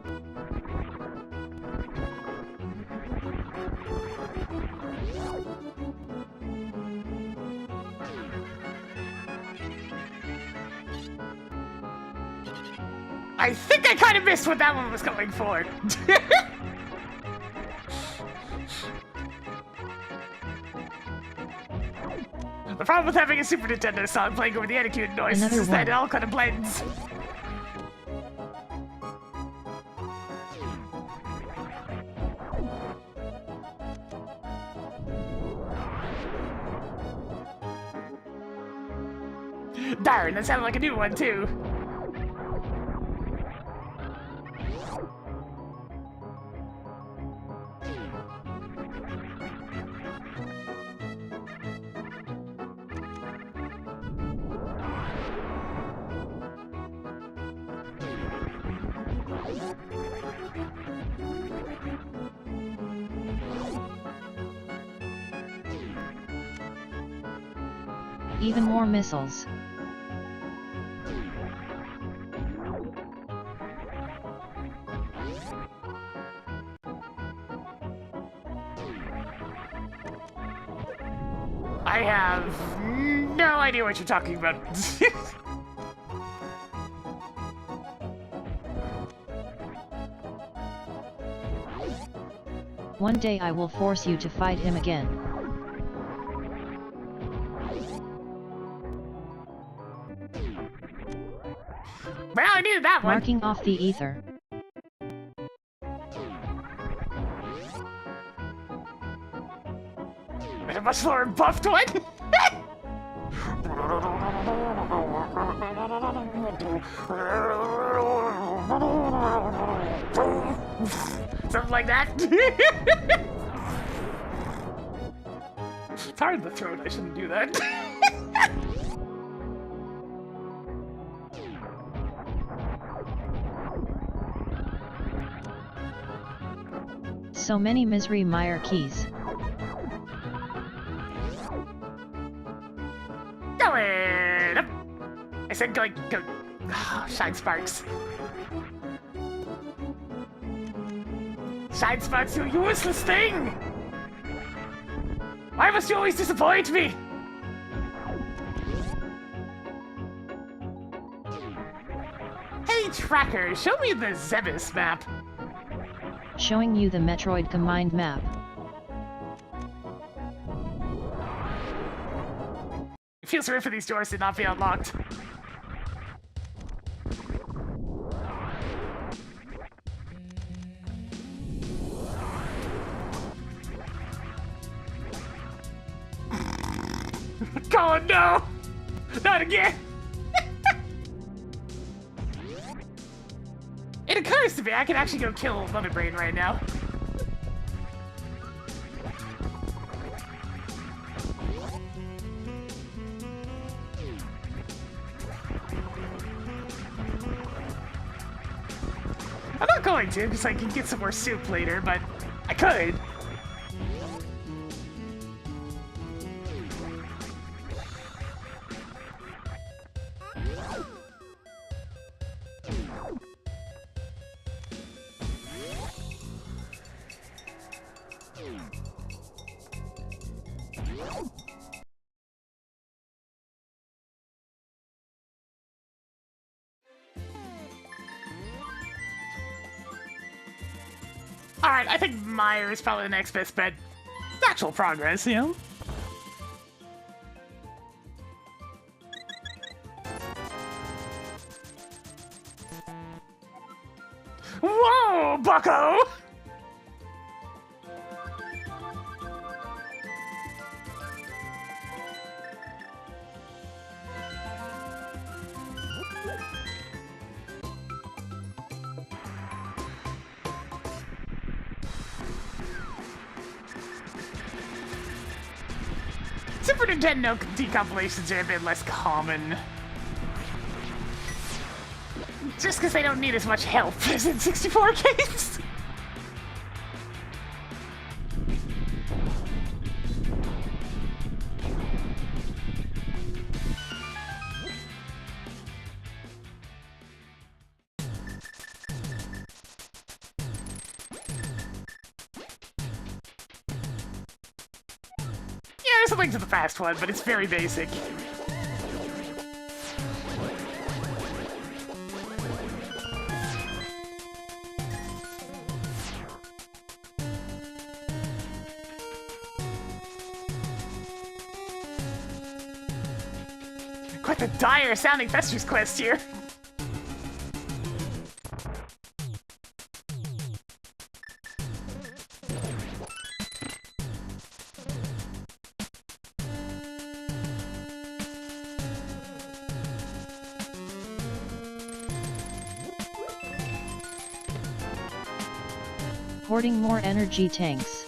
I think I kind of missed what that one was going for. The problem with having a Super Nintendo song playing over the Etiquette noises is that it all kind of blends. Darn, that sounded like a new one too. Even more missiles. I have no idea what you're talking about. One day I will force you to fight him again. Well, I knew that one. Marking off the ether. A much more buffed one. Something like that. hard in the throat. I shouldn't do that. So many misery mire keys. Going up. I said go. Oh, Shine Sparks. Shine Sparks, you useless thing! Why must you always disappoint me? Hey, Tracker, show me the Zebus map. Showing you the Metroid combined map. It feels weird for these doors to not be unlocked. Oh no! Not again! It occurs to me I could actually go kill Mother Brain right now. I'm not going to, because I can get some more soup later, but I could. Alright, I think Meyer is probably the next best bet. It's actual progress, you know? Whoa, bucko! Super Nintendo decompilations are a bit less common. Just because they don't need as much help as in 64 games. There's a Link to the Past one, but it's very basic. Quite the dire sounding Fester's quest here. Hoarding more energy tanks.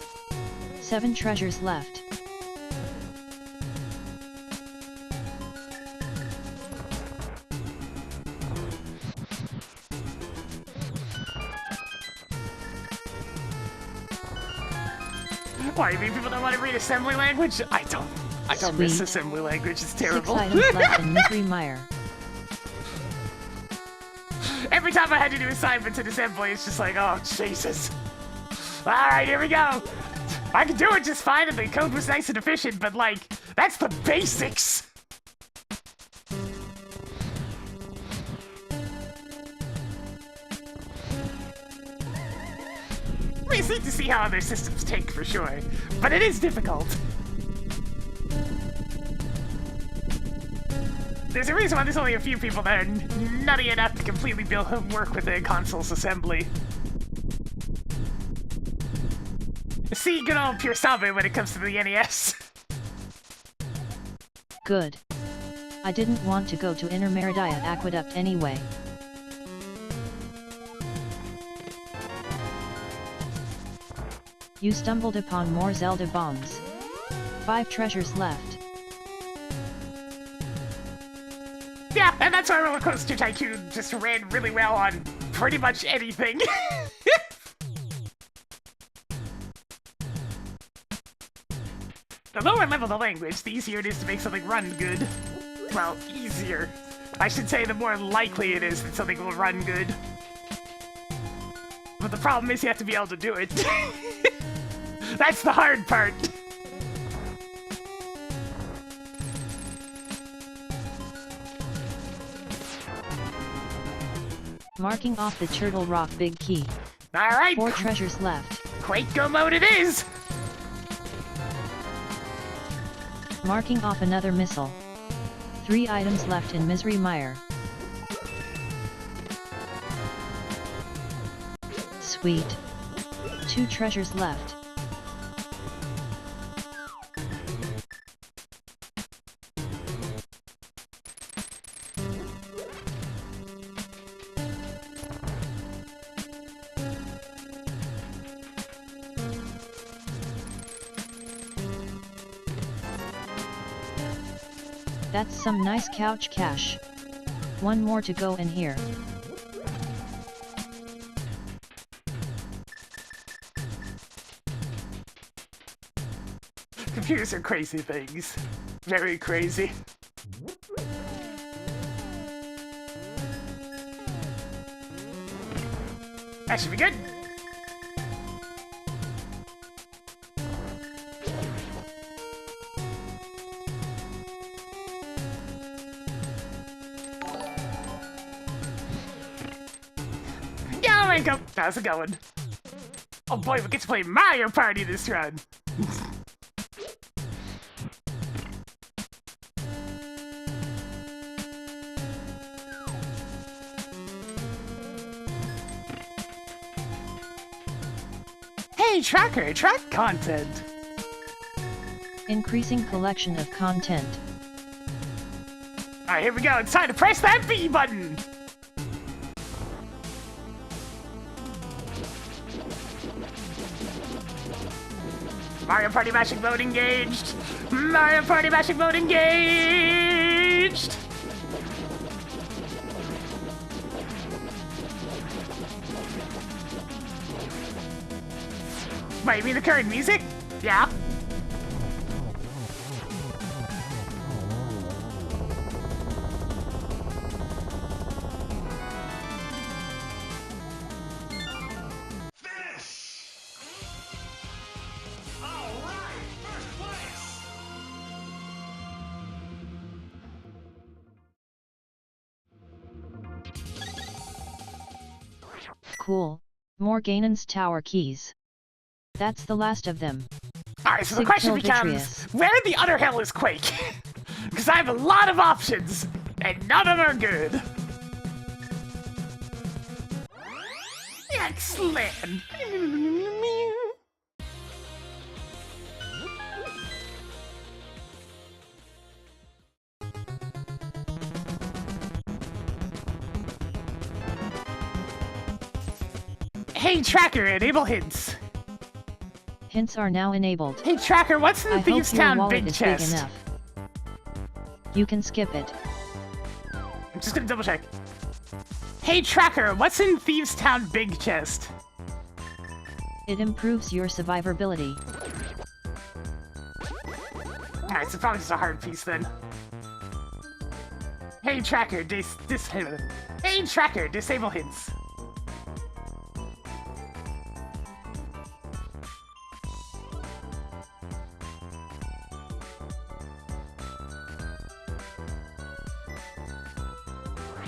7 treasures left. Why, you mean people don't want to read assembly language? I don't miss Sweet. assembly language, it's terrible. 6 items left in Misery Mire. Every time I had to do assignments in assembly, it's just like, oh, Jesus. Alright, here we go. I could do it just fine and the code was nice and efficient, but like, that's the basics. I mean, it's neat to see how other systems take for sure, but it is difficult. There's a reason why there's only a few people that are nutty enough to completely work with the console's assembly. See, good old Pure Sabe when it comes to the NES. Good. I didn't want to go to Inner Meridia Aqueduct anyway. You stumbled upon more Zelda bombs. 5 treasures left. Yeah, and that's why Roller Coaster Tycoon just ran really well on pretty much anything. The lower level the language, the easier it is to make something run good. Well, easier. I should say the more likely it is that something will run good. But the problem is you have to be able to do it. That's the hard part. Marking off the Turtle Rock Big Key. Alright. 4 treasures left. Quake Go mode it is! Marking off another missile. 3 items left in Misery Mire. Sweet. 2 treasures left. That's some nice couch cash. 1 more to go in here. Computers are crazy things. Very crazy. That should be good. Yeah, go. How's it going? Oh boy, we get to play Mario Party this run. Hey, Tracker, track content. Increasing collection of content. Alright, here we go. It's time to press that B button. Mario Party Mashing mode engaged! Mario Party Mashing mode engaged! Wait, you mean the current music? Yeah. Cool. More Ganon's Tower keys. That's the last of them. Alright, so the question becomes, where the utter hell is Quake? Because I have a lot of options, and none of them are good. Excellent. Hey, Tracker, enable hints. Hints are now enabled. Hey, Tracker, what's in the Thieves Town big chest? Big enough. You can skip it. I'm just gonna double check. Hey, Tracker, what's in Thieves Town big chest? It improves your survivability. Alright, so probably just a hard piece then. Hey, Tracker, Hey, Tracker, disable hints.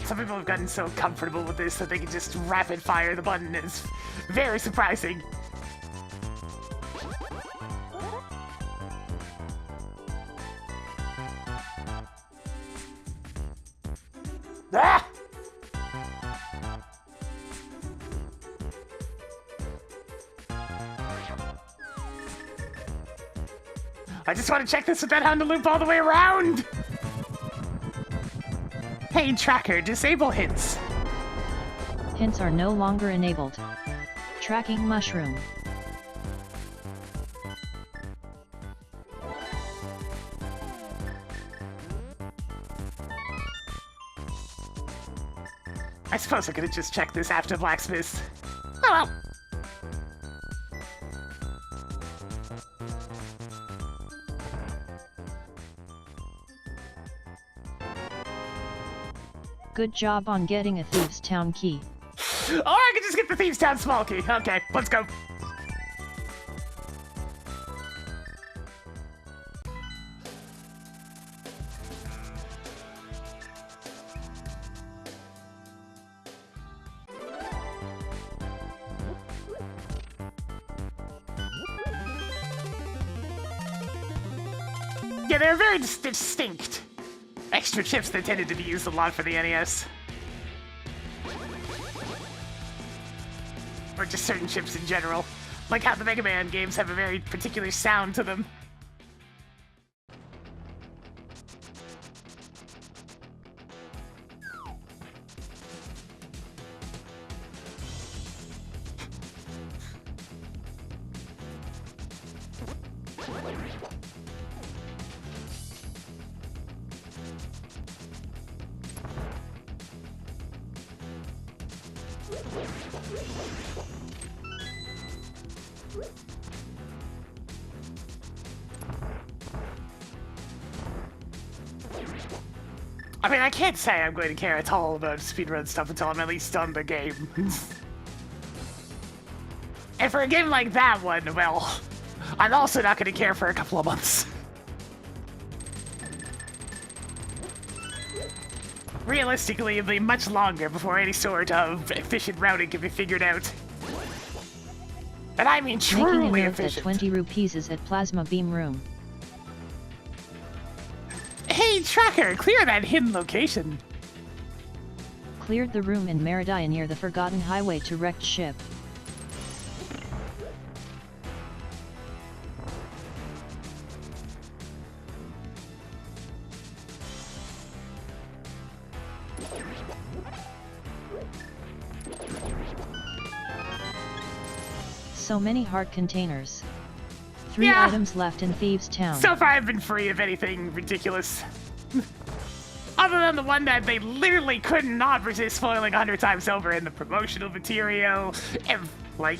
Some people have gotten so comfortable with this that they can just rapid fire the button. It's very surprising. Ah! I just want to check this with that Hound loop all the way around! Hey, Tracker, disable hints. Hints are no longer enabled. Tracking mushroom. I suppose I could have just checked this after Blacksmith. Oh well. Good job on getting a Thieves' Town key. Or I could just get the Thieves' Town small key. Okay, let's go. Yeah, they're very distinct extra chips that tended to be used a lot for the NES. Or just certain chips in general. Like how the Mega Man games have a very particular sound to them. I mean, I can't say I'm going to care at all about speedrun stuff until I'm at least done the game. And for a game like that one, well, I'm also not going to care for a couple of months. Realistically, it'll be much longer before any sort of efficient routing can be figured out. And I mean truly Making a note efficient. that 20 rupees is at Plasma Beam Room. Hey, Tracker, clear that hidden location. Cleared the room in Meridian near the Forgotten Highway to wrecked ship. So many heart containers. 3 Yeah. items left in Thieves' Town. So far, I've been free of anything ridiculous. Other than the one that they literally could not resist spoiling 100 times over in the promotional material,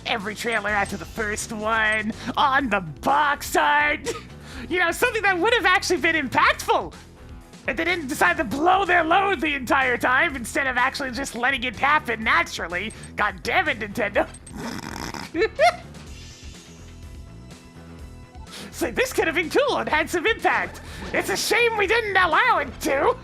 every trailer after the first one, on the box art. You know, something that would have actually been impactful. If they didn't decide to blow their load the entire time instead of actually just letting it happen naturally. God damn it, Nintendo. It's like, this could have been cool and had some impact. It's a shame we didn't allow it to.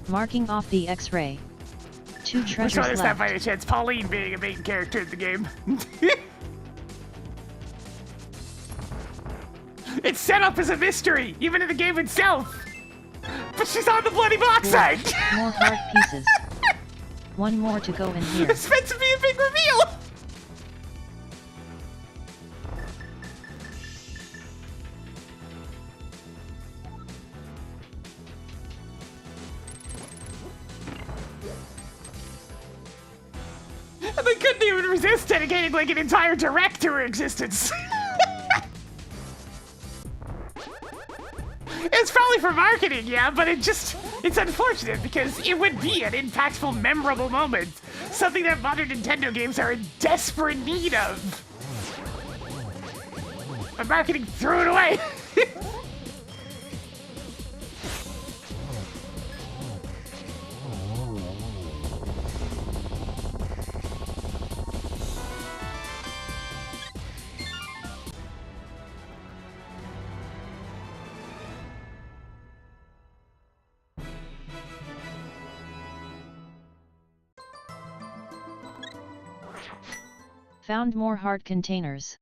Marking off the X-ray. 2 I'm treasures sure there's not left. by any chance Pauline being a main character in the game. It's set up as a mystery, even in the game itself. But she's on the bloody box Cool. art. More heart pieces. 1 more to go in here. It's meant to be a big reveal. And they couldn't even resist dedicating like an entire direct to her existence. It's probably for marketing, yeah, but it's unfortunate because it would be an impactful, memorable moment. Something that modern Nintendo games are in desperate need of. But marketing threw it away. Found more heart containers.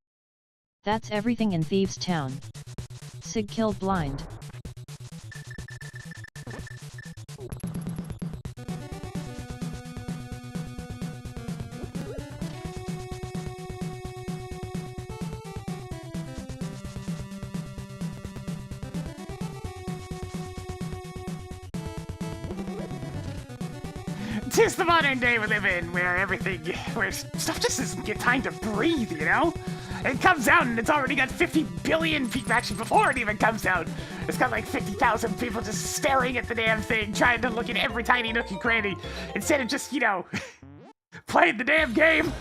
That's everything in Thieves' Town. Sig killed blind. 'tis the modern day we live in, where stuff just doesn't get time to breathe, you know? It comes out and it's already got 50 billion people, actually before it even comes out, it's got like 50,000 people just staring at the damn thing, trying to look at every tiny nook and cranny, instead of just, you know, playing the damn game.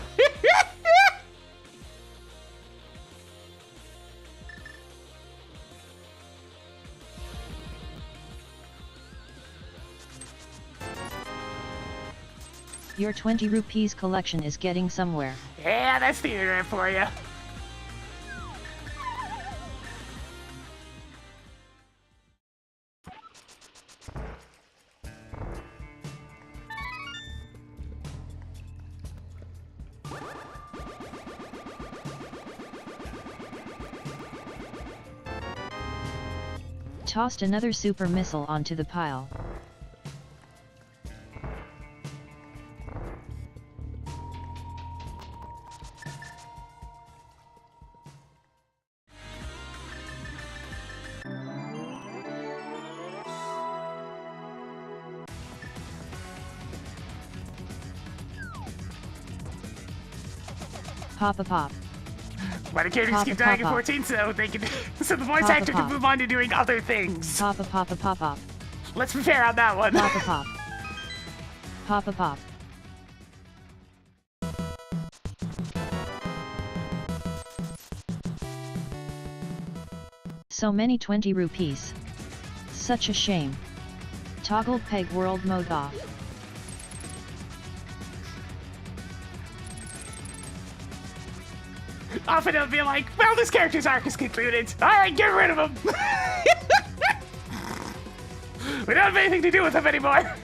Your 20 rupees collection is getting somewhere. Yeah, that's the internet for you. Tossed another super missile onto the pile. Pop a pop. Why do characters keep dying in 14 so they can so the voice actor can move on to doing other things? Pop a pop a pop pop. Let's be fair on that one. Pop a pop. Pop a pop. So many 20 rupees. Such a shame. Toggle peg world mode off. Often it'll be like, well, this character's arc is concluded. Alright, get rid of him. We don't have anything to do with him anymore.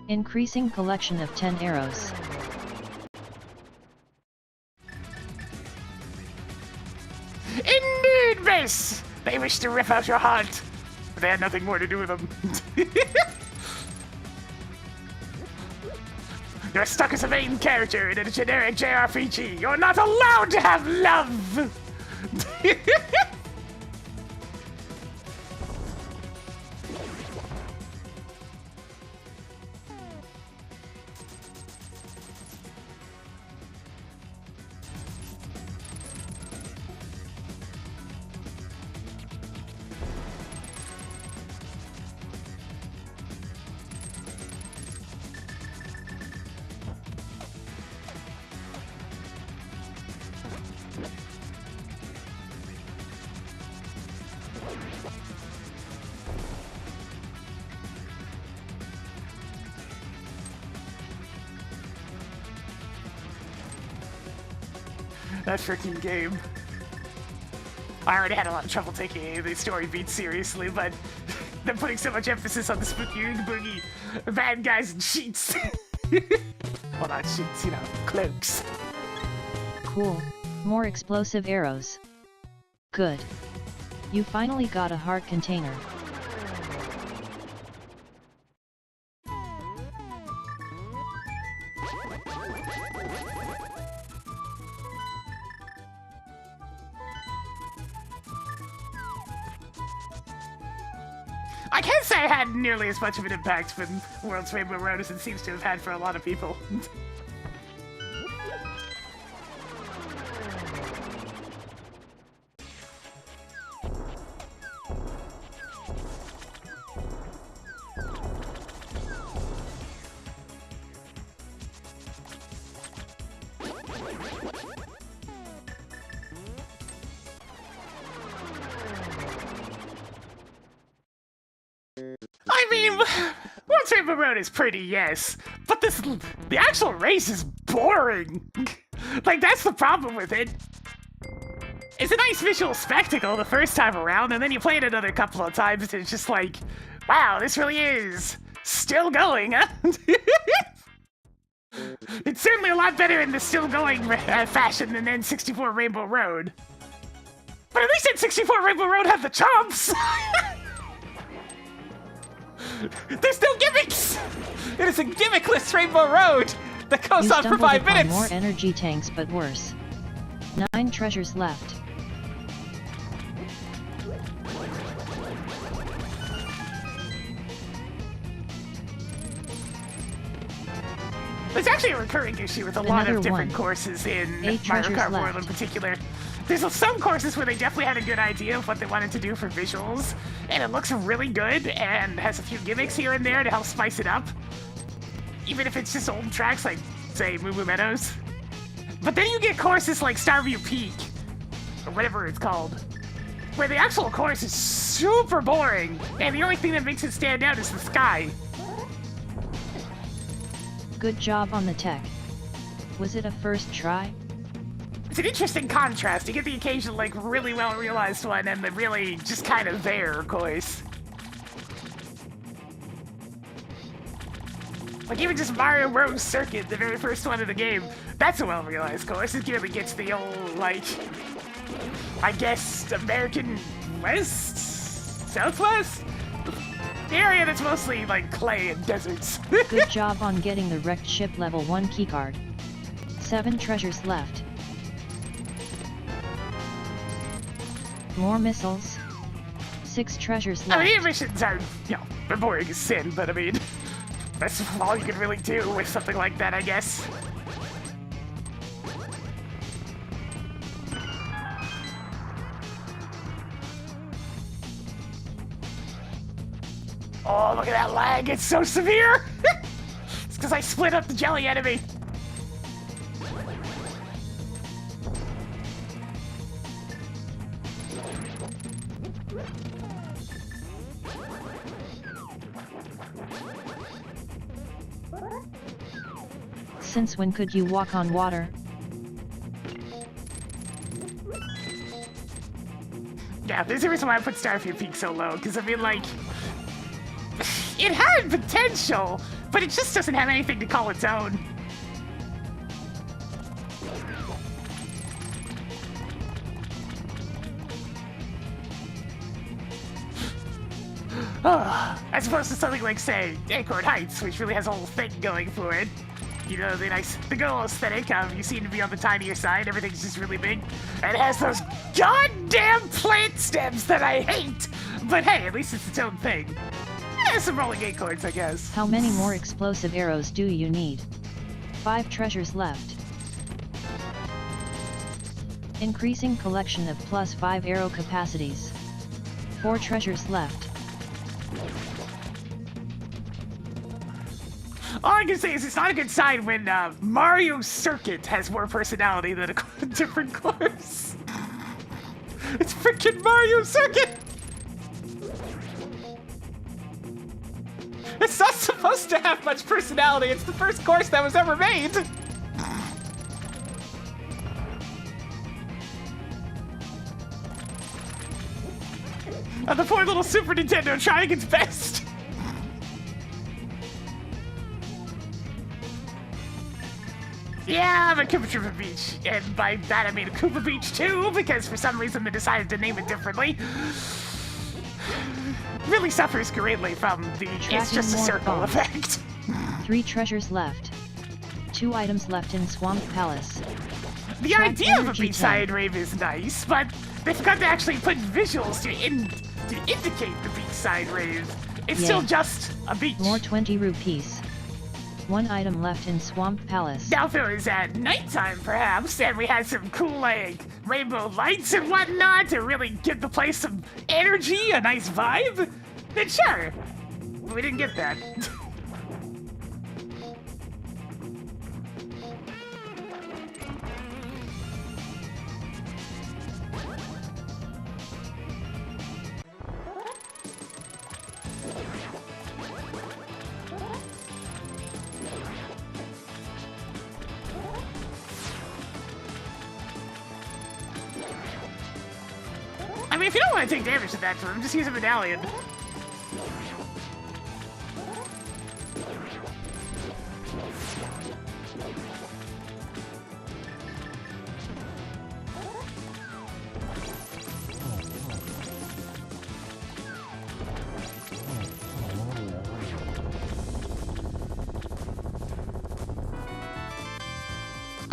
Increasing collection of 10 arrows. Indeed, miss! They wish to rip out your heart, but they had nothing more to do with them. You're stuck as a main character in a generic JRPG. You're not allowed to have love! That freaking game. I already had a lot of trouble taking any of these story beats seriously, but they're putting so much emphasis on the spooky oogie boogie, bad guys in sheets. Well, not sheets, you know, cloaks. Cool. More explosive arrows. Good. You finally got a heart container. I can't say I had nearly as much of an impact with World's Rainbow Road as it seems to have had for a lot of people. I mean, World's Rainbow Road is pretty, yes, but the actual race is boring. Like, that's the problem with it. It's a nice visual spectacle the first time around, and then you play it another couple of times, and it's just like, Wow, this really is still going, huh? It's certainly a lot better in the still going fashion than N64 Rainbow Road. But at least N64 Rainbow Road had the chomps! There's no gimmicks! It is a gimmickless Rainbow Road that goes You on for stumbled 5 upon minutes! more energy tanks, but worse. 9 treasures left. There's actually a recurring issue with a lot Another of different one. courses in 8 Mario treasures Kart World left. in particular. There's some courses where they definitely had a good idea of what they wanted to do for visuals, and it looks really good and has a few gimmicks here and there to help spice it up. Even if it's just old tracks like, say, Moo Moo Meadows. But then you get courses like Starview Peak, or whatever it's called, where the actual course is super boring, and the only thing that makes it stand out is the sky. Good job on the tech. Was it a first try? It's an interesting contrast. You get the occasional, like, really well-realized one, and the really just kind of there course. Like, even just Mario Rose Circuit, the very first one of the game, that's a well-realized course. It really gets the old, like, I guess, American West? Southwest? The area that's mostly, like, clay and deserts. Good job on getting the wrecked ship level 1 keycard. 7 treasures left. More missiles. 6 treasures I mean, left. the missions are, you know, they're boring as sin, but I mean, that's all you can really do with something like that, I guess. Oh, look at that lag, it's so severe! It's because I split up the jelly enemy. Since when could you walk on water? Yeah, there's a reason why I put Starfield Peak so low, because I mean, like, it had potential, but it just doesn't have anything to call its own. As opposed to something like, say, Acorn Heights, which really has a whole thing going for it. You know, the nice, the good old aesthetic of you seem to be on the tinier side, everything's just really big. And it has those goddamn plant stems that I hate! But hey, at least it's its own thing. It has some rolling acorns, I guess. How many more explosive arrows do you need? 5 treasures left. Increasing collection of plus 5 arrow capacities. 4 treasures left. All I can say is it's not a good sign when Mario Circuit has more personality than a different course. It's freaking Mario Circuit! It's not supposed to have much personality. It's the first course that was ever made. The poor little Super Nintendo trying its best. Yeah, I'm at Koopa Troopa Beach, and by that I mean Koopa Beach 2, because for some reason they decided to name it differently. Really suffers greatly from the it's Tracking just a more circle bombs. effect. 3 treasures left. 2 items left in Swamp Palace. The Track idea of a energy beachside tank. rave is nice, but they forgot to actually put visuals to indicate the beachside rave. It's Yeah. still just a beach. More 20 rupees. 1 item left in Swamp Palace. Now if it was at nighttime, perhaps, and we had some cool, like, rainbow lights and whatnot to really give the place some energy, a nice vibe, then sure. But we didn't get that. I mean, if you don't want to take damage to that turn, just use a medallion.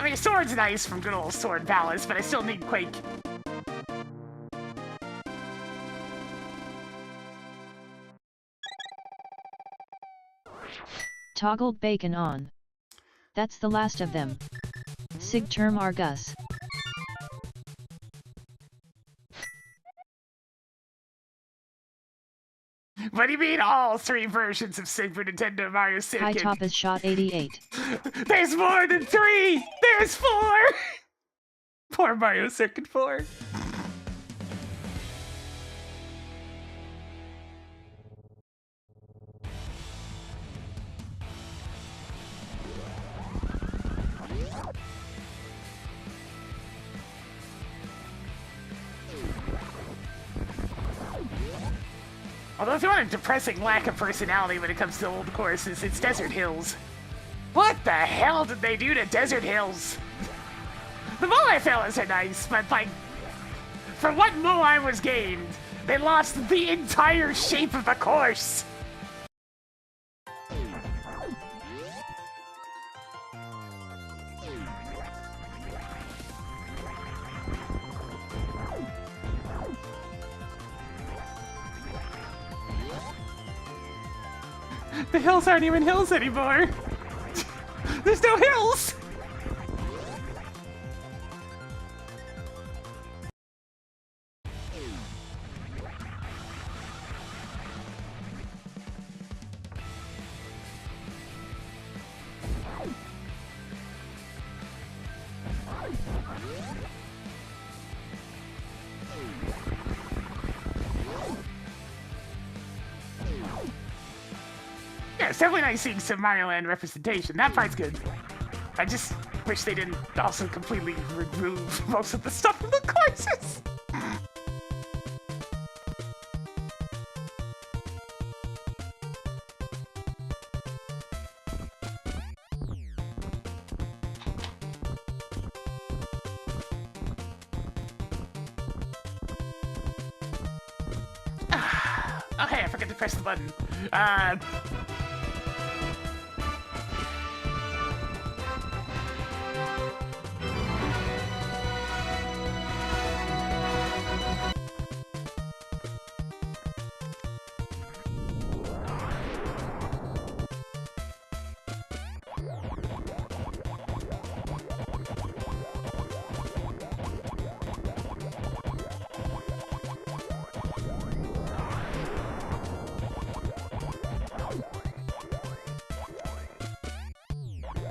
I mean, Sword's nice from good old Sword Palace, but I still need Quake. Toggled bacon on. That's the last of them. Sig term Argus. What do you mean all 3 versions of Super Nintendo Mario Circuit? High top is shot 88. There's more than 3! There's 4! Poor Mario Circuit 4. Although if you want a depressing lack of personality when it comes to old courses, it's Desert Hills. What the hell did they do to Desert Hills? The Moai fellas are nice, but like, for what Moai was gained, they lost the entire shape of the course. The hills aren't even hills anymore. There's no hills. Yeah, it's definitely nice seeing some Mario Land representation. That part's good. I just wish they didn't also completely remove most of the stuff from the courses. Okay, I forgot to press the button.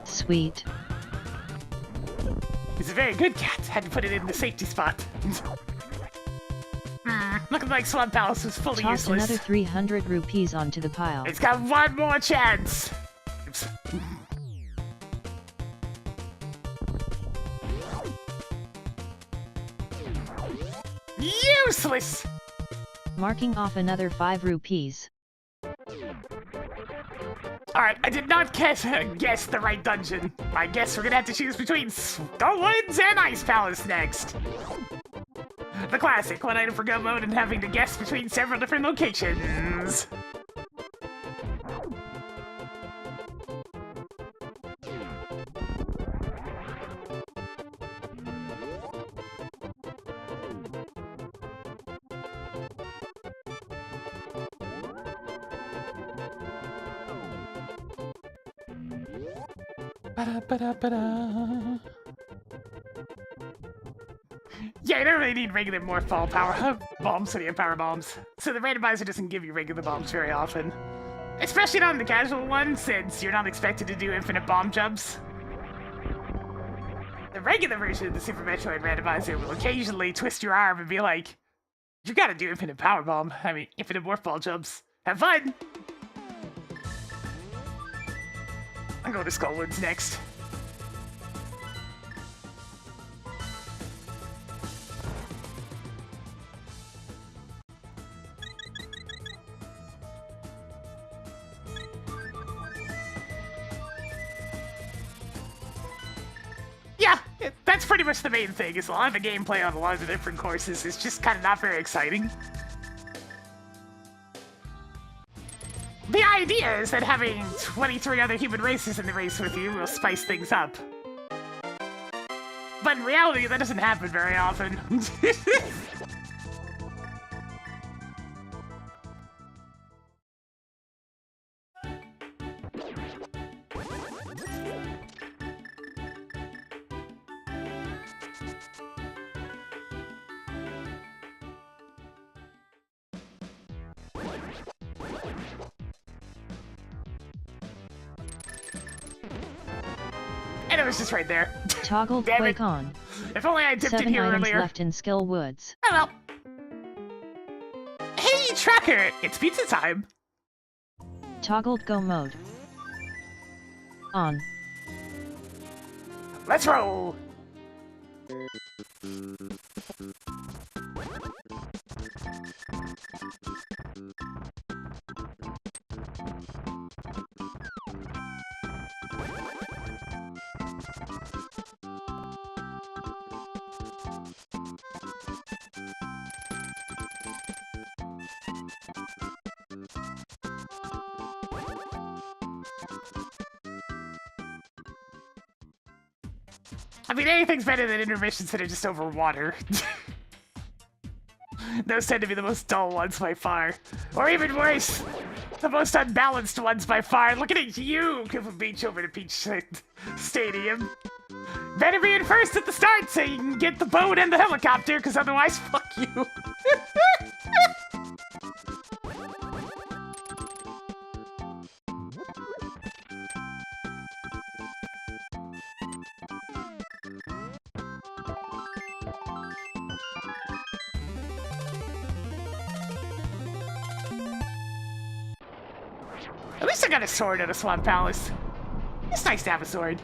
Sweet. He's a very good cat. Had to put it in the safety spot. Looking like Swamp Palace was fully Toss useless. another 300 rupees onto the pile. It's got one more chance. Oops. Useless. Marking off another 5 rupees. Alright, I did not guess the right dungeon. I guess we're gonna have to choose between Stowwoods and Ice Palace next. The classic, 1 item for go mode and having to guess between several different locations. Yeah, you don't really need regular morph ball power bombs when you have power bombs. So the randomizer doesn't give you regular bombs very often. Especially not in the casual one, since you're not expected to do infinite bomb jumps. The regular version of the Super Metroid randomizer will occasionally twist your arm and be like, you gotta do infinite power bomb. I mean, infinite morph ball jumps. Have fun! I'm going to Skullwoods next. Yeah, that's pretty much the main thing, is a lot of the gameplay on a lot of the different courses is just kind of not very exciting. The idea is that having 23 other human races in the race with you will spice things up. but in reality, that doesn't happen very often. And it was just right there. Toggle Damn Quake it. on. If only I dipped 7 in here items earlier. left in Skill Woods. Oh well. Hey, Tracker! It's pizza time! Toggled Go mode. On. Let's roll! I mean, anything's better than intermissions that are just over water. Those tend to be the most dull ones by far. Or even worse, the most unbalanced ones by far. Looking at you, Koopa Beach over to Peach Stadium. Better be in first at the start so you can get the boat and the helicopter, because otherwise, fuck you. At least I got a sword at a Swamp Palace. It's nice to have a sword.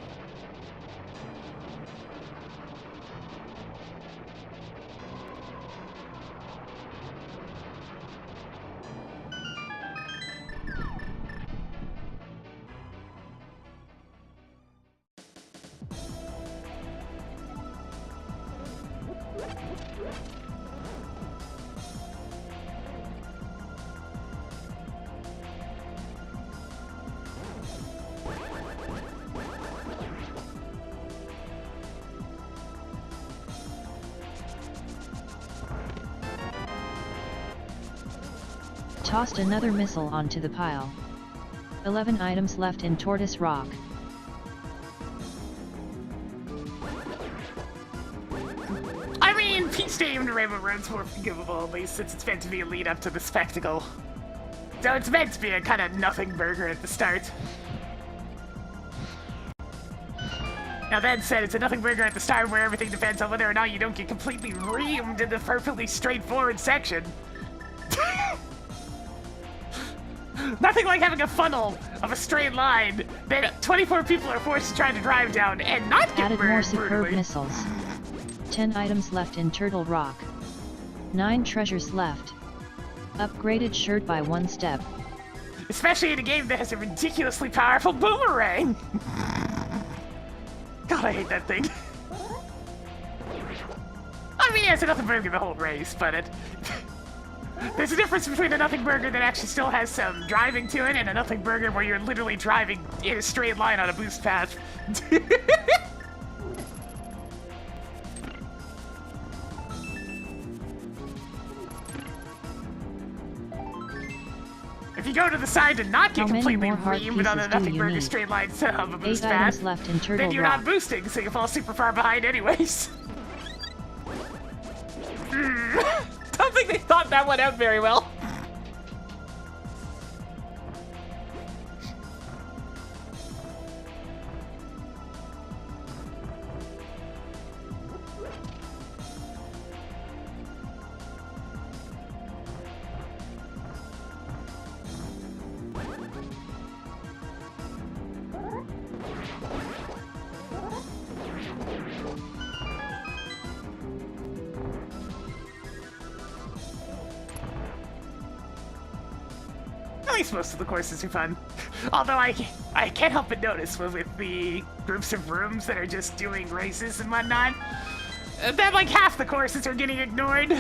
Tossed another missile onto the pile. 11 items left in Tortoise Rock. I mean, Peach Stadium to Rainbow Road's more forgivable, at least since it's meant to be a lead up to the spectacle. So it's meant to be a kind of nothing burger at the start. Now that said, it's a nothing burger at the start where everything depends on whether or not you don't get completely reamed in the perfectly straightforward section. Nothing like having a funnel of a straight line that 24 people are forced to try to drive down and not get Added more burned superb brutally. missiles. 10 items left in Turtle Rock. 9 treasures left. Upgraded shirt by 1 step. Especially in a game that has a ridiculously powerful boomerang. God, I hate that thing. I mean, it's a nothing burger the whole race, but there's a difference between a nothing burger that actually still has some driving to it and a nothing burger where you're literally driving in a straight line on a boost path. If you go to the side to not get How many completely more heart reamed on a pieces do nothing you burger need? straight line of a 8 boost items path, left in Turtle then you're Rock. not boosting, so you fall super far behind anyways. Don't think they thought that one out very well. At least most of the courses are fun. Although I can't help but notice with the groups of rooms that are just doing races and whatnot, that like half the courses are getting ignored.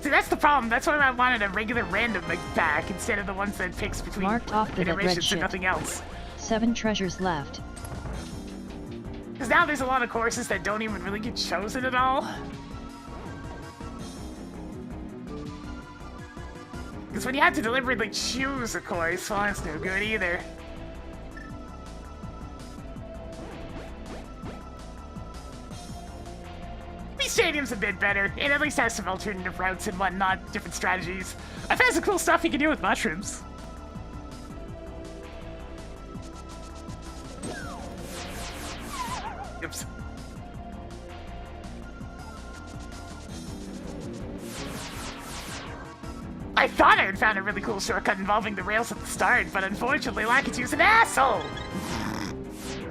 See, that's the problem. That's why I wanted a regular random pack instead of the ones that picks between Marked off the red iterations ship. and nothing else. 7 treasures left. Because now there's a lot of courses that don't even really get chosen at all. Because when you have to deliberately choose a course, well, that's no good either. Stadium's a bit better. It at least has some alternative routes and whatnot, different strategies. I found some cool stuff you can do with mushrooms. Oops. I thought I had found a really cool shortcut involving the rails at the start, but unfortunately Lakiitu's an asshole!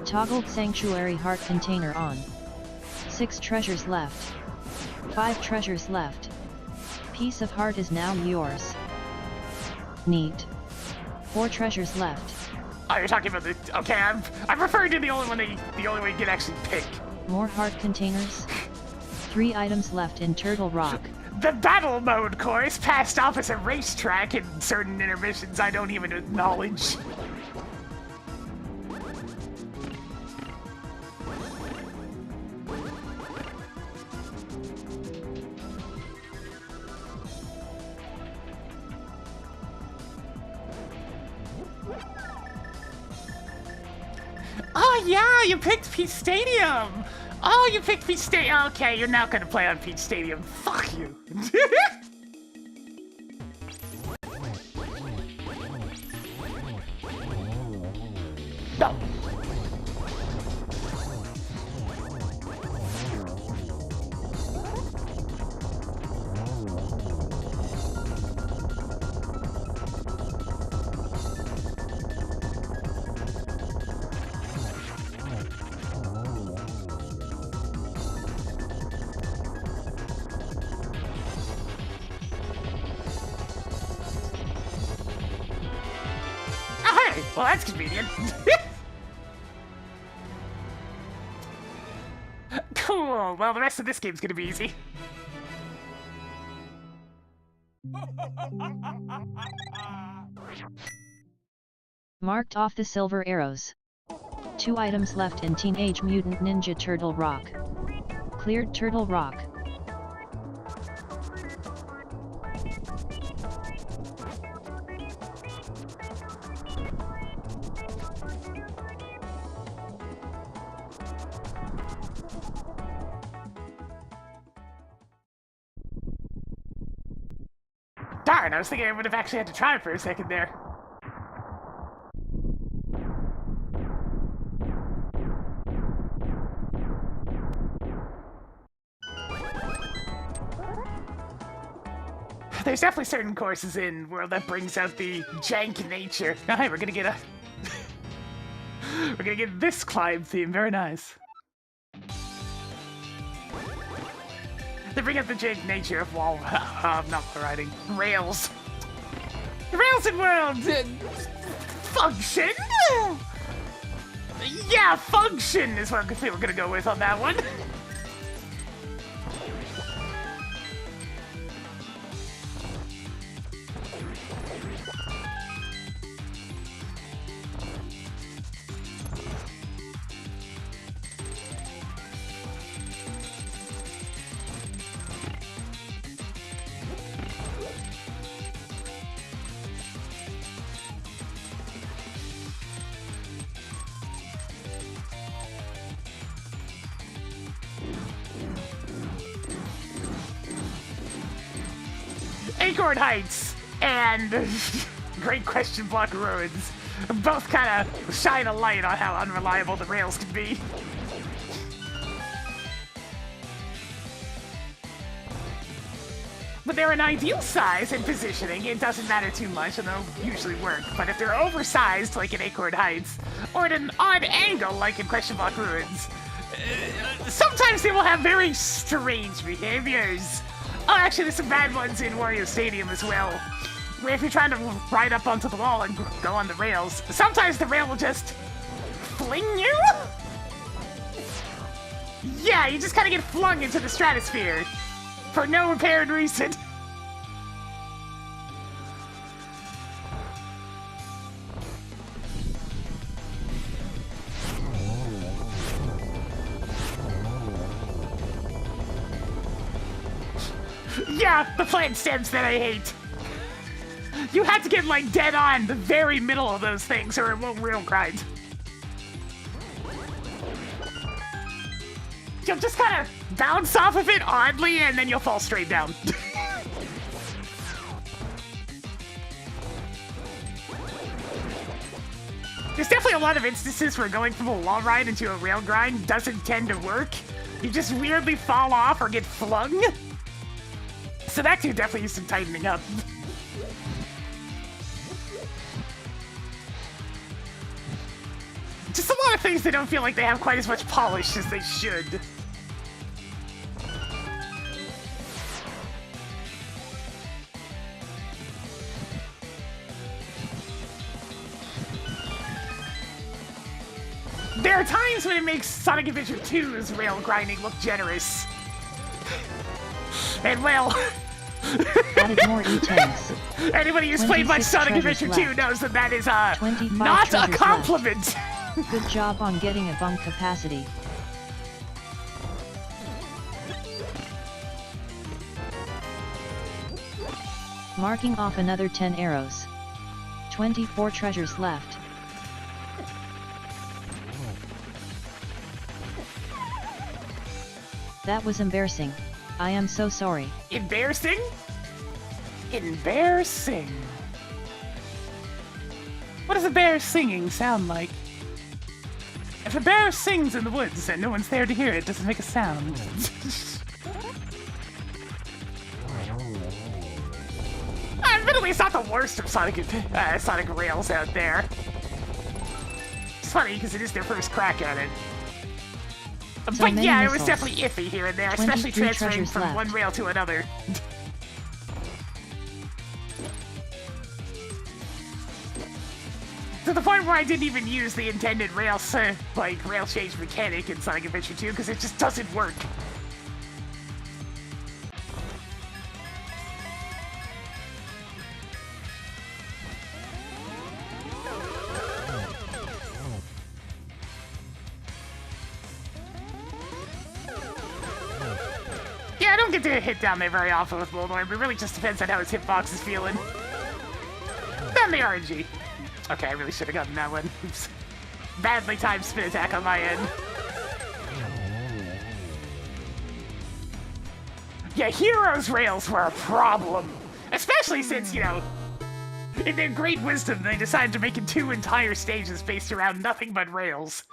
Toggled Sanctuary Heart Container on. 6 treasures left. 5 treasures left. Piece of heart is now yours. Neat. 4 treasures left. Oh, you're talking about the... Okay, I'm referring to the only one you can actually pick. More heart containers. 3 items left in Turtle Rock. The battle mode course passed off as a racetrack in certain intermissions I don't even acknowledge. Oh yeah, you picked Peach Stadium! Oh, you picked Peach Stadium. Okay, you're not gonna play on Peach Stadium. Fuck you. No. Well, that's convenient. Cool. Well, the rest of this game's gonna be easy. Marked off the silver arrows. 2 items left in Teenage Mutant Ninja Turtle Rock. Cleared Turtle Rock. Darn, I was thinking I would have actually had to try for a second there. There's definitely certain courses in World that brings out the jank nature. Alright, we're gonna get this climb theme, very nice. They bring out the jank nature of wall, not riding, rails. Rails in World! Function? Yeah, function is what I think we're gonna go with on that one. Acorn Heights and Great Question Block Ruins both kind of shine a light on how unreliable the rails can be. But they're an ideal size and positioning, it doesn't matter too much and they'll usually work. But if they're oversized like in Acorn Heights, or at an odd angle like in Question Block Ruins, sometimes they will have very strange behaviors. Oh, actually, there's some bad ones in Wario Stadium as well. Where if you're trying to ride up onto the wall and go on the rails, sometimes the rail will just fling you? Yeah, you just kind of get flung into the stratosphere for no apparent reason. Yeah, the plant stems that I hate. You have to get, like, dead on the very middle of those things or it won't real grind. You'll just kind of bounce off of it oddly and then you'll fall straight down. There's definitely a lot of instances where going from a wall ride into a rail grind doesn't tend to work. You just weirdly fall off or get flung. So that could definitely use some tightening up. Just a lot of things that don't feel like they have quite as much polish as they should. There are times when it makes Sonic Adventure 2's rail grinding look generous. And well... Added more E-tanks. Anybody who's played much Sonic Adventure 2 knows that that is not a compliment. Good job on getting a bump capacity. Marking off another 10 arrows. 24 treasures left. That was embarrassing. I am so sorry. Embarrassing? Embarrassing. What does a bear singing sound like? If a bear sings in the woods and no one's there to hear it, does it make a sound? Admittedly, it's not the worst of Sonic Rails out there. It's funny because it is their first crack at it. So but yeah, it was missiles. definitely iffy here and there, especially 23 transferring treasures from left. one rail to another. To the point where I didn't even use the intended rail change mechanic in Sonic Adventure 2 because it just doesn't work. Yeah, I don't get to hit down there very often with Moldorm. It really just depends on how his hitbox is feeling. Then the RNG. Okay, I really should have gotten that one. Oops. Badly timed spin attack on my end. Yeah, Heroes rails were a problem. Especially since, you know, in their great wisdom, they decided to make it 2 entire stages based around nothing but rails.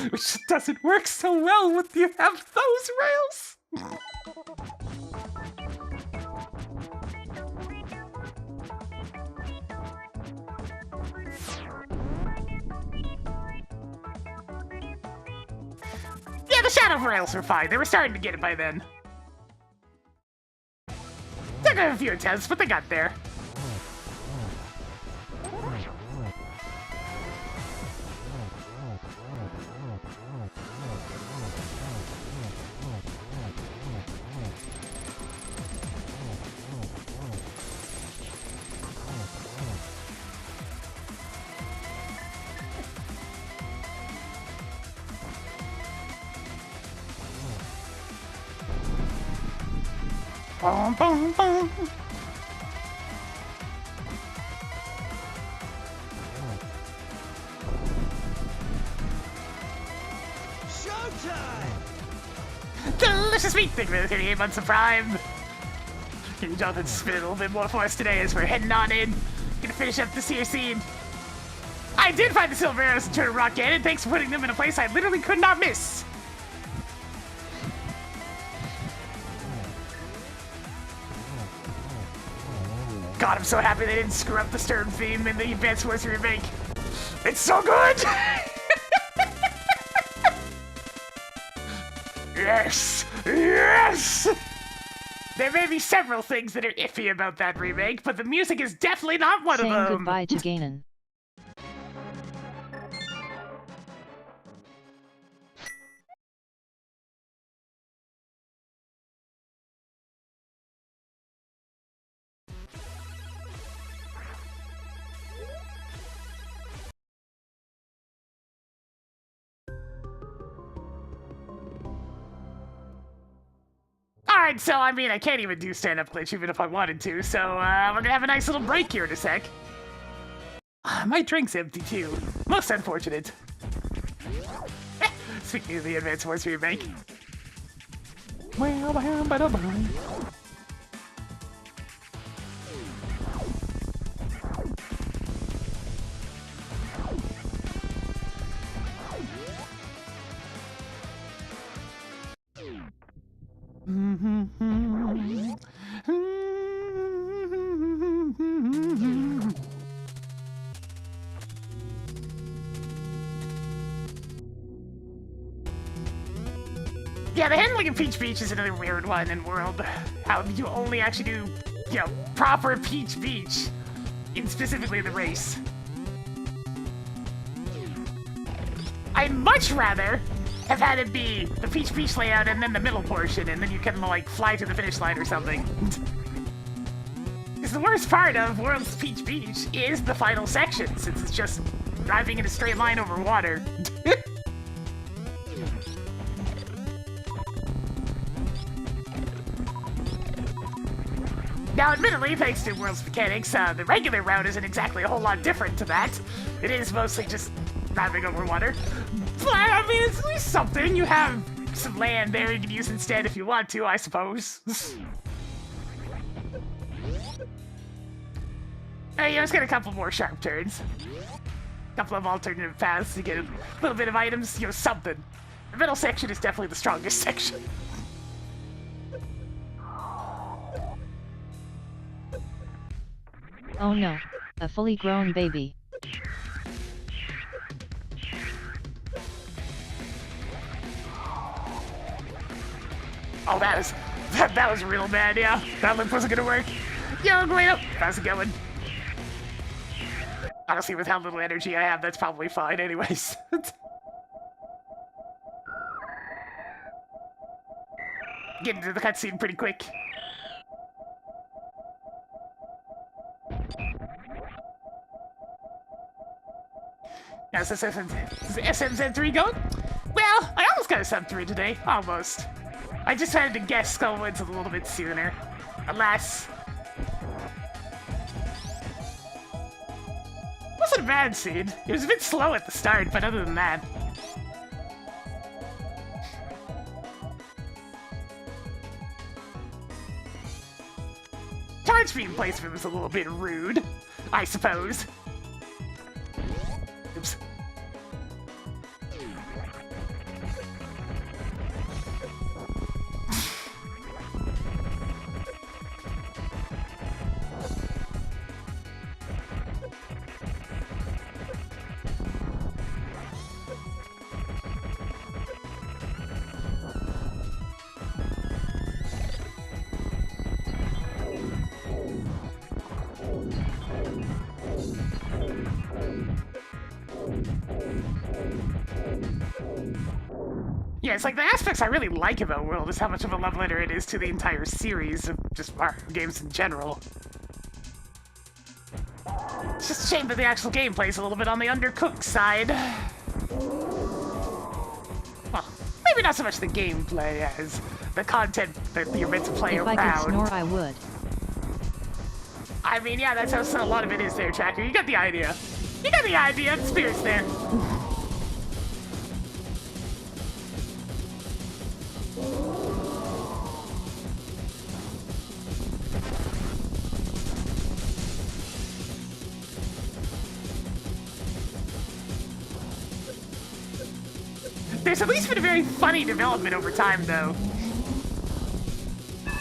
Which doesn't work so well when you have those rails. Yeah, the Shadow rails were fine. They were starting to get it by then. Took a few attempts, but they got there. Bum, bum, bum. Delicious meat! Thank you for the 38 months of Prime! King Jonathan's spin a little bit more for us today as we're heading on in. Gonna finish up this here scene. I did find the silver arrows and turn rock cannon, thanks for putting them in a place I literally could not miss! God, I'm so happy they didn't screw up the Stern theme in the Advance Wars remake. It's so good! Yes! Yes! There may be several things that are iffy about that remake, but the music is definitely not one Saying of them! goodbye to Ganon. Alright, so I mean, I can't even do stand-up glitch even if I wanted to, so we're gonna have a nice little break here in a sec. My drink's empty too. Most unfortunate. Speaking of the Advanced Wars remake. Well, yeah, the handling of Peach Beach is another weird one in World. How you only actually do, you know, proper Peach Beach, in specifically the race. I'd much rather have had it be the Peach Beach layout and then the middle portion, and then you can, like, fly to the finish line or something. Because the worst part of World's Peach Beach is the final section, since it's just driving in a straight line over water. Now, admittedly, thanks to World's mechanics, the regular route isn't exactly a whole lot different to that. It is mostly just driving over water. But, I mean, it's at least something. You have some land there you can use instead if you want to, I suppose. Hey, let's get a couple more sharp turns. A couple of alternative paths to get a little bit of items, you know, something. The middle section is definitely the strongest section. Oh no, a fully grown baby. Oh, that was real bad, yeah. That lip wasn't gonna work. Yo, Guido, how's it going? Honestly, with how little energy I have, that's probably fine anyways. Get into the cutscene pretty quick. How's this SMZ3 going? Well, I almost got a sub 3 today. Almost. I just had to guess Skullwoods a little bit sooner. Alas. Wasn't a bad scene. It was a bit slow at the start, but other than that. Charge beam placement was a little bit rude, I suppose. Oops. Yeah, it's like the aspects I really like about World is how much of a love letter it is to the entire series of just Mario games in general. It's just a shame that the actual gameplay is a little bit on the undercooked side. Well, maybe not so much the gameplay as the content that you're meant to play around. If I could snore, I would. I mean, yeah, that's how a lot of it is there, Tracker. You got the idea. You got the idea. The spirit's there. There's at least been a very funny development over time, though.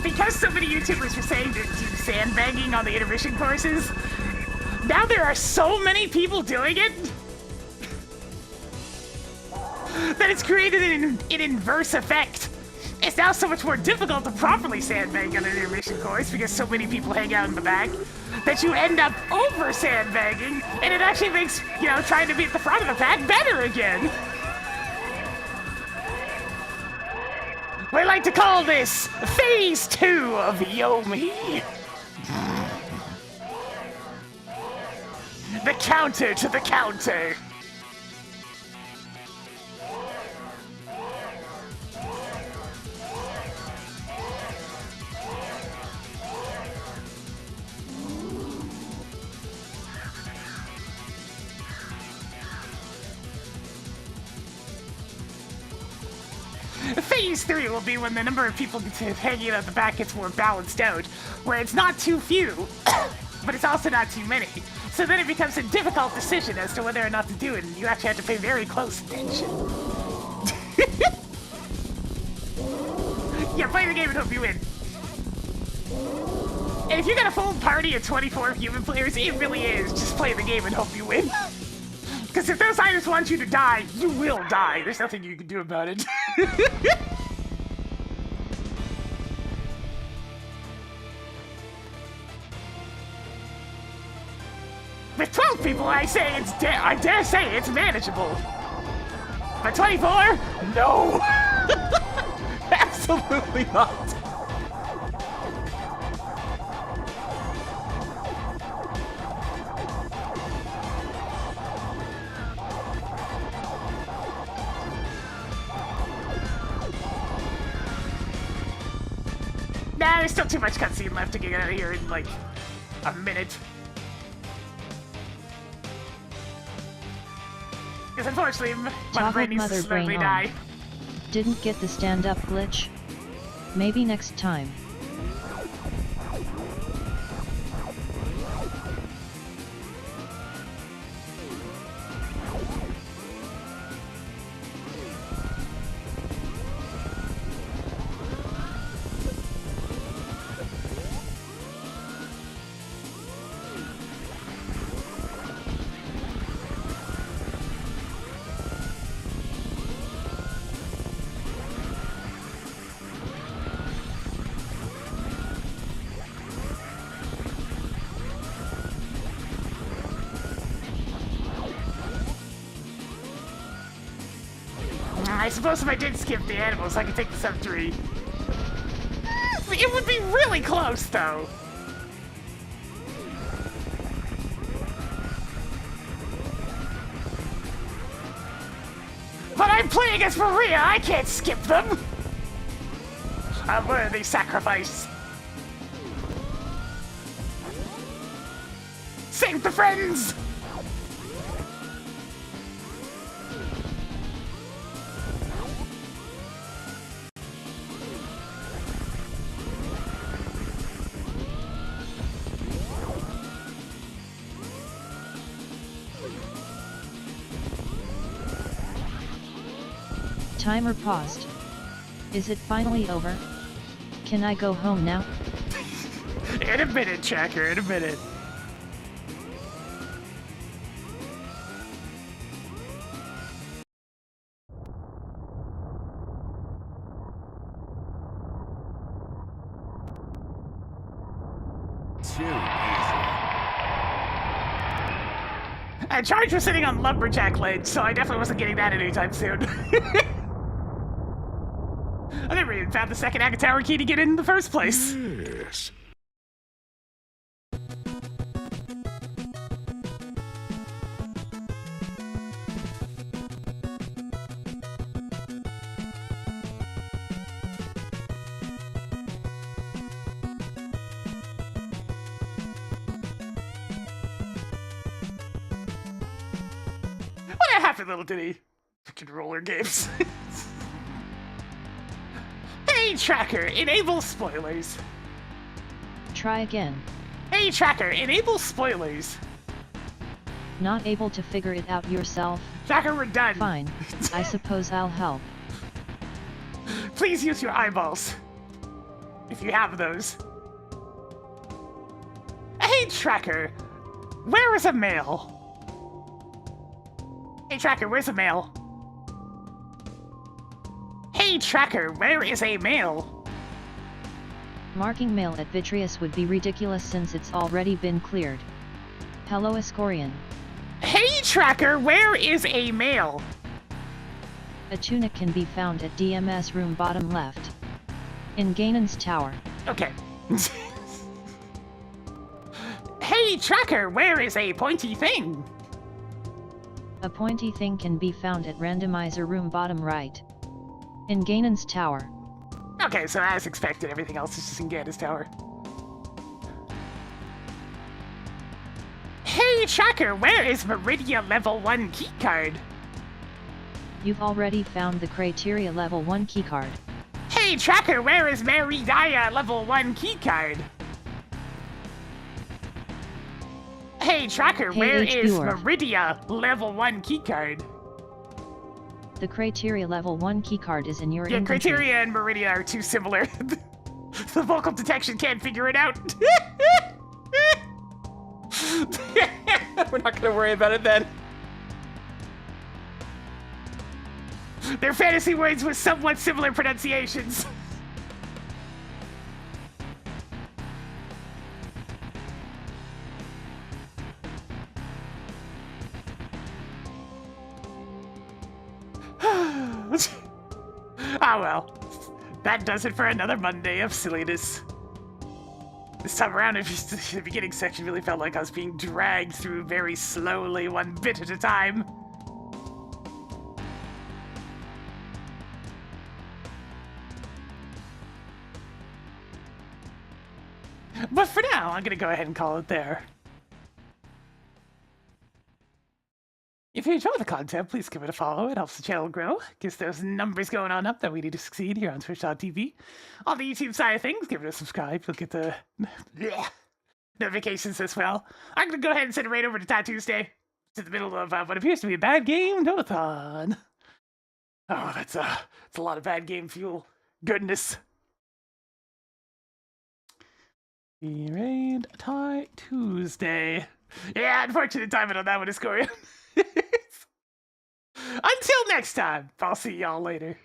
Because so many YouTubers were saying to do sandbagging on the intermission courses, now there are so many people doing it that it's created an inverse effect. It's now so much more difficult to properly sandbag on an intermission course because so many people hang out in the back that you end up over sandbagging, and it actually makes, you know, trying to be at the front of the pack better again. We like to call this Phase 2 of Yomi. The counter to the counter. phase 3 will be when the number of people hanging out at the back gets more balanced out, where it's not too few, but it's also not too many. So then it becomes a difficult decision as to whether or not to do it, and you actually have to pay very close attention. Yeah, play the game and hope you win. And if you got a full party of 24 human players, it really is just play the game and hope you win. Because if those items want you to die, you will die. There's nothing you can do about it. With 12 people, I dare say it's manageable. But 24? No! Absolutely not. Nah, there's still too much cutscene left to get out of here in, like, a minute. Because unfortunately, my brain needs to slowly die. Didn't get the stand-up glitch? Maybe next time. I suppose if I did skip the animals, I could take the sub 3. It would be really close, though. But I'm playing as Maria, I can't skip them! A worthy sacrifice. Save the friends! Timer paused. Is it finally over? Can I go home now? In a minute, Tracker, in a minute. Charge was sitting on lumberjack ledge, so I definitely wasn't getting that anytime soon. I never even found the second Aga Tower key to get in the first place. Yes. What a happy little ditty. Fucking roller games. Hey Tracker, enable spoilers. Try again. Hey Tracker, enable spoilers. Not able to figure it out yourself? Tracker, we're done. Fine. I suppose I'll help. Please use your eyeballs. If you have those. Hey Tracker, where is a male? Hey Tracker, where's a male? Hey Tracker, where is a male? Marking male at Vitreous would be ridiculous since it's already been cleared. Hello Ascorian. Hey Tracker, where is a male? A tunic can be found at DMS room bottom left. In Ganon's tower. Okay. Hey Tracker, where is a pointy thing? A pointy thing can be found at Randomizer room bottom right. In Ganon's tower. Okay, so as expected, everything else is just in Ganon's tower. Hey Tracker, where is Meridia level 1 keycard? You've already found the criteria level 1 keycard. Hey, Tracker, where is Meridaya level 1 keycard? Hey, Tracker, Hey, where is HBR. Meridia level 1 keycard? The criteria level 1 keycard is in your Yeah, inventory. Criteria and Meridia are too similar. The vocal detection can't figure it out. We're not gonna worry about it then. They're fantasy words with somewhat similar pronunciations. Ah well, that does it for another Monday of silliness. This time around, the beginning section really felt like I was being dragged through very slowly, one bit at a time. But for now, I'm gonna go ahead and call it there. If you enjoy the content, please give it a follow. It helps the channel grow. Gets those numbers going on up that we need to succeed here on Twitch.tv. On the YouTube side of things, give it a subscribe. You'll get the notifications as well. I'm going to go ahead and send it right over to Tattoo Tuesday. It's in the middle of what appears to be a bad game donathon. Oh, that's a lot of bad game fuel. Goodness. Raid Tie Tuesday. Yeah, unfortunate timing on that one is Corey. Until next time, I'll see y'all later.